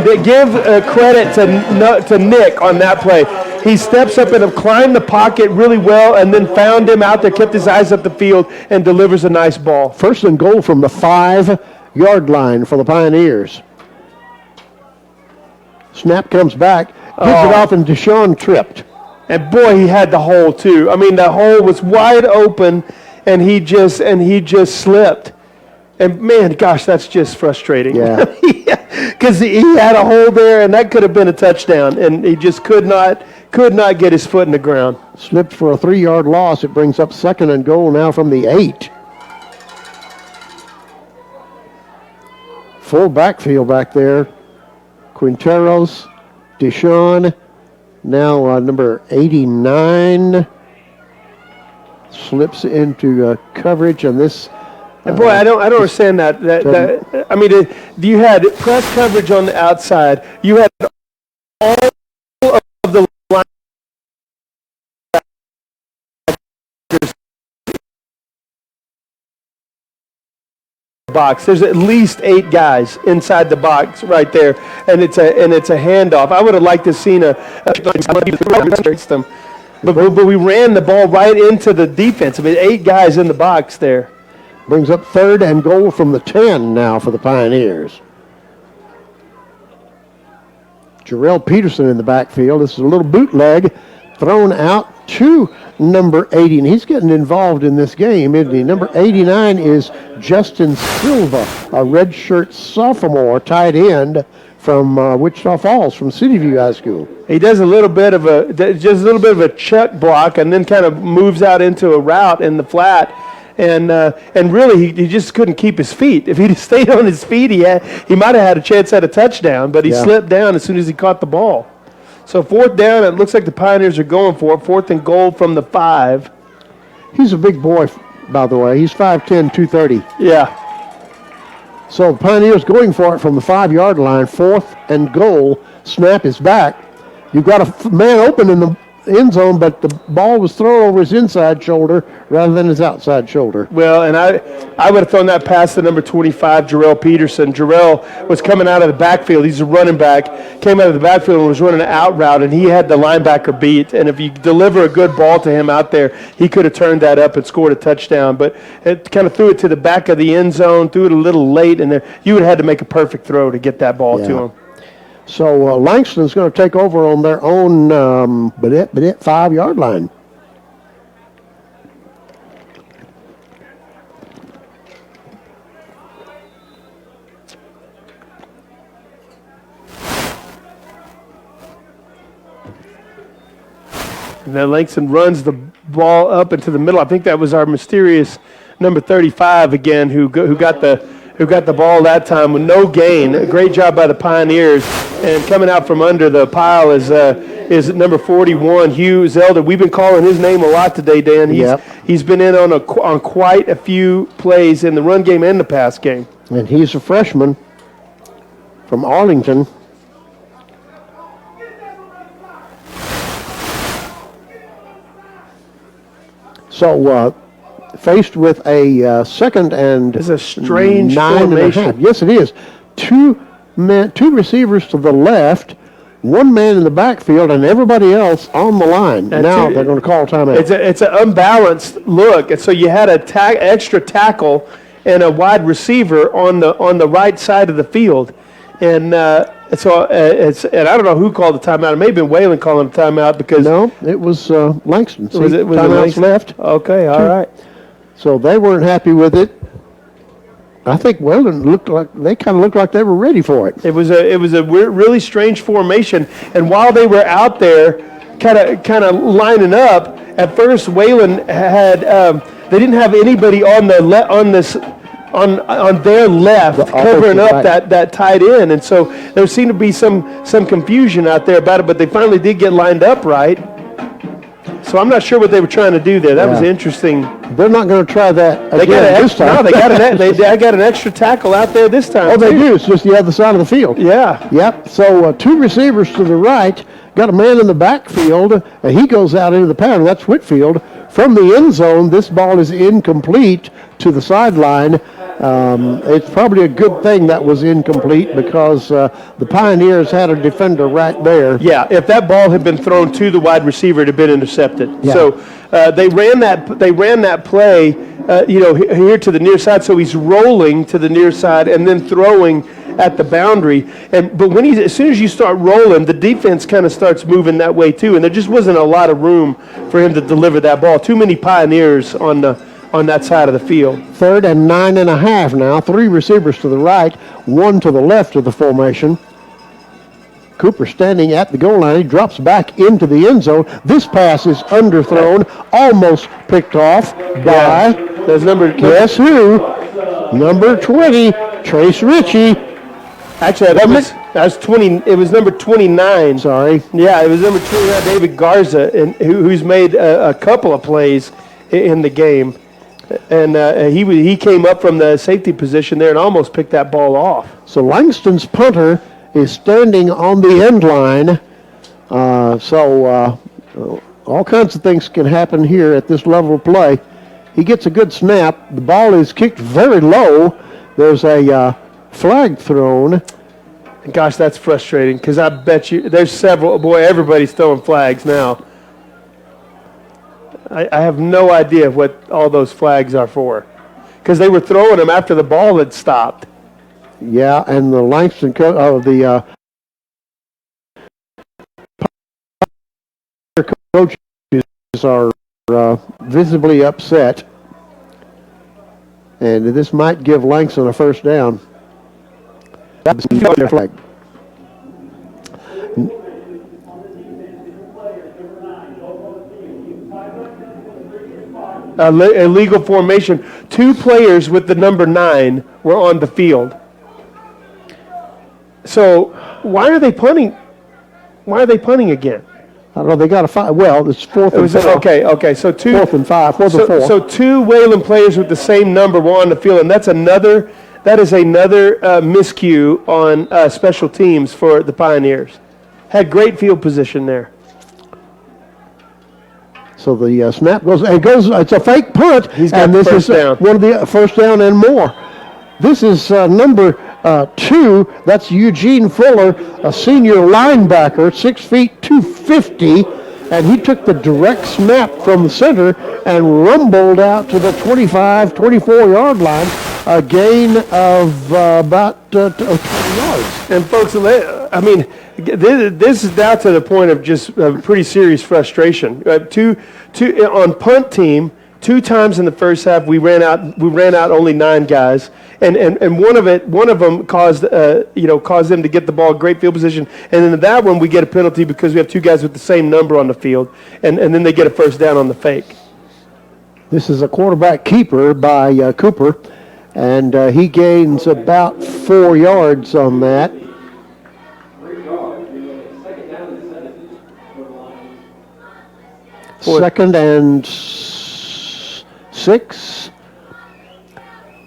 they give credit to Nick on that play. He steps up and climbed the pocket really well, and then found him out there, kept his eyes up the field, and delivers a nice ball. 1st and goal from the 5-yard line for the Pioneers. Snap comes back, gives it off, and Deshaun tripped. And boy, he had the hole too. I mean, the hole was wide open. And he just slipped. And man, gosh, that's just frustrating. Yeah. Because he had a hole there, and that could have been a touchdown, and he just could not get his foot in the ground. Slipped for a 3-yard loss. It brings up 2nd and goal now from the 8. Full backfield back there. Quinteros, Deshaun, now number 89. Slips into coverage on this. And boy, I don't understand that. I mean, you had press coverage on the outside. You had all of the box. There's at least 8 guys inside the box right there, and it's a handoff. I would have liked to seen them. But we ran the ball right into the defense. I mean, 8 guys in the box there. Brings up 3rd and goal from the 10 now for the Pioneers. Jarrell Peterson in the backfield. This is a little bootleg thrown out to number 80. And he's getting involved in this game, isn't he? Number 89 is Justin Silva, a redshirt sophomore tight end from Wichita Falls, from City View High School. He does a little bit of a check block, and then kind of moves out into a route in the flat, and really he just couldn't keep his feet. If he'd stayed on his feet, he might have had a chance at a touchdown, but he slipped down as soon as he caught the ball. So 4th down, it looks like the Pioneers are going for it. 4th and goal from the 5. He's a big boy, by the way. He's 5'10", 230. Yeah. So the Pioneers going for it from the 5-yard line. 4th and goal. Snap is back. You've got a man open in the end zone, but the ball was thrown over his inside shoulder rather than his outside shoulder. Well, and I would have thrown that past the number 25, Jarrell Peterson. Jarrell was coming out of the backfield. He's a running back. Came out of the backfield and was running an out route, and he had the linebacker beat. And if you deliver a good ball to him out there, he could have turned that up and scored a touchdown. But it kind of threw it to the back of the end zone, threw it a little late, and you would have had to make a perfect throw to get that ball to him. So Langston's going to take over on their own 5-yard line. And then Langston runs the ball up into the middle. I think that was our mysterious number 35 again, who got the ball that time with no gain. A great job by the Pioneers. And coming out from under the pile is number 41, Hugh Zelda. We've been calling his name a lot today, Dan. He's been in on quite a few plays in the run game and the pass game. And he's a freshman from Arlington. So faced with a 2nd and it's a strange 9.5. formation. Yes, it is. Two receivers to the left, 1 man in the backfield, and everybody else on the line. They're going to call timeout. It's an unbalanced look, and so you had a extra tackle and a wide receiver on the right side of the field, and And so and I don't know who called the timeout. It may have been Wayland calling the timeout because No, it was Langston. See, was it timeouts Langston? left. Okay, all right. So they weren't happy with it. I think Wayland they kind of looked like they were ready for it. It was a really strange formation, and while they were out there, kind of lining up, at first Wayland had they didn't have anybody on their left covering up right. that tight end, and so there seemed to be some confusion out there about it. But they finally did get lined up right. So I'm not sure what they were trying to do there. That was interesting. They're not going to try that They again this time. No, they got an extra tackle out there this time. Oh, they too. do. It's just the other side of the field. Yeah. Yep. So 2 receivers to the right, got a man in the backfield, and he goes out into the pattern. That's Whitfield. From the end zone, this ball is incomplete to the sideline. It's probably a good thing that was incomplete because the Pioneers had a defender right there. Yeah, if that ball had been thrown to the wide receiver, it had been intercepted. Yeah. So they ran that play, here to the near side. So he's rolling to the near side and then throwing at the boundary. But as soon as you start rolling, the defense kind of starts moving that way too. And there just wasn't a lot of room for him to deliver that ball. Too many Pioneers on that side of the field. 3rd and 9.5 now. 3 receivers to the right, 1 to the left of the formation. Cooper standing at the goal line. He drops back into the end zone. This pass is underthrown, almost picked off by, That's guess who? Number 20, Trace Ritchie. Actually, that was 20. It was number 29. Sorry. Yeah, it was number 29, David Garza, who's made a couple of plays in the game. And he came up from the safety position there and almost picked that ball off. So Langston's punter is standing on the end line. All kinds of things can happen here at this level of play. He gets a good snap. The ball is kicked very low. There's a flag thrown. Gosh, that's frustrating because I bet you there's several. Boy, everybody's throwing flags now. I have no idea what all those flags are for because they were throwing them after the ball had stopped. Yeah, and the Langston coaches are visibly upset, and this might give Langston a first down. That's their flag. Illegal formation. 2 players with the number 9 were on the field. So why are they punting? Why are they punting again? I don't know. They got a 5. Well, it's 4th and 5. Okay. So 2. 4th and 5. 4th and 4. So 2 Wayland players with the same number were on the field, and that is another miscue on special teams for the Pioneers. Had great field position there. So the snap goes. It's a fake punt. He's got and this first is down. One of the first down and more. This is number 2. That's Eugene Fuller, a senior linebacker, 6 feet 250, and he took the direct snap from the center and rumbled out to the 25, 24-yard line, a gain of about 20 yards. And folks, I mean, this is down to the point of just pretty serious frustration. On punt team, 2 times in the first half we ran out only 9 guys, and one of them caused them to get the ball great field position, and then that one we get a penalty because we have 2 guys with the same number on the field, and then they get a first down on the fake. This is a quarterback keeper by Cooper, and he gains about 4 yards on that. Second and 6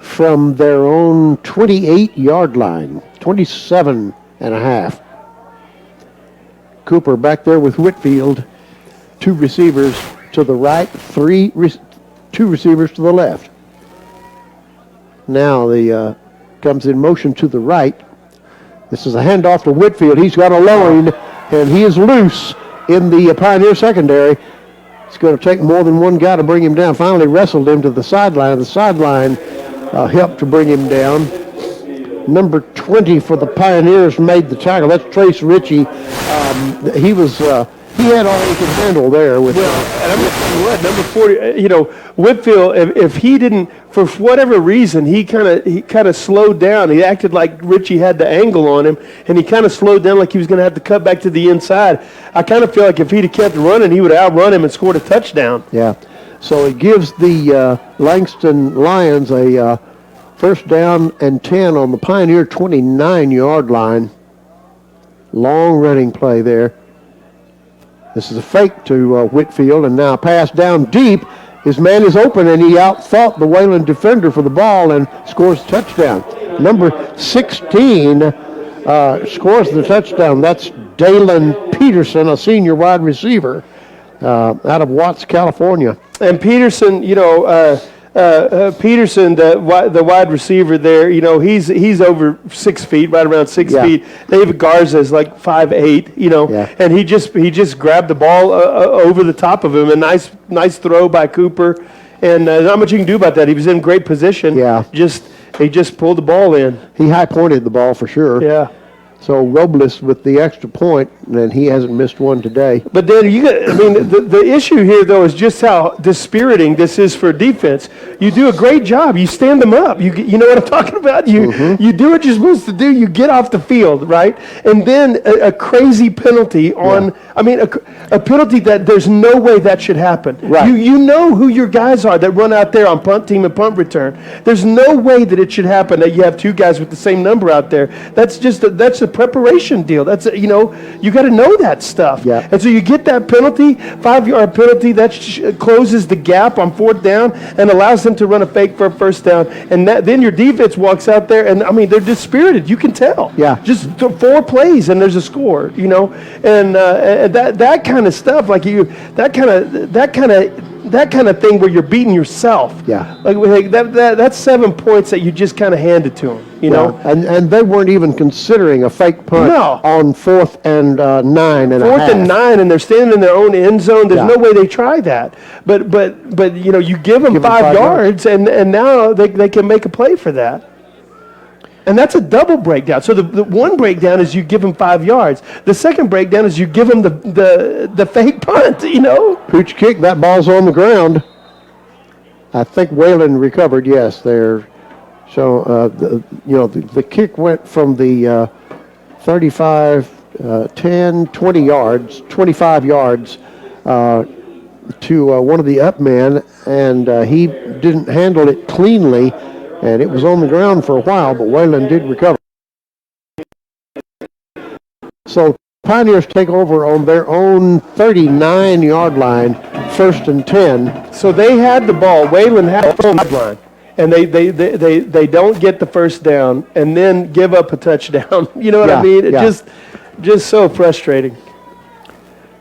from their own 28-yard line, 27 and a half. Cooper back there with Whitfield, 2 receivers to the right, 2 receivers to the left. Now the comes in motion to the right. This is a handoff to Whitfield. He's got a line, and he is loose in the Pioneer secondary. It's going to take more than one guy to bring him down. Finally wrestled him to the sideline. The sideline helped to bring him down. Number 20 for the Pioneers made the tackle. That's Trace Ritchie. He had all he could handle there with. Well, and I'm going to tell you what, number 40, Whitfield, if he didn't, for whatever reason, he kind of slowed down. He acted like Richie had the angle on him, and he kind of slowed down like he was going to have to cut back to the inside. I kind of feel like if he'd have kept running, he would have outrun him and scored a touchdown. Yeah. So it gives the Langston Lions a first down and 10 on the Pioneer 29-yard line. Long running play there. This is a fake to Whitfield, and now pass down deep. His man is open, and he outthought the Wayland defender for the ball and scores a touchdown. Number 16 scores the touchdown. That's Dalen Peterson, a senior wide receiver out of Watts, California. And Peterson, Peterson, the wide receiver there, he's over 6 feet, right around 6 feet. David Garza is like 5'8", and he just grabbed the ball over the top of him. A nice throw by Cooper, and not much you can do about that. He was in great position. Yeah. He just pulled the ball in. He high pointed the ball for sure. Yeah. So Robles with the extra point, and he hasn't missed one today. But then the issue here though is just how dispiriting this is for defense. You do a great job. You stand them up. You know what I'm talking about. You do what you're supposed to do. You get off the field, right? And then a crazy penalty on. Yeah. A penalty that there's no way that should happen. Right. You know who your guys are that run out there on punt team and punt return. There's no way that it should happen that you have two guys with the same number out there. That's a preparation deal. That's you got to know that stuff. Yeah. And so you get that penalty, 5-yard penalty that closes the gap on fourth down and allows them to run a fake for a first down. And then your defense walks out there and they're dispirited. You can tell. Yeah. Just 4 plays and there's a score. And that kind of stuff that kind of thing where you're beating yourself. Yeah. Like that's 7 points that you just kind of handed to them. And they weren't even considering a fake punt on 4th and 9 and a half. 4th and 9, and they're standing in their own end zone. There's no way they try that. But you give them 5 yards, and now they can make a play for that. And that's a double breakdown. So the one breakdown is you give them 5 yards. The second breakdown is you give them the fake punt, Pooch kick, that ball's on the ground. I think Wayland recovered, yes, there. So, the kick went from the 35, 10, 20 yards, 25 yards to one of the up men, and he didn't handle it cleanly. And it was on the ground for a while, but Wayland did recover. So Pioneers take over on their own 39-yard line, 1st and 10. So they had the ball. Wayland had the line, and they don't get the first down, and then give up a touchdown. You know what I mean? It just so frustrating.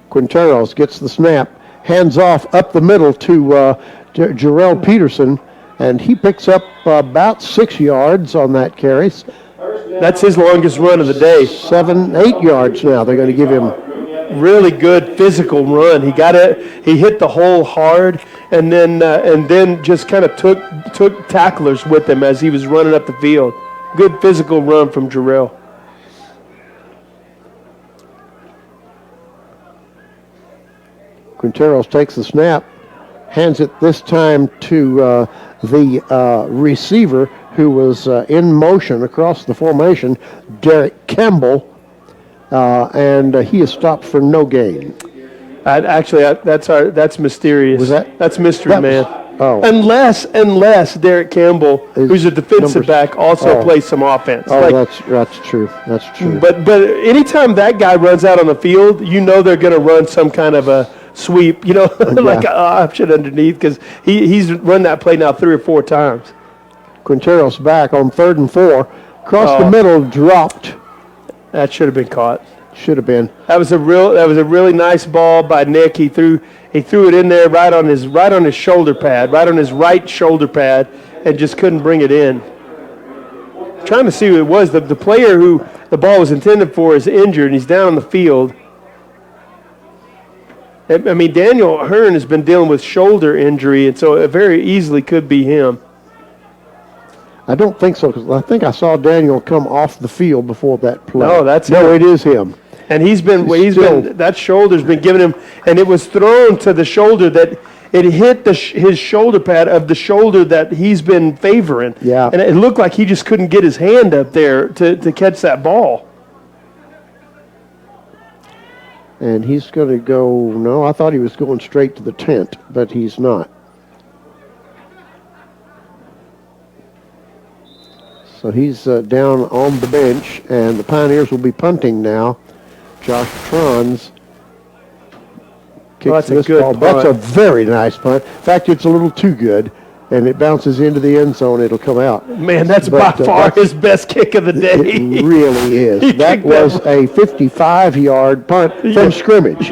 Quinteros gets the snap, hands off up the middle to Jarrell Peterson. And he picks up about 6 yards on that carry. That's his longest run of the day. 7, 8 yards now. They're going to give him really good physical run. He hit the hole hard, and then just kind of took tacklers with him as he was running up the field. Good physical run from Jarrell. Quinteros takes the snap, hands it this time to the receiver who was in motion across the formation, Derek Campbell, and he is stopped for no gain. That's mysterious. Was that? That's mystery, man. Unless Derek Campbell, who's a defensive back, also plays some offense. That's true. That's true. But anytime that guy runs out on the field, they're going to run some kind of a sweep, like an option underneath, because he's run that play now 3 or 4 times. Quinteros back on 3rd and 4. Across the middle, dropped. That should have been caught. Should have been. That was a really nice ball by Nick. He threw it in there right on his shoulder pad, right on his right shoulder pad, and just couldn't bring it in. Trying to see who it was. The player who the ball was intended for is injured, and he's down on the field. Daniel Hearn has been dealing with shoulder injury, and so it very easily could be him. I don't think so, because I think I saw Daniel come off the field before that play. No, that's no, him. it is him. And he's been that shoulder's been giving him, and it was thrown to the shoulder that it hit his shoulder pad of the shoulder that he's been favoring. Yeah. And it looked like he just couldn't get his hand up there to catch that ball. And he's going to go, no, I thought he was going straight to the tent, but he's not. So he's down on the bench, and the Pioneers will be punting now. Josh Trons kicks that's a this good ball. punt. That's a very nice punt. In fact, it's a little too good, and it bounces into the end zone. It'll come out. Man, that's by far his best kick of the day. It really is. He That kicked was that a 55-yard punt from scrimmage.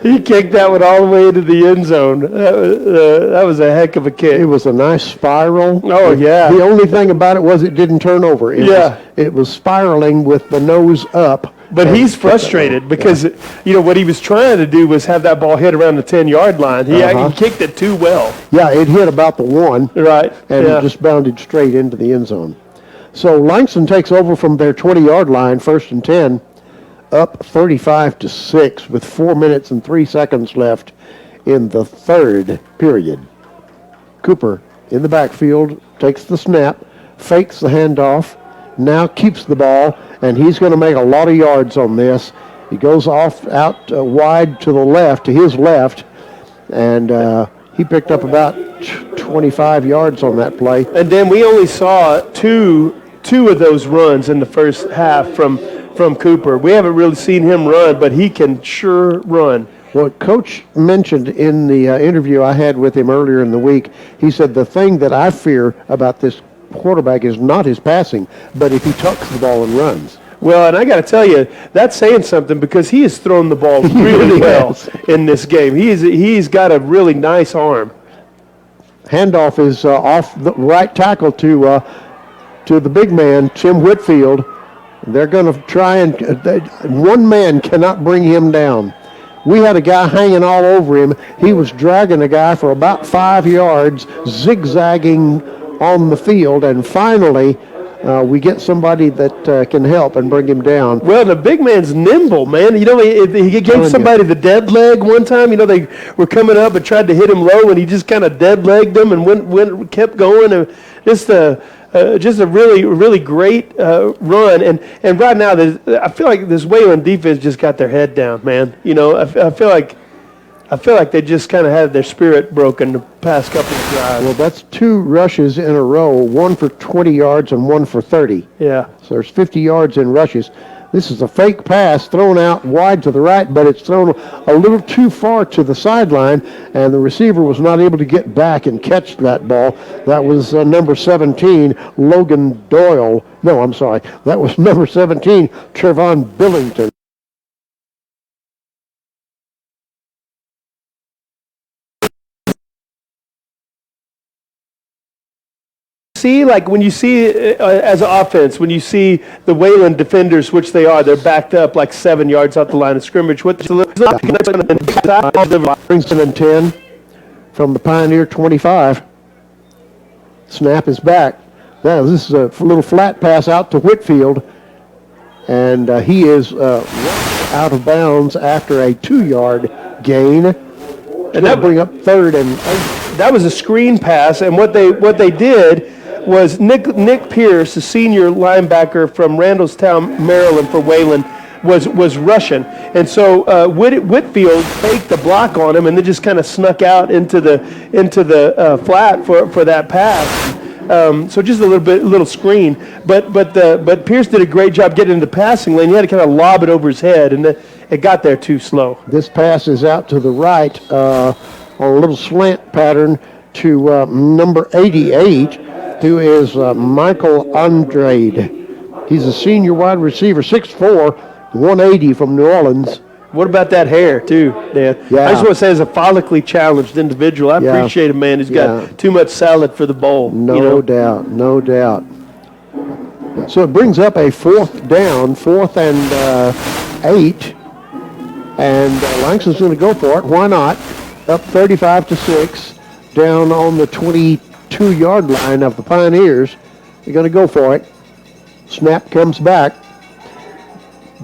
He kicked that one all the way into the end zone. That was a heck of a kick. It was a nice spiral. Oh, yeah. The only thing about it was it didn't turn over. It was spiraling with the nose up. But he's frustrated because, what he was trying to do was have that ball hit around the 10-yard line. He kicked it too well. Yeah, it hit about the 1. Right. And it just bounded straight into the end zone. So Langston takes over from their 20-yard line, 1st and 10, up 35-6 with 4 minutes and 3 seconds left in the third period. Cooper in the backfield takes the snap, fakes the handoff, now keeps the ball, and he's going to make a lot of yards on this. He goes out wide to the left, to his left, and he picked up about 25 yards on that play. And then we only saw two of those runs in the first half from Cooper. We haven't really seen him run, but he can sure run. What Coach mentioned in the interview I had with him earlier in the week, he said the thing that I fear about this quarterback is not his passing, but if he tucks the ball and runs. Well, and I got to tell you, that's saying something because he has thrown the ball really well in this game. He's got a really nice arm. Handoff is off the right tackle to the big man, Tim Whitfield. They're going to try and one man cannot bring him down. We had a guy hanging all over him. He was dragging a guy for about 5 yards, zigzagging on the field, and finally we get somebody that can help and bring him down. Well, the big man's nimble, man. He gave somebody the dead leg one time. They were coming up and tried to hit him low, and he just kind of dead legged them and kept going. And just a really, really great run. And right now, I feel like this Wayland defense just got their head down, man. I feel like they just kind of had their spirit broken the past couple of drives. Well, that's 2 rushes in a row, 1 for 20 yards and 1 for 30. Yeah. So there's 50 yards in rushes. This is a fake pass thrown out wide to the right, but it's thrown a little too far to the sideline, and the receiver was not able to get back and catch that ball. That was number 17, Logan Doyle. No, I'm sorry. That was number 17, Trevon Billington. See, like when you see as an offense, when you see the Wayland defenders, which they are, they're backed up like 7 yards out the line of scrimmage. Princeton and 10 from the Pioneer 25. Snap is back. Now this is a little flat pass out to Whitfield, and he is out of bounds after a 2-yard gain. And that bring up 3rd and 8. That was a screen pass, and what they did was Nick Pierce, the senior linebacker from Randallstown, Maryland for Wayland, was rushing. And so Whitfield faked the block on him and then just kind of snuck out into the flat for that pass. So just a little screen. But Pierce did a great job getting into the passing lane. He had to kind of lob it over his head, and it got there too slow. This pass is out to the right on a little slant pattern to number 88, who is Michael Andrade. He's a senior wide receiver, 6'4", 180 from New Orleans. What about that hair, too, Dan? Yeah. I just want to say, as a follically challenged individual, I appreciate a man who's got too much salad for the bowl. No doubt. So it brings up a 4th down, 4th and 8, and Langston's going to go for it. Why not? Up 35-6, down on the 22 42-yard line of the Pioneers. They're going to go for it. Snap comes back.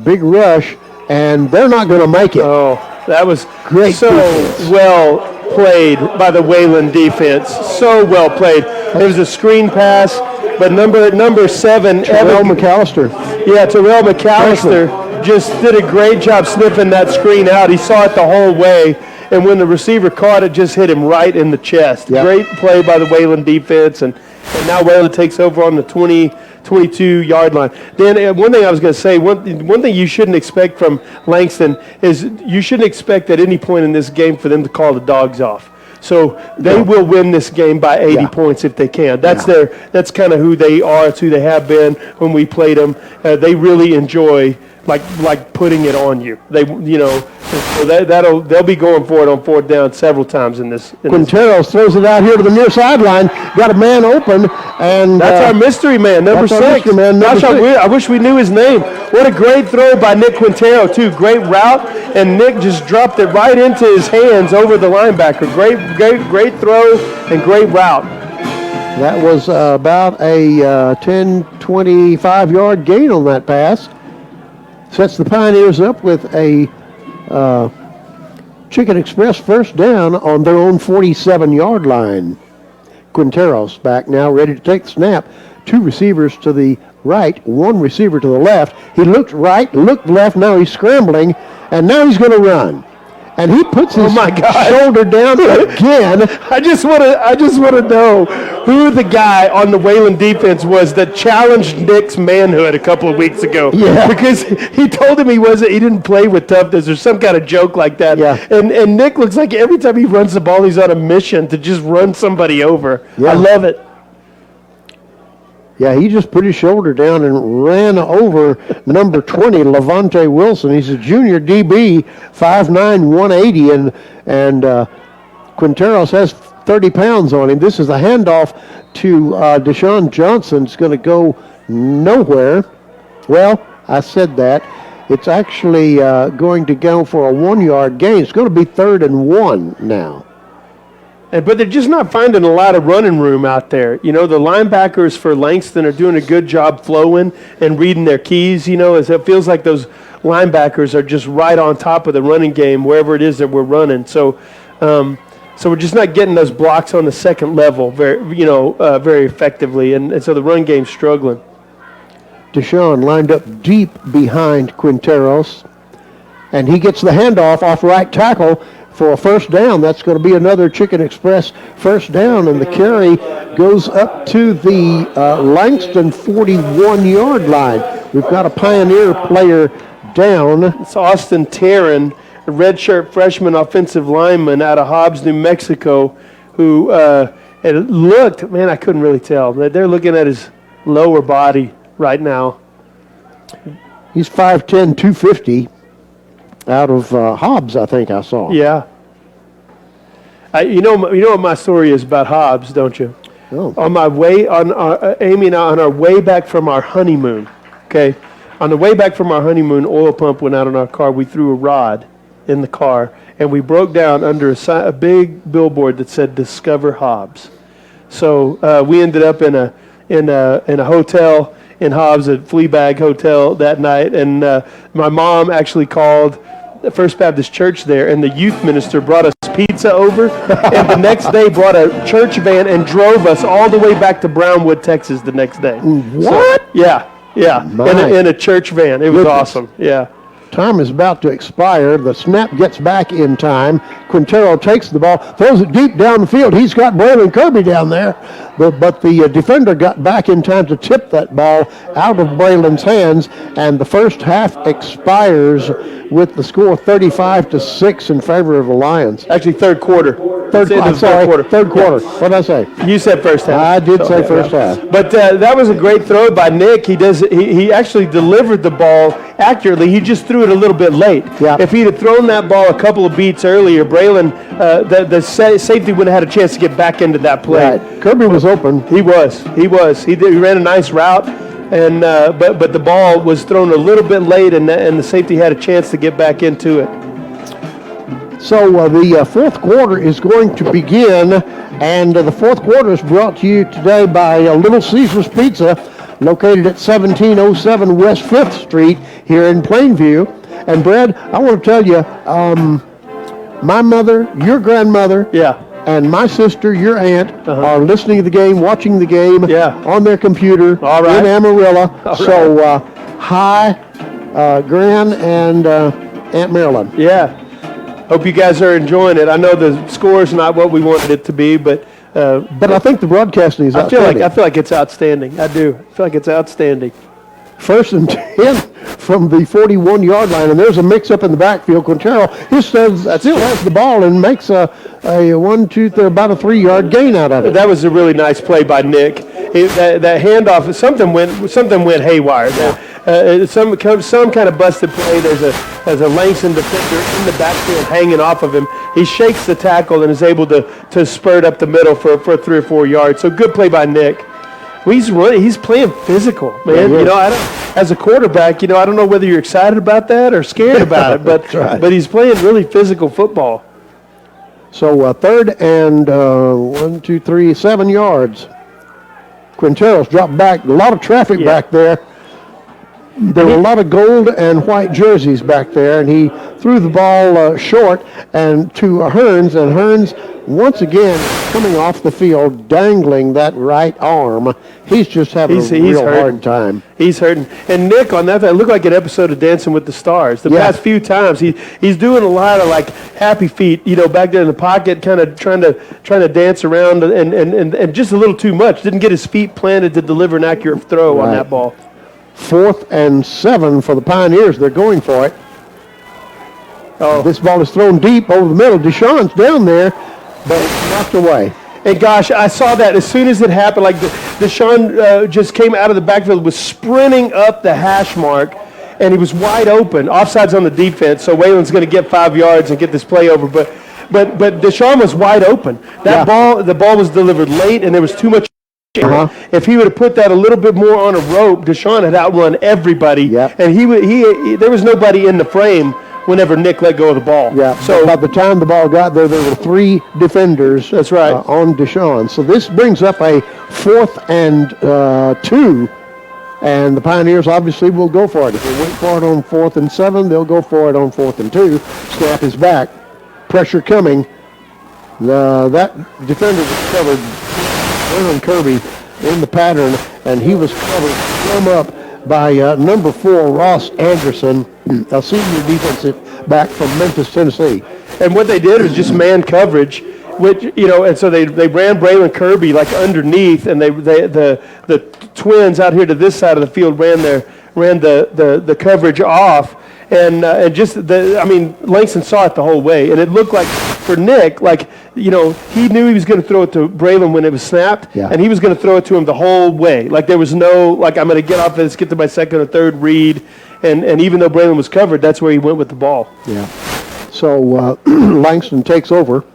Big rush, and they're not going to make it. Oh, that was Great so defense. well played by the Wayland defense. So well played. It was a screen pass, but number 7, Terrell McAllister. Yeah, Terrell McAllister just did a great job sniffing that screen out. He saw it the whole way, and when the receiver caught it, just hit him right in the chest. Yep. Great play by the Wayland defense, and now Wayland takes over on the 22-yard line. Dan, one thing I was going to say, one thing you shouldn't expect from Langston is you shouldn't expect at any point in this game for them to call the dogs off. So they will win this game by 80 points if they can. That's that's kind of who they are. It's who they have been when we played them. They really enjoy like putting it on you. So they'll be going for it on 4th down several times in this. Quinteros throws it out here to the near sideline. Got a man open, and That's our mystery man, number that's our 6. mystery man, number Gosh, 6. I wish we knew his name. What a great throw by Nick Quintero, too. Great route, and Nick just dropped it right into his hands over the linebacker. Great throw and great route. That was about a 10, 25-yard gain on that pass. Sets the Pioneers up with a Chicken Express first down on their own 47-yard line. Quinteros back now, ready to take the snap. 2 receivers to the right, 1 receiver to the left. He looked right, looked left, now he's scrambling, and now he's going to run. And he puts his shoulder down again. I just want to know who the guy on the Wayland defense was that challenged Nick's manhood a couple of weeks ago. Yeah. Because he told him he didn't play with toughness or some kind of joke like that. Yeah. And Nick looks like every time he runs the ball, he's on a mission to just run somebody over. Yeah. I love it. Yeah, he just put his shoulder down and ran over number 20, Levante Wilson. He's a junior DB, 5'9", 180, and Quinteros has 30 pounds on him. This is a handoff to Deshaun Johnson. It's going to go nowhere. Well, I said that. It's actually going to go for a 1-yard gain. It's going to be 3rd and 1 now. But they're just not finding a lot of running room out there. You know, the linebackers for Langston are doing a good job flowing and reading their keys. You know, it feels like those linebackers are just right on top of the running game wherever it is that we're running. So we're just not getting those blocks on the second level very effectively, and so the run game's struggling. Deshaun lined up deep behind Quinteros, and he gets the handoff off right tackle for a first down. That's going to be another Chicken Express first down, and the carry goes up to the Langston 41-yard line. We've got a Pioneer player down. It's Austin Tarrin, a redshirt freshman offensive lineman out of Hobbs, New Mexico, who it looked, man, I couldn't really tell. They're looking at his lower body right now. He's 5'10", 250. Out of Hobbs, I think I saw. Yeah. You know what my story is about Hobbs, don't you? Oh. On my way, Amy and I, on our way back from our honeymoon, okay? On the way back from our honeymoon, oil pump went out on our car. We threw a rod in the car, and we broke down under a big billboard that said "Discover Hobbs." So we ended up in a hotel in Hobbs, a Fleabag Hotel that night, and my mom actually called the First Baptist Church there, and the youth minister brought us pizza over, and the next day brought a church van and drove us all the way back to Brownwood, Texas the next day. What? So, yeah, in a church van. It was awesome, yeah. Time is about to expire. The snap gets back in time. Quintero takes the ball, throws it deep down the field. He's got Braylon Kirby down there, but the defender got back in time to tip that ball out of Braylon's hands, and the first half expires with the score 35-6 in favor of the Lions. Actually, third quarter. Third quarter. What did I say? You said first half. I did say first half. But that was a great throw by Nick. He actually delivered the ball accurately. He just threw it a little bit late. Yeah. If he'd have thrown that ball a couple of beats earlier, Braylon, the safety wouldn't have had a chance to get back into that play. Right. Kirby was open. He was. He ran a nice route, and but the ball was thrown a little bit late, and the safety had a chance to get back into it. So the fourth quarter is going to begin And the fourth quarter is brought to you today by Little Caesars Pizza, located at 1707 West 5th Street here in Plainview. And Brad, I want to tell you, my mother, your grandmother, and my sister, your aunt, are listening to the game, watching the game on their computer in Amarillo. So, hi, Gran and Aunt Marilyn. Yeah. Hope you guys are enjoying it. I know the score's not what we wanted it to be, but I think the broadcasting is outstanding. I feel like it's outstanding. I do. I feel like it's outstanding. 1st and 10 from the 41-yard line, and there's a mix-up in the backfield. Quintero, he still has the ball and makes about a 3-yard gain out of it. That was a really nice play by Nick. That handoff, something went haywire there. Some kind of busted play. There's a Langston defender in the backfield hanging off of him. He shakes the tackle and is able to spurt up the middle for 3 or 4 yards. So good play by Nick. He's playing physical, man. As a quarterback, I don't know whether you're excited about that or scared about it, but he's playing really physical football. So 3rd and 7 yards. Quintero's dropped back. A lot of traffic back there. There were a lot of gold and white jerseys back there, and he threw the ball short and to Hearns, and Hearns once again coming off the field, dangling that right arm. He's just having a real hard time. He's hurting. And Nick, on that, it looked like an episode of Dancing with the Stars. The past few times, he's doing a lot of like happy feet, back there in the pocket, kind of trying to dance around, and just a little too much. Didn't get his feet planted to deliver an accurate throw on that ball. 4th and 7 for the Pioneers. They're going for it. This ball is thrown deep over the middle. Deshaun's down there, but it's knocked away. And gosh, I saw that as soon as it happened. Like Deshaun just came out of the backfield, was sprinting up the hash mark, and he was wide open. Offsides on the defense, so Wayland's going to get 5 yards and get this play over. But Deshaun was wide open. The ball was delivered late, and there was too much. If he would have put that a little bit more on a rope, Deshaun had outrun everybody, and he there was nobody in the frame whenever Nick let go of the ball. So by the time the ball got there were 3 defenders. That's right. On Deshaun. So this brings up a 4th and 2, and the Pioneers obviously will go for it. If they wait for it on 4th and 7, they'll go for it on 4th and 2. Snap is back. Pressure coming. That defender was covered. Wayland Kirby in the pattern, and he was covered plumb up by number 4, Ross Anderson, a senior defensive back from Memphis, Tennessee. And what they did was just man coverage, which, and so they ran Wayland Kirby like underneath, and the twins out here to this side of the field ran the coverage off. And Langston saw it the whole way, and it looked like for Nick, he knew he was going to throw it to Braylon when it was snapped, and he was going to throw it to him the whole way. Like there was no, I'm going to get off this, get to my 2nd or 3rd read, and even though Braylon was covered, that's where he went with the ball. So Langston takes over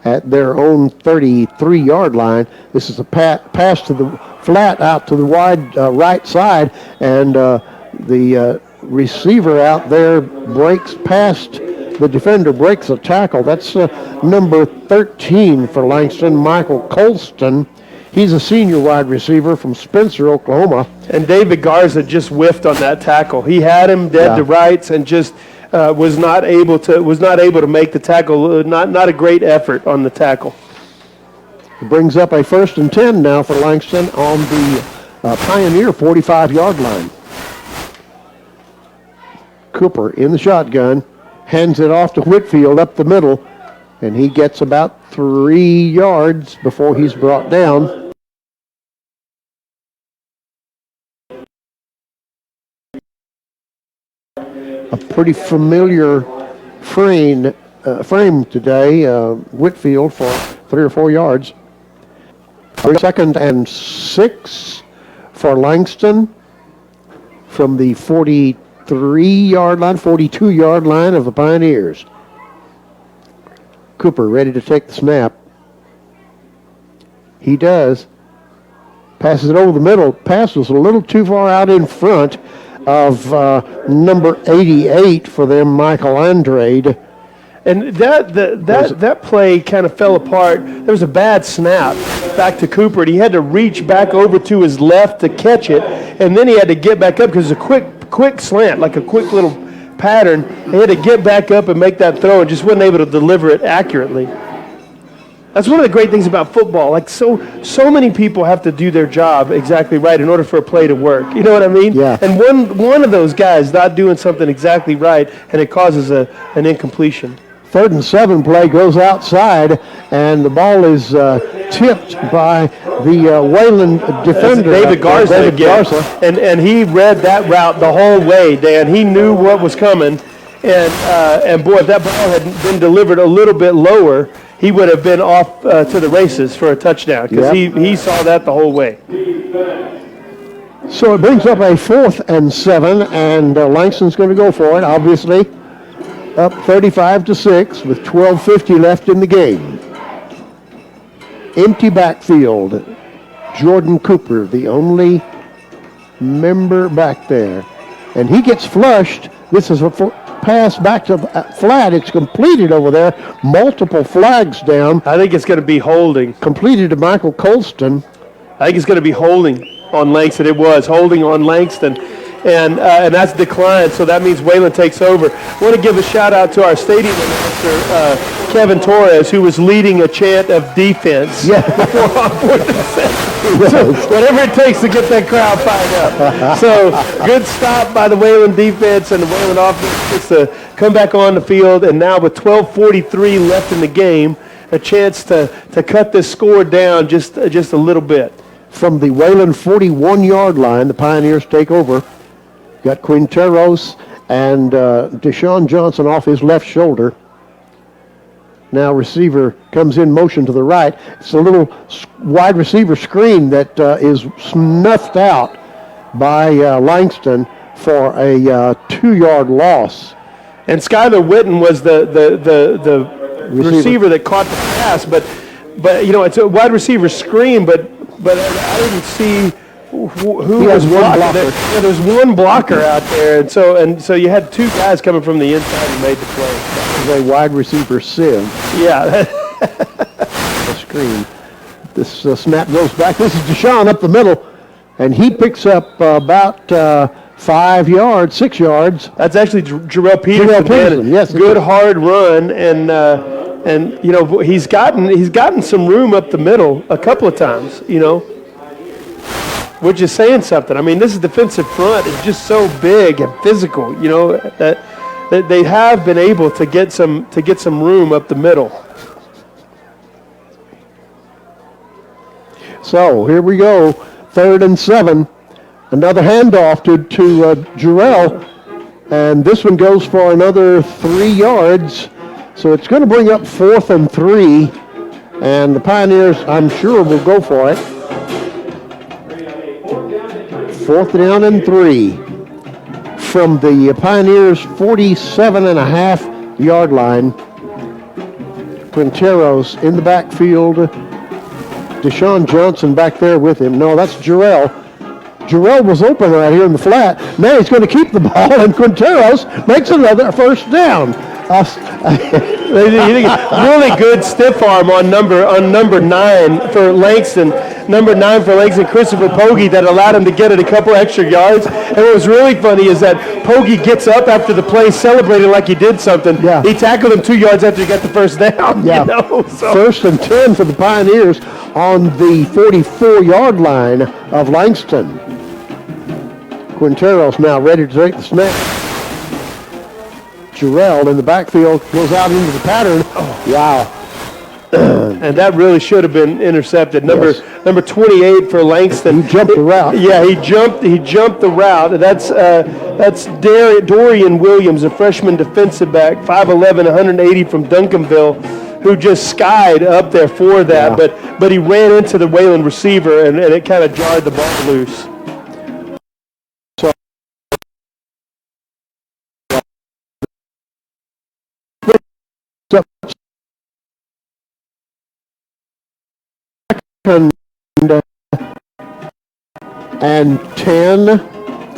at their own 33-yard line. This is a pass to the flat out to the wide right side, and the receiver out there breaks past the defender, breaks a tackle. That's number 13 for Langston, Michael Colston. He's a senior wide receiver from Spencer, Oklahoma. And David Garza just whiffed on that tackle. He had him dead to rights and just was not able to make the tackle. Not a great effort on the tackle. It brings up a 1st and 10 now for Langston on the Pioneer 45-yard line. Cooper in the shotgun, hands it off to Whitfield up the middle, and he gets about 3 yards before he's brought down. A pretty familiar frame today, Whitfield for 3 or 4 yards. 2nd and 6 for Langston from the 43-yard line, 42-yard line of the Pioneers. Cooper ready to take the snap. He does. Passes it over the middle. Pass was a little too far out in front of number 88 for them, Michael Andrade. And that play kind of fell apart. There was a bad snap back to Cooper, and he had to reach back over to his left to catch it, and then he had to get back up because it's a quick slant, like a quick little pattern. He had to get back up and make that throw and just wasn't able to deliver it accurately. That's one of the great things about football. Like so many people have to do their job exactly right in order for a play to work. You know what I mean? Yeah. And one of those guys not doing something exactly right, and it causes an incompletion. 3rd and 7 play goes outside, and the ball is tipped by the Wayland defender. That's David Garza David again. Garza. And he read that route the whole way, Dan. He knew what was coming. And boy, if that ball had been delivered a little bit lower, he would have been off to the races for a touchdown because he saw that the whole way. So it brings up a 4th and 7, and Langston's going to go for it, obviously. Up 35-6 with 12:50 left in the game. Empty backfield. Jordan Cooper, the only member back there. And he gets flushed. This is a pass back to flat. It's completed over there. Multiple flags down. I think it's going to be holding. Completed to Michael Colston. I think it's going to be holding on Langston. It was holding on Langston. And that's declined, so that means Wayland takes over. I want to give a shout-out to our stadium announcer, Kevin Torres, who was leading a chant of defense. Yeah. So whatever it takes to get that crowd fired up. So good stop by the Wayland defense, and the Wayland offense gets to come back on the field. And now with 12:43 left in the game, a chance to cut this score down just a little bit. From the Wayland 41-yard line, the Pioneers take over. Got Quinteros and Deshaun Johnson off his left shoulder. Now receiver comes in motion to the right. It's a little wide receiver screen that is snuffed out by Langston for a 2-yard loss. And Skylar Witten was the receiver that caught the pass, but you know, it's a wide receiver screen, but I didn't see who He has was one blocking blocker. it. Yeah, there's one blocker out there, and so you had 2 guys coming from the inside who made the play. That was a wide receiver sieve. Yeah. The screen. This snap goes back. This is Deshaun up the middle, and he picks up about 6 yards. That's actually Jarrell Peterson. Jarrell Peterson, yes. Good hard run, and you know he's gotten some room up the middle a couple of times. You know, which is saying something. I mean, this defensive front is just so big and physical. You know that they have been able to get some room up the middle. So here we go, 3rd and 7. Another handoff to Jarrell, and this one goes for another 3 yards. So it's going to bring up 4th and 3, and the Pioneers, I'm sure, will go for it. 4th down and 3 from the Pioneers' 47.5-yard line. Quinteros in the backfield. Deshaun Johnson back there with him. No, that's Jarrell. Jarrell was open right here in the flat. Now he's going to keep the ball, and Quinteros makes another 1st down. Really good stiff arm on number 9 for Langston. Number 9 for Langston, Christopher Pogge, that allowed him to get it a couple extra yards. And what was really funny is that Pogge gets up after the play, celebrating like he did something. Yeah. He tackled him 2 yards after he got the 1st down. Yeah. You know? So. 1st and 10 for the Pioneers on the 44-yard line of Langston. Quinteros now ready to take the snap. Jarrell in the backfield goes out into the pattern. Oh, wow. And that really should have been intercepted. Number 28 for Langston. He jumped the route. Yeah, he jumped the route. That's Dorian Williams, a freshman defensive back, 5'11", 180 from Duncanville, who just skied up there for that. Yeah. But he ran into the Wayland receiver, and it kind of jarred the ball loose. And 10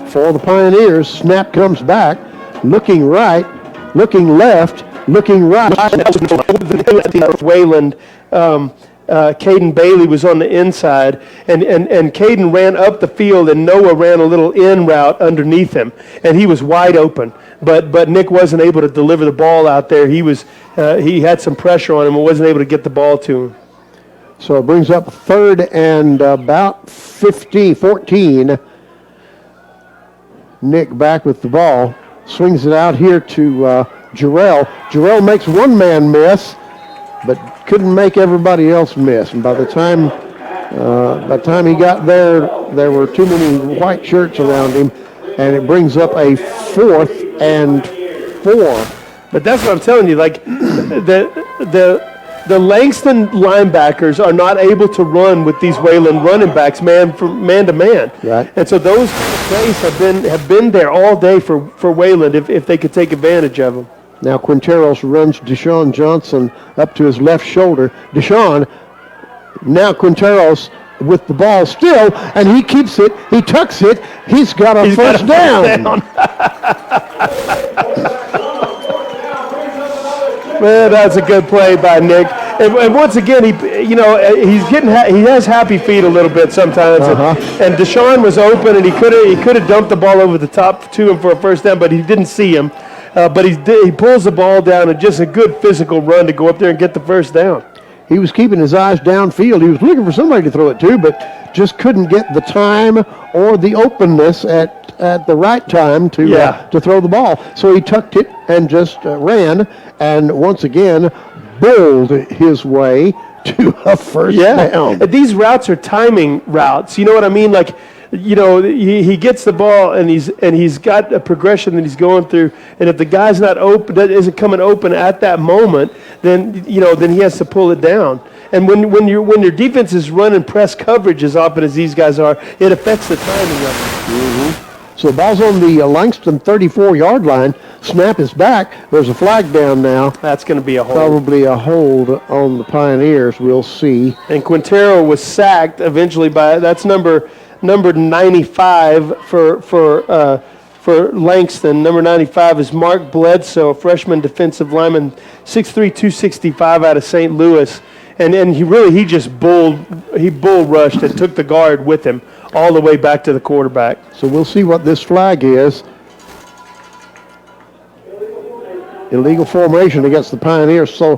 for the Pioneers. Snap comes back, looking right, looking left, looking right. Wayland, Caden Bailey was on the inside, and Caden ran up the field, and Noah ran a little in route underneath him, and he was wide open. But Nick wasn't able to deliver the ball out there. He had some pressure on him and wasn't able to get the ball to him. So it brings up third and about 14. Nick back with the ball, swings it out here to Jarrell. Jarrell makes one man miss, but couldn't make everybody else miss. And by the time he got there, there were too many white shirts around him, and it brings up a 4th and 4. But that's what I'm telling you. Like the Langston linebackers are not able to run with these Wayland running backs man to man. Right. And so those plays have been there all day for Wayland if they could take advantage of them. Now Quinteros runs Deshaun Johnson up to his left shoulder. Deshaun, now Quinteros with the ball still, and he keeps it, he tucks it, he's got a first down. Man, that's a good play by Nick. And once again, he has happy feet a little bit sometimes. And Deshaun was open, and he could have dumped the ball over the top to him for a first down, but he didn't see him. But he pulls the ball down, and just a good physical run to go up there and get the first down. He was keeping his eyes downfield. He was looking for somebody to throw it to, but just couldn't get the time or the openness at the right time to throw the ball. So he tucked it and just ran, and once again bowled his way to a first down. These routes are timing routes. You know what I mean? Like, he gets the ball and he's got a progression that he's going through. And if the guy's not open, that isn't coming open at that moment, then he has to pull it down. And when your defense is running press coverage as often as these guys are, it affects the timing of it. Mm-hmm. So the ball's on the Langston 34-yard line. Snap is back. There's a flag down now. That's going to be a hold. Probably a hold on the Pioneers. We'll see. And Quintero was sacked eventually that's number 95 for Langston. Number 95 is Mark Bledsoe, a freshman defensive lineman, 6'3", 265 out of St. Louis. And he just bull rushed and took the guard with him all the way back to the quarterback. So we'll see what this flag is. Illegal formation against the Pioneers. So,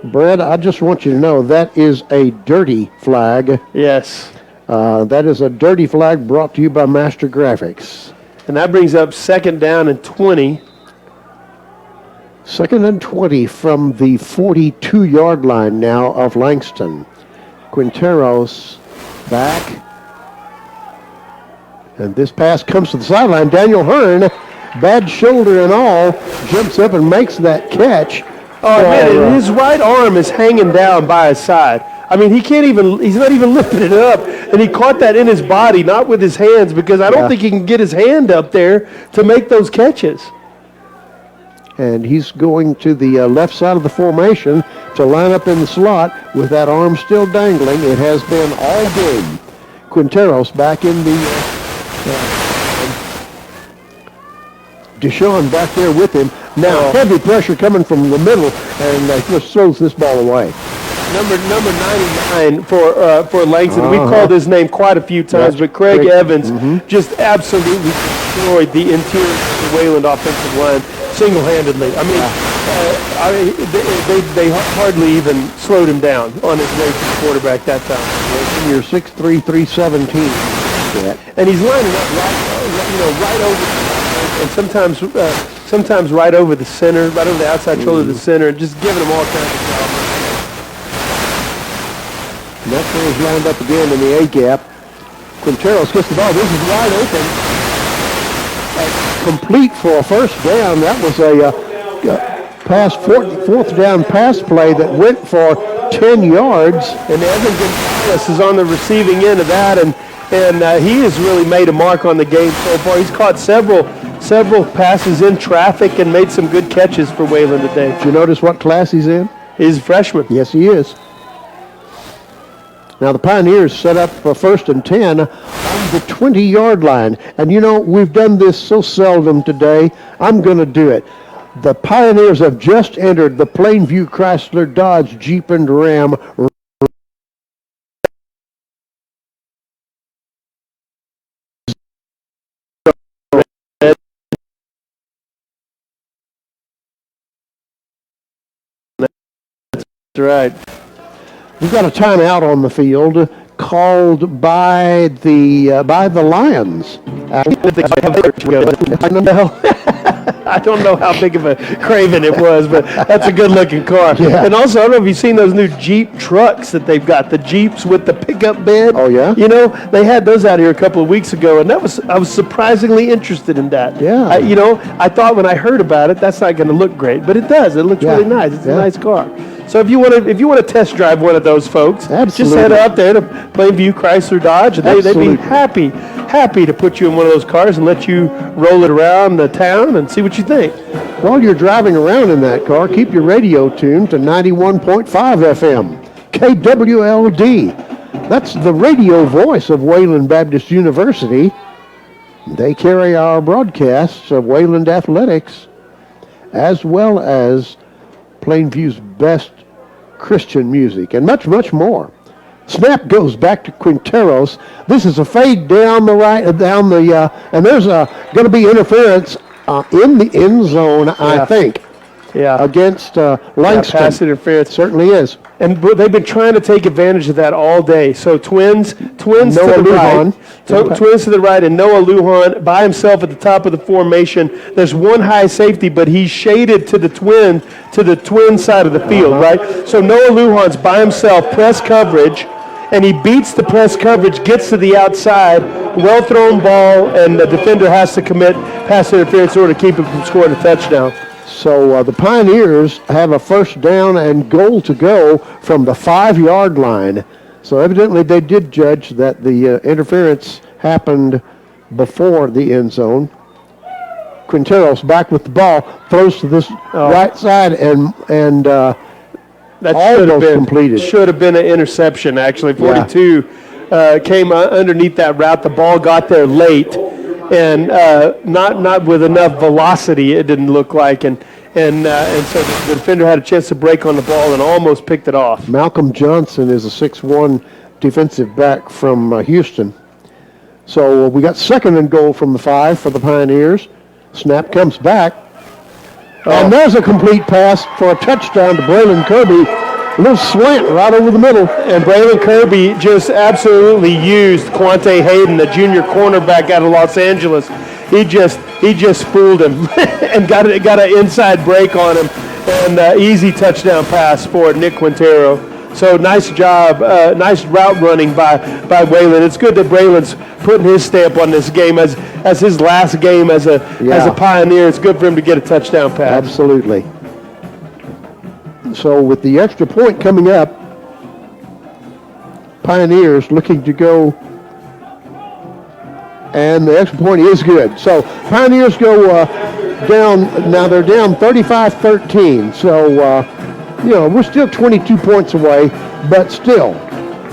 Brad, I just want you to know that is a dirty flag. Yes. That is a dirty flag brought to you by Master Graphics. And that brings up 2nd down and 20. 2nd and 20 from the 42-yard line now of Langston. Quinteros back. And this pass comes to the sideline. Daniel Hearn, bad shoulder and all, jumps up and makes that catch. Oh, man, his right arm is hanging down by his side. I mean, he's not even lifting it up. And he caught that in his body, not with his hands, because I don't think he can get his hand up there to make those catches. And he's going to the left side of the formation to line up in the slot with that arm still dangling. It has been all game. Quinteros back in the... Deshaun back there with him. Now, heavy pressure coming from the middle, and he just throws this ball away. Number 99 for Langston. We've called his name quite a few times, but Craig Evans just absolutely destroyed the interior of the Wayland offensive line single-handedly. I mean, they hardly even slowed him down on his way to the quarterback that time. You're 6'3", 317. And he's lining up right over, and sometimes right over the center, right over the outside shoulder of the center, just giving them all kinds of problems. Metro is lined up again in the A-gap. Quinteros gets the ball. This is wide open. Complete for a first down. That was a fourth down pass play that went for 10 yards. And Evan Gonzalez is on the receiving end of that, and he has really made a mark on the game so far. He's caught several passes in traffic and made some good catches for Wayland today. Did you notice what class he's in? He's a freshman. Yes, he is. Now the Pioneers set up for 1st and 10 on the 20-yard line. And we've done this so seldom today, I'm going to do it. The Pioneers have just entered the Plainview Chrysler Dodge Jeep and Ram That's right. We've got a timeout on the field called by the Lions. I don't know how big of a craven it was, but that's a good-looking car. Yeah. And also, I don't know if you've seen those new Jeep trucks that they've got, the Jeeps with the pickup bed. Oh, yeah? You know, they had those out here a couple of weeks ago, and I was surprisingly interested in that. Yeah. I thought when I heard about it, that's not going to look great, but it does. It looks Yeah. really nice. It's Yeah. a nice car. So if you want to test drive one of those folks, just Absolutely. head out there to Plainview Chrysler Dodge, and they'd be Absolutely. happy to put you in one of those cars and let you roll it around the town and see what you think. While you're driving around in that car, keep your radio tuned to 91.5 FM, KWLD. That's the radio voice of Wayland Baptist University. They carry our broadcasts of Wayland Athletics, as well as Plainview's best Christian music, and much, much more. Snap goes back to Quinteros. This is a fade down the right, and there's going to be interference in the end zone, I think, against Langston. Pass interference. Certainly is. And they've been trying to take advantage of that all day. So twins Noah to the Lujan. right, twins to the right, and Noah Lujan by himself at the top of the formation. There's one high safety, but he's shaded to the twin side of the field, right? So Noah Lujan's by himself, press coverage, and he beats the press coverage, gets to the outside, well thrown ball, and the defender has to commit pass interference in order to keep him from scoring a touchdown. So the Pioneers have a first down and goal to go from the 5-yard line. So evidently they did judge that the interference happened before the end zone. Quinteros back with the ball, throws to this right side, and That almost completed. Should have been an interception, actually. 42 came underneath that route. The ball got there late, and not with enough velocity, it didn't look like. And so the defender had a chance to break on the ball and almost picked it off. Malcolm Johnson is a 6'1" defensive back from Houston. So we got second and goal from the 5 for the Pioneers. Snap comes back. And there's a complete pass for a touchdown to Braylon Kirby. A little slant right over the middle. And Braylon Kirby just absolutely used Quante Hayden, the junior cornerback out of Los Angeles. He just fooled him and got an inside break on him, and easy touchdown pass for Nick Quintero. So nice job, nice route running by Wayland. It's good that Braylon's putting his stamp on this game as his last game as a Pioneer. It's good for him to get a touchdown pass. Absolutely. So with the extra point coming up, Pioneers looking to go, and the extra point is good. So Pioneers go down, now they're down 35-13. So, we're still 22 points away, but still,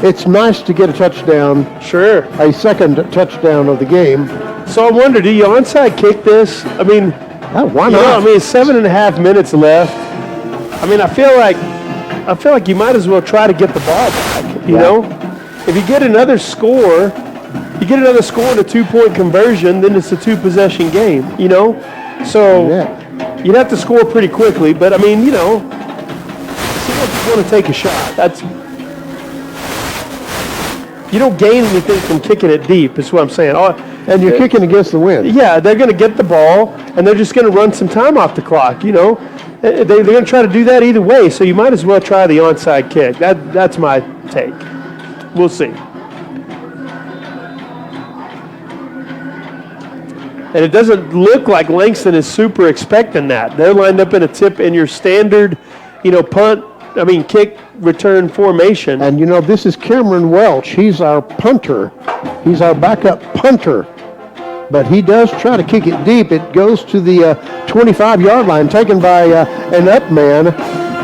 it's nice to get a touchdown. Sure. A second touchdown of the game. So I wonder, do you onside kick this? I mean, why not? It's 7.5 minutes left. I mean, I feel like you might as well try to get the ball back. You know, if you get another score in a 2-point conversion, then it's a 2-possession game. You know, so you'd have to score pretty quickly. But I mean, want to take a shot. You don't gain anything from kicking it deep, is what I'm saying. And you're kicking against the wind. Yeah, they're going to get the ball, and they're just going to run some time off the clock, They're going to try to do that either way, so you might as well try the onside kick. That's my take. We'll see. And it doesn't look like Langston is super expecting that. They're lined up in your standard, kick return formation. And this is Cameron Welch. He's our punter. He's our backup punter. But he does try to kick it deep. It goes to the 25-yard line, taken by an up man.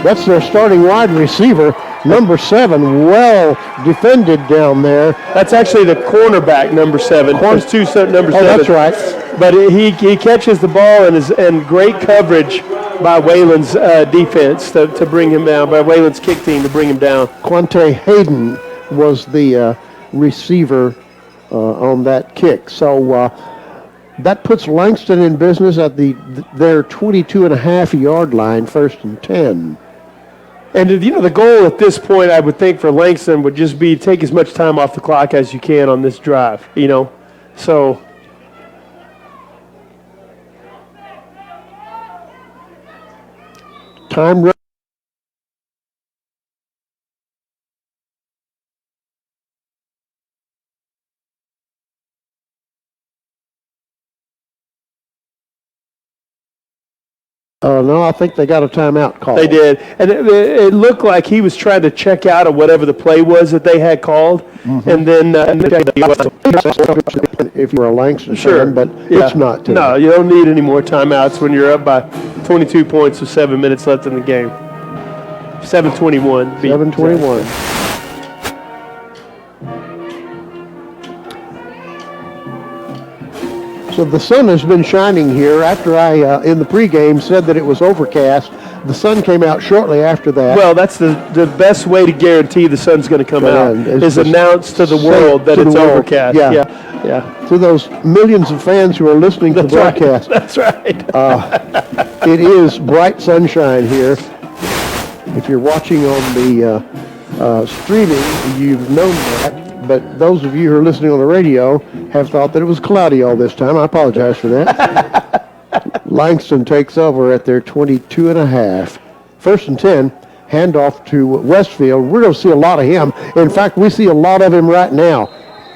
That's their starting wide receiver, number 7. Well defended down there. That's actually the cornerback, number 7. There's two number 7. Oh, that's right. But he catches the ball and great coverage by Wayland's defense to bring him down, by Wayland's kick team to bring him down. Quante Hayden was the receiver on that kick. So that puts Langston in business at their 22.5-yard line, 1st and 10. And, the goal at this point, I would think, for Langston would just be take as much time off the clock as you can on this drive, So time. No, I think they got a timeout call. they did. And it looked like he was trying to check out of whatever the play was that they had called. And then If you're a Langston Sure, fan, but yeah. it's not today. No, you don't need any more timeouts when you're up by 22 points with 7 minutes left in the game. 7:21. 7:21. So the sun has been shining here. After I, in the pregame, said that it was overcast, the sun came out shortly after that. Well, that's the best way to guarantee the sun's going to come out is announce to the world that it's overcast. Yeah. To those millions of fans who are listening to the broadcast. That's right. It is bright sunshine here. If you're watching on the streaming, you've known that. But those of you who are listening on the radio have thought that it was cloudy all this time. I apologize for that. Langston takes over at their 22.5. 1st and 10, handoff to Westfield. We're going to see a lot of him. In fact, we see a lot of him right now.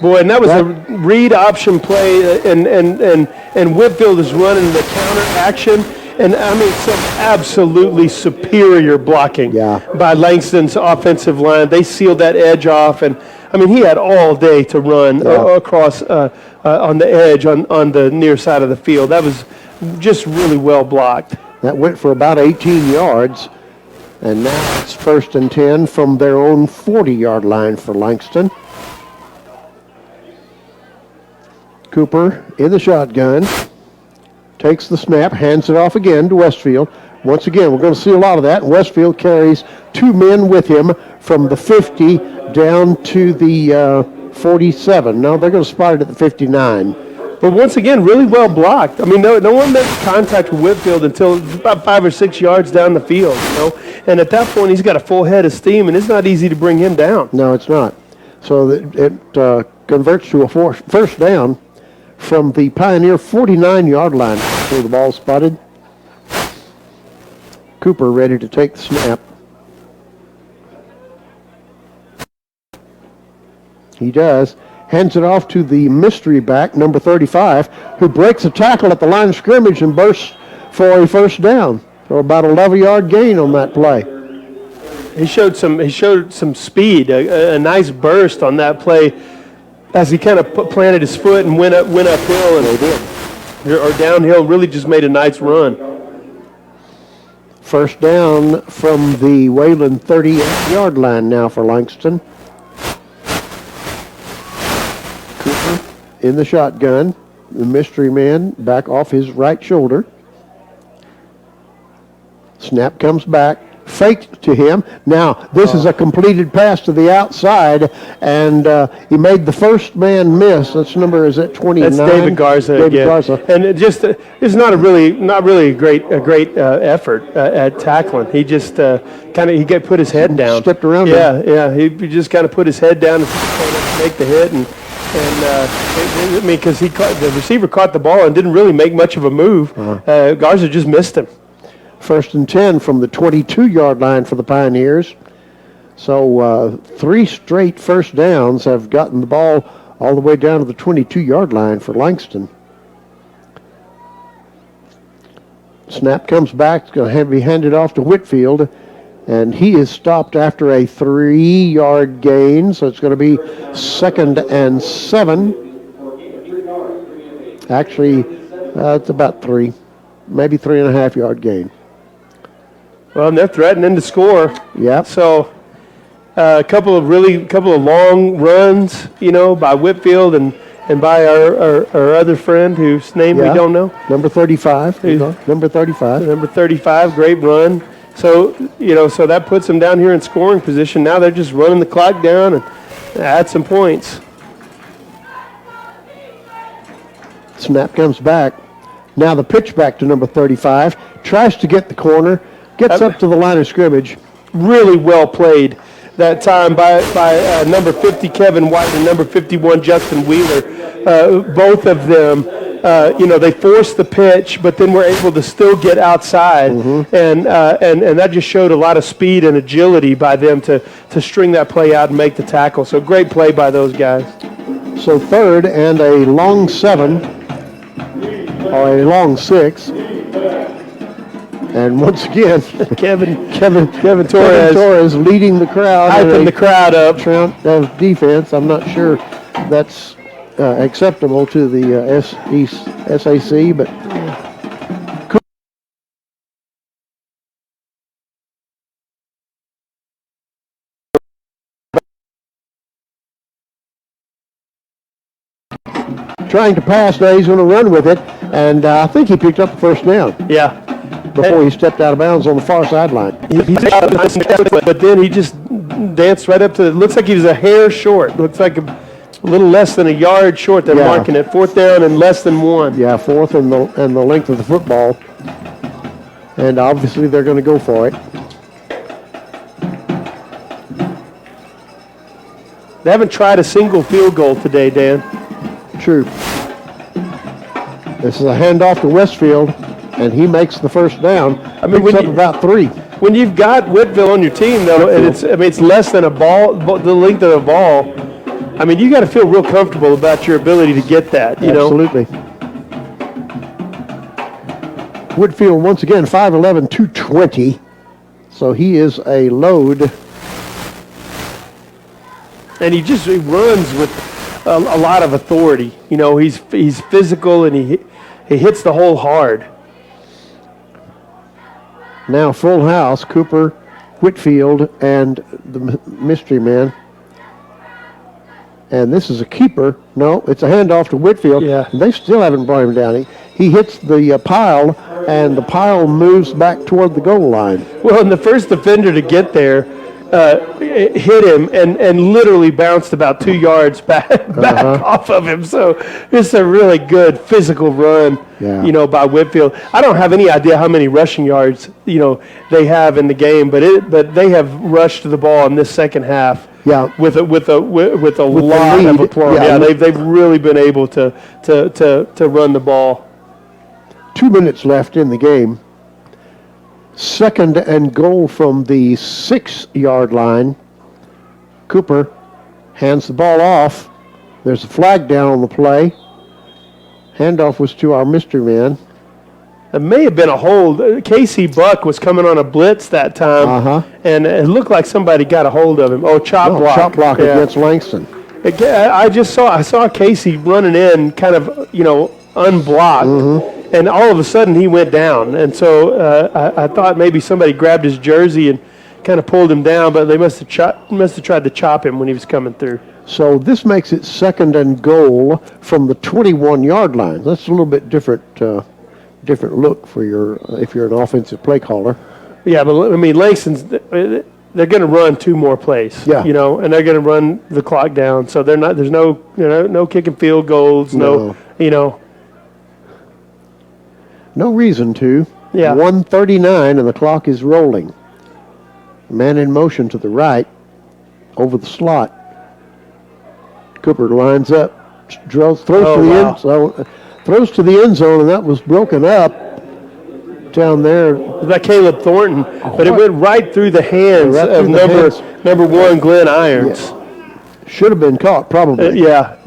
Boy, and that was a read option play, and Whitfield is running the counter action. And, some absolutely superior blocking by Langston's offensive line. They sealed that edge off, and, he had all day to run across on the edge on the near side of the field. That was just really well blocked. That went for about 18 yards, and now it's 1st and 10 from their own 40-yard line for Langston. Cooper in the shotgun. Takes the snap, hands it off again to Westfield. Once again, we're going to see a lot of that. Westfield carries 2 men with him from the 50 down to the 47. No, they're going to spot it at the 59. But once again, really well blocked. No one makes contact with Whitfield until about 5 or 6 yards down the field, And at that point, he's got a full head of steam, and it's not easy to bring him down. No, it's not. So it converts to a first down from the Pioneer 49-yard line where the ball spotted. Cooper ready to take the snap. He does. Hands it off to the mystery back, number 35, who breaks a tackle at the line of scrimmage and bursts for a first down. So about a 11-yard gain on that play. He showed some speed, a nice burst on that play as he kind of planted his foot and went uphill or downhill. Really just made a nice run. First down from the Wayland 38-yard line now for Langston. Cooper in the shotgun. The mystery man back off his right shoulder. Snap comes back. Faked to him. Now, this is a completed pass to the outside, and he made the first man miss. That's number, is that 29? That's David Garza again. Garza. And it's not really a great effort at tackling. He just put his head down. Stepped around him. Yeah. He just kind of put his head down and make the hit, because the receiver caught the ball and didn't really make much of a move. Garza just missed him. 1st and 10 from the 22-yard line for the Pioneers. So 3 straight first downs have gotten the ball all the way down to the 22-yard line for Langston. Snap comes back. It's going to be handed off to Whitfield, and he is stopped after a 3-yard gain. So it's going to be 2nd and 7. Actually, it's about 3, maybe 3.5-yard gain. Well, and they're threatening to score. Yeah. So a couple of long runs, by Whitfield, and and by our other friend whose name we don't know. Number 35. Number 35. Number 35, great run. So, so that puts them down here in scoring position. Now they're just running the clock down and add some points. Snap comes back. Now the pitch back to number 35. Tries to get the corner. Gets up to the line of scrimmage. Really well played that time by number 50, Kevin White, and number 51, Justin Wheeler. Both of them, they forced the pitch, but then were able to still get outside. And that just showed a lot of speed and agility by them to string that play out and make the tackle. So great play by those guys. So third and a long 7, or a long 6. And once again, Kevin Torres leading the crowd. Hyping the crowd up. Of defense. I'm not sure that's acceptable to the SAC, but trying to pass. Now he's going to run with it, and I think he picked up the first down. Yeah. Before he stepped out of bounds on the far sideline. But then he just danced right up to it. Looks like he was a hair short. Looks like a little less than a yard short. They're marking it. 4th down and less than 1. Yeah, 4th and the length of the football. And obviously they're going to go for it. They haven't tried a single field goal today, Dan. True. This is a handoff to Westfield. And he makes the first down. Picks up about 3. When you've got Whitfield on your team, though, and it's less than a ball, the length of a ball. You got to feel real comfortable about your ability to get that. Absolutely. Whitfield once again 5'11", 220. So he is a load. And he runs with a lot of authority. He's physical and he hits the hole hard. Now full house, Cooper, Whitfield, and the mystery man. And this is a keeper. No, it's a handoff to Whitfield. Yeah. They still haven't brought him down. He hits the pile, and the pile moves back toward the goal line. Well, and the first defender to get there hit him and literally bounced about 2 yards back off of him. So it's a really good physical run, by Whitfield. I don't have any idea how many rushing yards, they have in the game, but they have rushed the ball in this second half. Yeah. With a lot of applause. Yeah, they've really been able to run the ball. 2 minutes left in the game. 2nd and goal from the 6-yard line. Cooper hands the ball off. There's a flag down on the play. Handoff was to our mystery man. It may have been a hold. Casey Buck was coming on a blitz that time, and it looked like somebody got a hold of him. Chop block. Chop block against Langston. I saw Casey running in kind of, unblocked. And all of a sudden he went down. And so I thought maybe somebody grabbed his jersey and kind of pulled him down, but they must have tried to chop him when he was coming through. So this makes it 2nd and goal from the 21-yard line. That's a little bit different look for if you're an offensive play caller. Yeah, but Langston's they're going to run 2 more plays. Yeah. And they're going to run the clock down. So there's no kicking field goals, no. No reason to. Yeah. 1:39 and the clock is rolling. Man in motion to the right, over the slot. Cooper lines up, throws to the end zone. Throws to the end zone, and that was broken up down there. By Caleb Thornton, but it went right through the hands of number 1, Glenn Irons. Yeah. Should have been caught, probably. Yeah.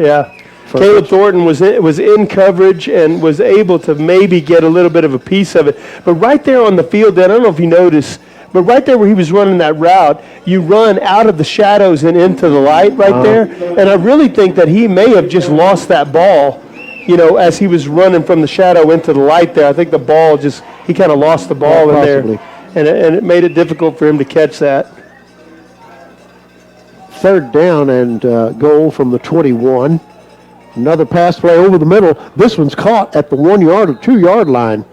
Caleb Thornton was in coverage and was able to maybe get a little bit of a piece of it. But right there on the field, I don't know if you noticed, but right there where he was running that route, you run out of the shadows and into the light right there. And I really think that he may have just lost that ball, as he was running from the shadow into the light there. I think the ball he kind of lost the ball in there. And it made it difficult for him to catch that. 3rd down and goal from the 21. Another pass play over the middle. This one's caught at the 1 yard or 2 yard line.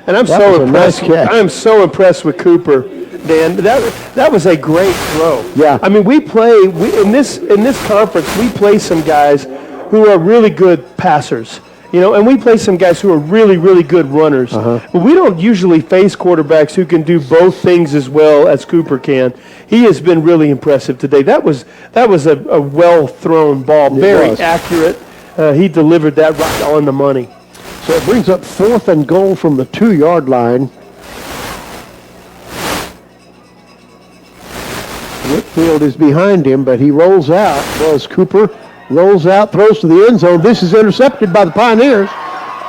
And I'm That so was a impressed. nice catch. I am so impressed with Cooper, Dan. That was a great throw. Yeah. I mean, we in this conference, we play some guys who are really good passers. You know, and we play some guys who are really, really good runners. But we don't usually face quarterbacks who can do both things as well as Cooper can. He has been really impressive today. That was a well-thrown ball, very was. accurate. He delivered that right on the money. So it brings up 4th and goal from the 2 yard line. Whitfield is behind him, but he rolls out. Cooper rolls out, throws to the end zone. This is intercepted by the Pioneers.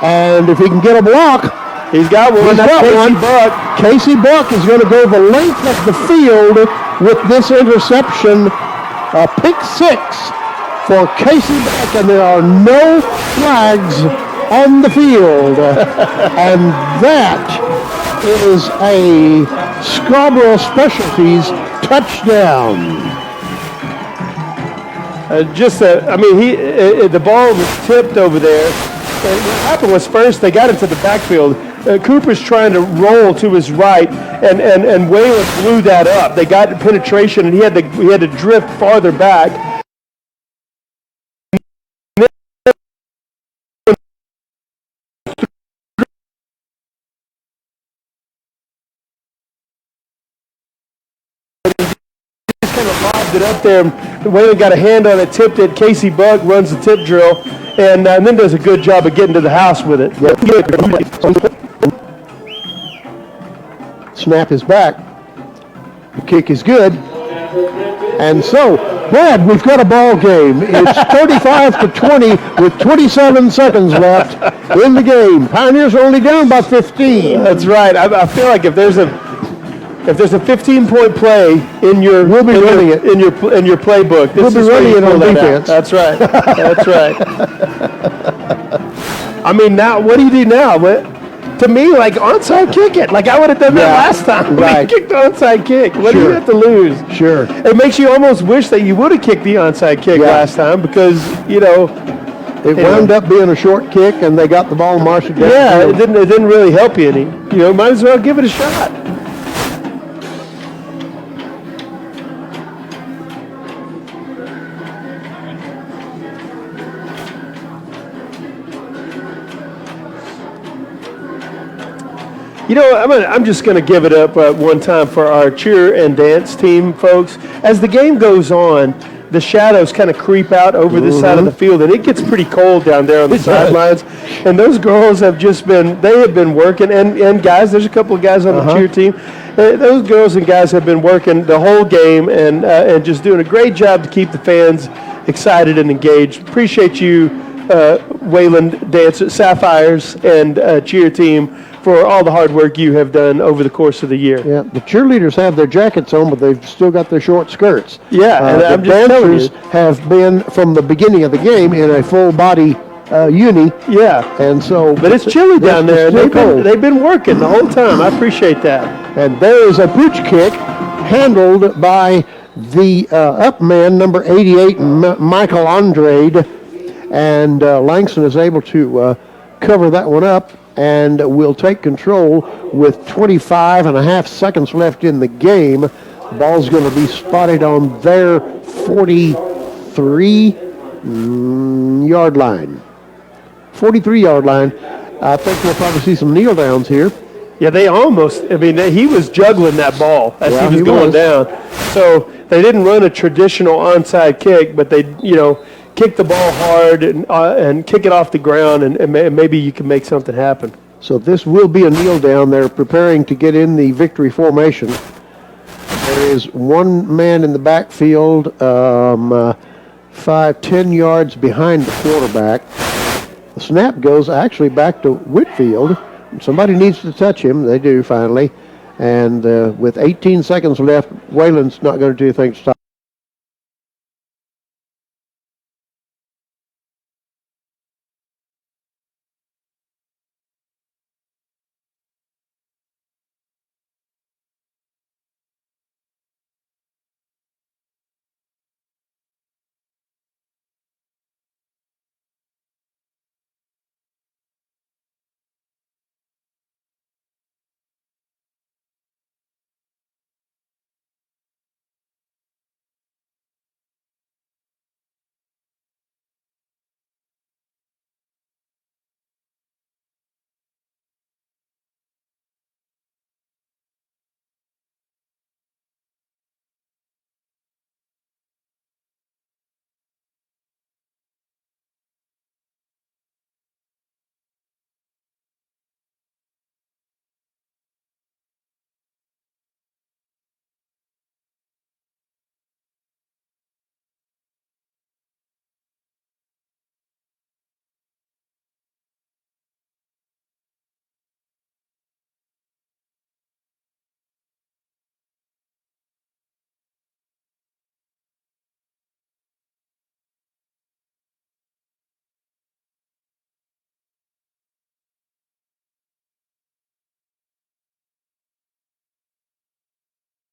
And if he can get a block, He's got one. That's Casey Buck. Casey Buck is going to go the length of the field with this interception. A pick 6 for Casey Buck, and there are no flags on the field. And that is a Scarborough Specialties touchdown. The ball was tipped over there. And what happened was first they got into the backfield. Cooper's trying to roll to his right, and Wayland blew that up. They got penetration, and he had to drift farther back. Lobbed it up there. Wayland got a hand on it, tipped it. Casey Buck runs the tip drill, and then does a good job of getting to the house with it. Snap is back. The kick is good. And so, Brad, we've got a ball game. It's 35-20 with 27 seconds left in the game. Pioneers are only down by 15. That's right. I feel like if there's a 15-point play in your We'll be running it. in your playbook, We'll be running it on defense. That's right. That's right. I mean, now what do you do now? To me, like onside kick it. Like I would have done that last time. Right. We kicked the onside kick. What do you have to lose? Sure. It makes you almost wish that you would have kicked the onside kick last time because It wound up being a short kick, and they got the ball marshaled down. Yeah, it didn't really help you any. Might as well give it a shot. I'm just going to give it up one time for our cheer and dance team, folks. As the game goes on, the shadows kind of creep out over this side of the field, and it gets pretty cold down there on the sidelines. And those girls have been working, and guys, there's a couple of guys on the cheer team. Those girls and guys have been working the whole game and just doing a great job to keep the fans excited and engaged. Appreciate you, Wayland Dancers, Sapphires, and cheer team for all the hard work you have done over the course of the year. Yeah, the cheerleaders have their jackets on, but they've still got their short skirts. Yeah, and I'm the just telling dancers you. have been, from the beginning of the game, in a full-body uni. Yeah. And so, But it's chilly down there. It's still cold. They've been working the whole time. I appreciate that. And there is a pooch kick handled by the up man, number 88, Michael Andrade. And Langston is able to cover that one up and will take control with 25 and a half seconds left in the game. The ball's going to be spotted on their 43-yard line. 43-yard line. I think we'll probably see some kneel downs here. Yeah, he was juggling that ball as he was going down. So they didn't run a traditional onside kick, but they, kick the ball hard and kick it off the ground, and maybe you can make something happen. So this will be a kneel down. They're preparing to get in the victory formation. There is one man in the backfield, 5-10 yards behind the quarterback. The snap goes actually back to Whitfield. Somebody needs to touch him. They do finally. And with 18 seconds left, Wayland's not going to do anything to stop.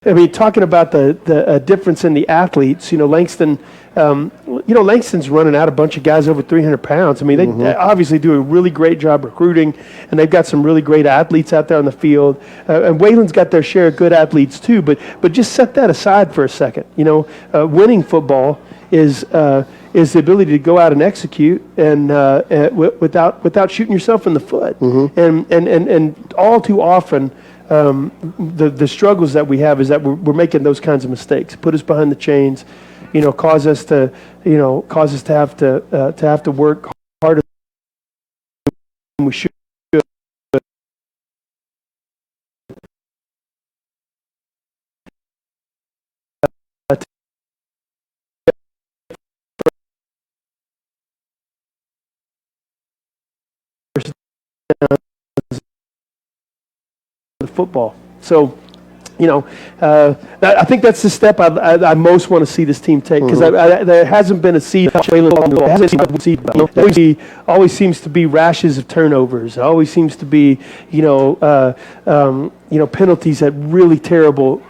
I mean, talking about the difference in the athletes, Langston, Langston's running out a bunch of guys over 300 pounds. I mean, they obviously do a really great job recruiting, and they've got some really great athletes out there on the field. And Wayland's got their share of good athletes too, but just set that aside for a second. Winning football is the ability to go out and execute and without shooting yourself in the foot. And all too often, the struggles that we have is that we're making those kinds of mistakes. Put us behind the chains, cause us to have to work harder than we should. Football. So, I think that's the step I most want to see this team take, because there hasn't been a seed. Always seems to be rashes of turnovers. Always seems to be penalties at really terrible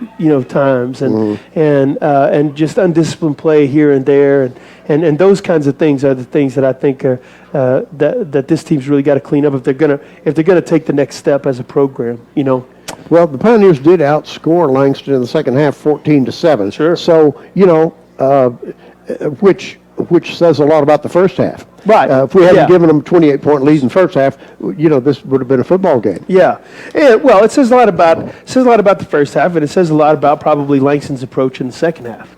times, and just undisciplined play here and there, and those kinds of things are the things that I think that this team's really got to clean up if they're gonna take the next step as a program. Well, the Pioneers did outscore Langston in the second half, 14-7. Sure. So which says a lot about the first half. Right. If we hadn't given them a 28-point lead in the first half, this would have been a football game. Yeah. And, well, it says a lot about the first half, and it says a lot about probably Langston's approach in the second half.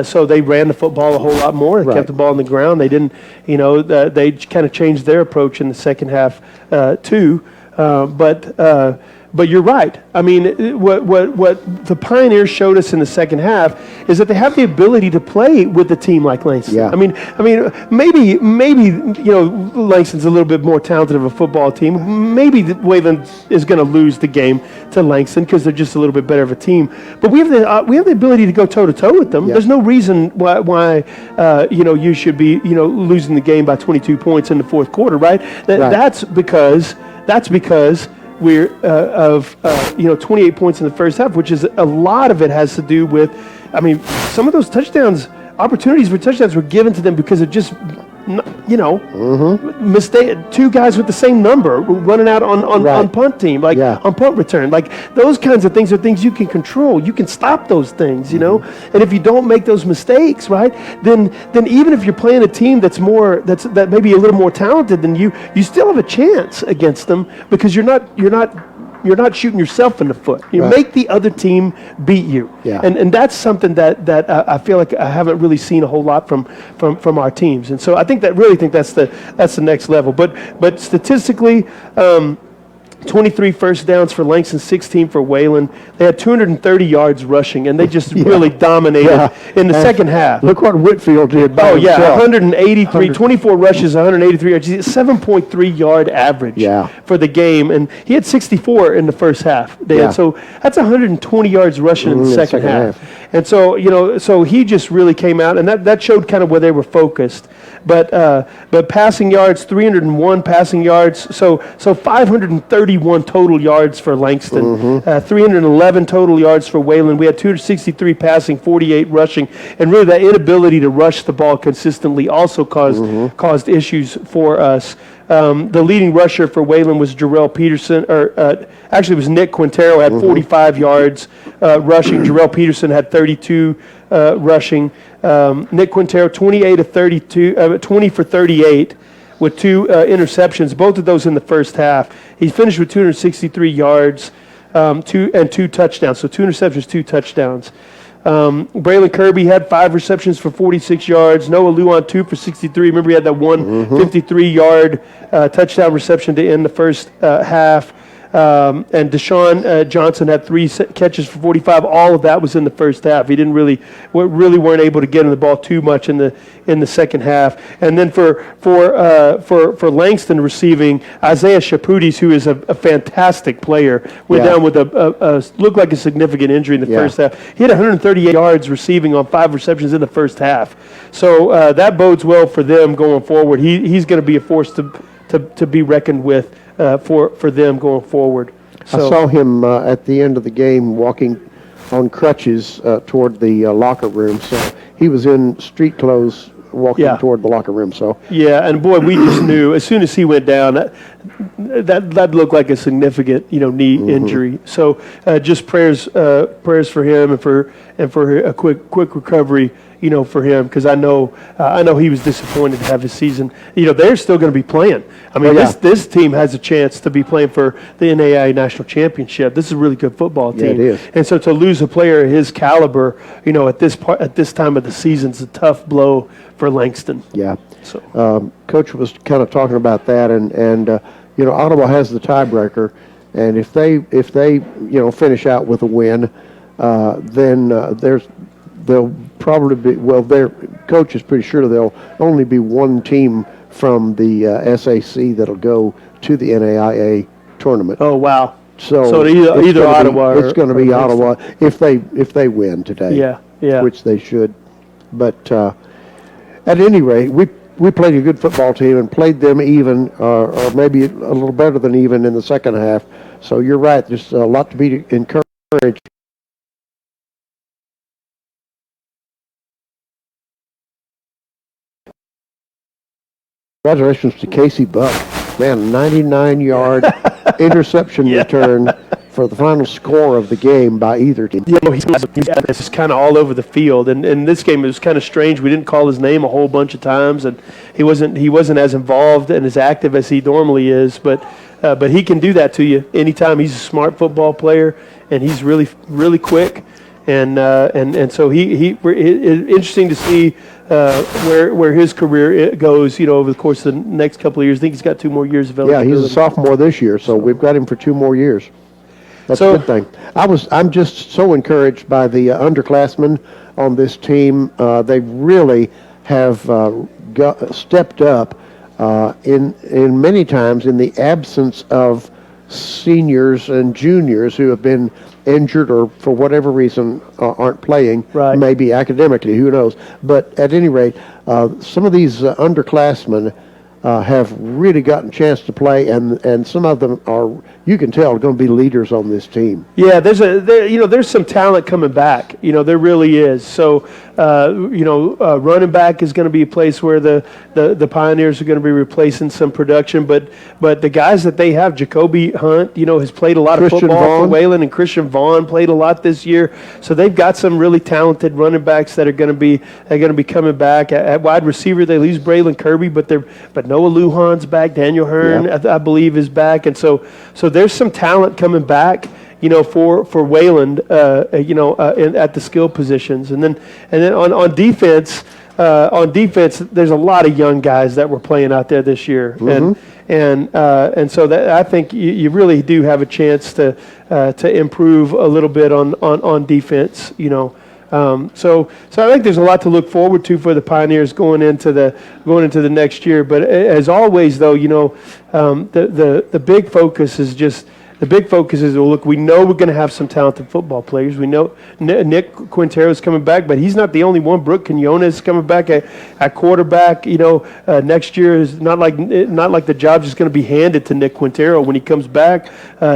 So they ran the football a whole lot more. They kept the ball on the ground. They didn't. They kind of changed their approach in the second half too. But you're right. I mean, what the Pioneers showed us in the second half is that they have the ability to play with a team like Langston. Yeah. I mean, maybe Langston's a little bit more talented of a football team. Maybe Wayland is going to lose the game to Langston because they're just a little bit better of a team. But we have the ability to go toe to toe with them. Yeah. There's no reason why you should be losing the game by 22 points in the fourth quarter, right? That's because we're 28 points in the first half, which is a lot of it has to do with, some of those opportunities for touchdowns were given to them because of just, mistake. Two guys with the same number running out on punt team, on punt return. Like those kinds of things are things you can control. You can stop those things, And if you don't make those mistakes, right, then even if you're playing a team that may be a little more talented than you still have a chance against them because you're not shooting yourself in the foot. You make the other team beat you. Yeah. And that's something that I feel like I haven't really seen a whole lot from our teams. And so I think that's the next level. But statistically, 23 first downs for Langston, 16 for Wayland. They had 230 yards rushing, and they just really dominated in the second half. Look what Whitfield did by himself. 183, 24 rushes, 183 yards, 7.3 yard average for the game, and he had 64 in the first half. So that's 120 yards rushing in the second half. And so, so he just really came out, and that showed kind of where they were focused. But passing yards, 301 passing yards, so 531 total yards for Langston, 311 total yards for Wayland. We had 263 passing, 48 rushing, and really that inability to rush the ball consistently also caused issues for us. The leading rusher for Wayland was Jarrell Peterson, actually it was Nick Quintero, had 45 yards rushing. Jarrell Peterson had 32 rushing. Nick Quintero, 20 for 38 with 2 interceptions, both of those in the first half. He finished with 263 yards and 2 touchdowns. So 2 interceptions, 2 touchdowns. Braylon Kirby had 5 receptions for 46 yards. Noah Luan 2 for 63. Remember, he had that 53-yard touchdown reception to end the first half. And Deshaun Johnson had 3 catches for 45. All of that was in the first half. He didn't really weren't able to get him the ball too much in the second half. And then for Langston receiving, Isaiah Chaputis, who is a fantastic player, went down with looked like a significant injury in the first half. He had 138 yards receiving on 5 receptions in the first half. So that bodes well for them going forward. He's going to be a force to be reckoned with for them going forward. So, I saw him at the end of the game walking on crutches toward the locker room. So he was in street clothes walking toward the locker room. So yeah, and boy, we just knew as soon as he went down that looked like a significant knee injury. So just prayers for him and for a quick recovery. For him, because I know he was disappointed to have his season. They're still going to be playing. I mean, this team has a chance to be playing for the NAIA National Championship. This is a really good football team. Yeah, it is. And so to lose a player of his caliber, at this time of the season, is a tough blow for Langston. Yeah. So Coach was kind of talking about that, and Ottawa has the tiebreaker, and if they finish out with a win, then they'll probably be, their coach is pretty sure there'll only be one team from the SAC that'll go to the NAIA tournament. Oh, wow. So either Ottawa it's going to be Ottawa if they win today. Yeah. Which they should. But at any rate, we played a good football team and played them even, or maybe a little better than even in the second half. So you're right. There's a lot to be encouraged. Congratulations to Casey Buck. Man, 99-yard interception return for the final score of the game by either team. He's just kind of all over the field. And in this game, it was kind of strange. We didn't call his name a whole bunch of times, and he wasn't as involved and as active as he normally is. But he can do that to you anytime. He's a smart football player, and he's really, really quick. And so it's interesting to see where his career goes, over the course of the next couple of years. I think he's got 2 more years of eligibility. Yeah, he's a sophomore this year, so we've got him for 2 more years. That's a good thing. I'm just so encouraged by the underclassmen on this team. They really have stepped up in many times in the absence of seniors and juniors who have been injured or for whatever reason aren't playing, maybe academically, who knows. But at any rate, some of these underclassmen have really gotten a chance to play, and some of them are, you can tell, going to be leaders on this team. Yeah, there's some talent coming back. There really is. So, running back is going to be a place where the Pioneers are going to be replacing some production. But the guys that they have, Jacoby Hunt, has played a lot of football for Wayland, and Christian Vaughn played a lot this year. So they've got some really talented running backs that are going to be coming back. At wide receiver, they lose Braylon Kirby, but Noah Lujan's back. Daniel Hearn, I believe, is back, and so there's some talent coming back, for Wayland, at the skill positions, and then on defense. There's a lot of young guys that were playing out there this year, and so that I think you really do have a chance to improve a little bit on defense, So I think there's a lot to look forward to for the Pioneers going into the next year. But as always, though, the big focus is well, look, we know we're going to have some talented football players. We know Nick Quintero is coming back, but he's not the only one. Brooke Quinones is coming back at quarterback. Next year is not like the job's just going to be handed to Nick Quintero when he comes back.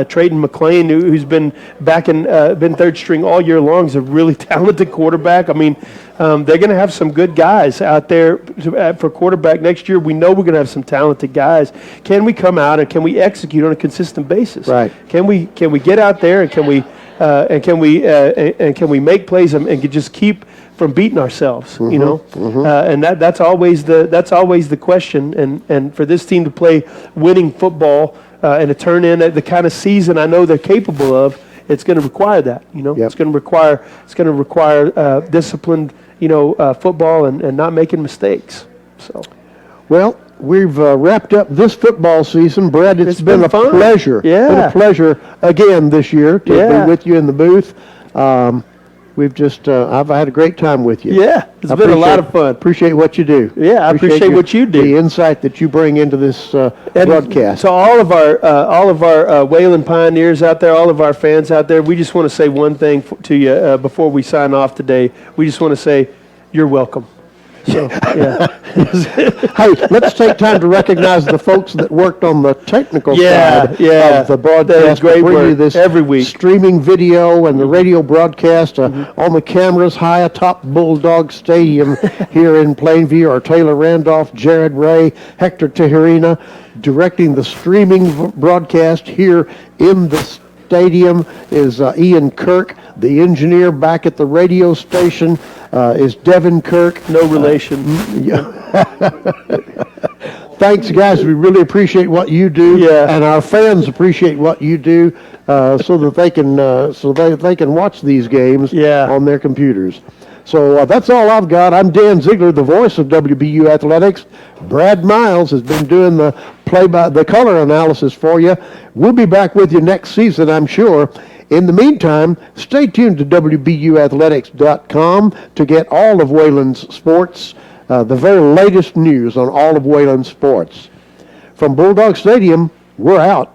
Trayton McClain, who's been been third string all year long, is a really talented quarterback. I mean, they're going to have some good guys out there for quarterback next year. We know we're going to have some talented guys. Can we come out and can we execute on a consistent basis? Right. Can we get out there and can we make plays and just keep from beating ourselves? And that's always the question. And for this team to play winning football and to turn in the kind of season I know they're capable of, it's going to require that. It's going to require disciplined football and not making mistakes. So, well, we've wrapped up this football season. Brad, it's been a fun. pleasure. Yeah. It's been a pleasure again this year to be with you in the booth. I've had a great time with you. Yeah, it's been a lot of fun. Appreciate what you do. Yeah, I appreciate what you do. The insight that you bring into this broadcast. So all of our Wayland Pioneers out there, all of our fans out there, we just want to say one thing to you before we sign off today. We just want to say you're welcome. So, yeah. Hey, let's take time to recognize the folks that worked on the technical Yeah, side yeah. of the That is broadcast. great to bring you work this every week. streaming video and the radio broadcast on the cameras high atop Bulldog Stadium here in Plainview are Taylor Randolph, Jared Ray, Hector Tejerina, directing the streaming broadcast here in the stadium is Ian Kirk. The engineer back at the radio station is Devin Kirk. No relation. Thanks, guys. We really appreciate what you do, Yeah. and our fans appreciate what you do, so that they can watch these games Yeah. on their computers. So that's all I've got. I'm Dan Ziegler, the voice of WBU Athletics. Brad Miles has been doing the color analysis for you. We'll be back with you next season, I'm sure. In the meantime, stay tuned to WBUathletics.com to get all of Wayland's sports, the very latest news on all of Wayland's sports. From Bulldog Stadium, we're out.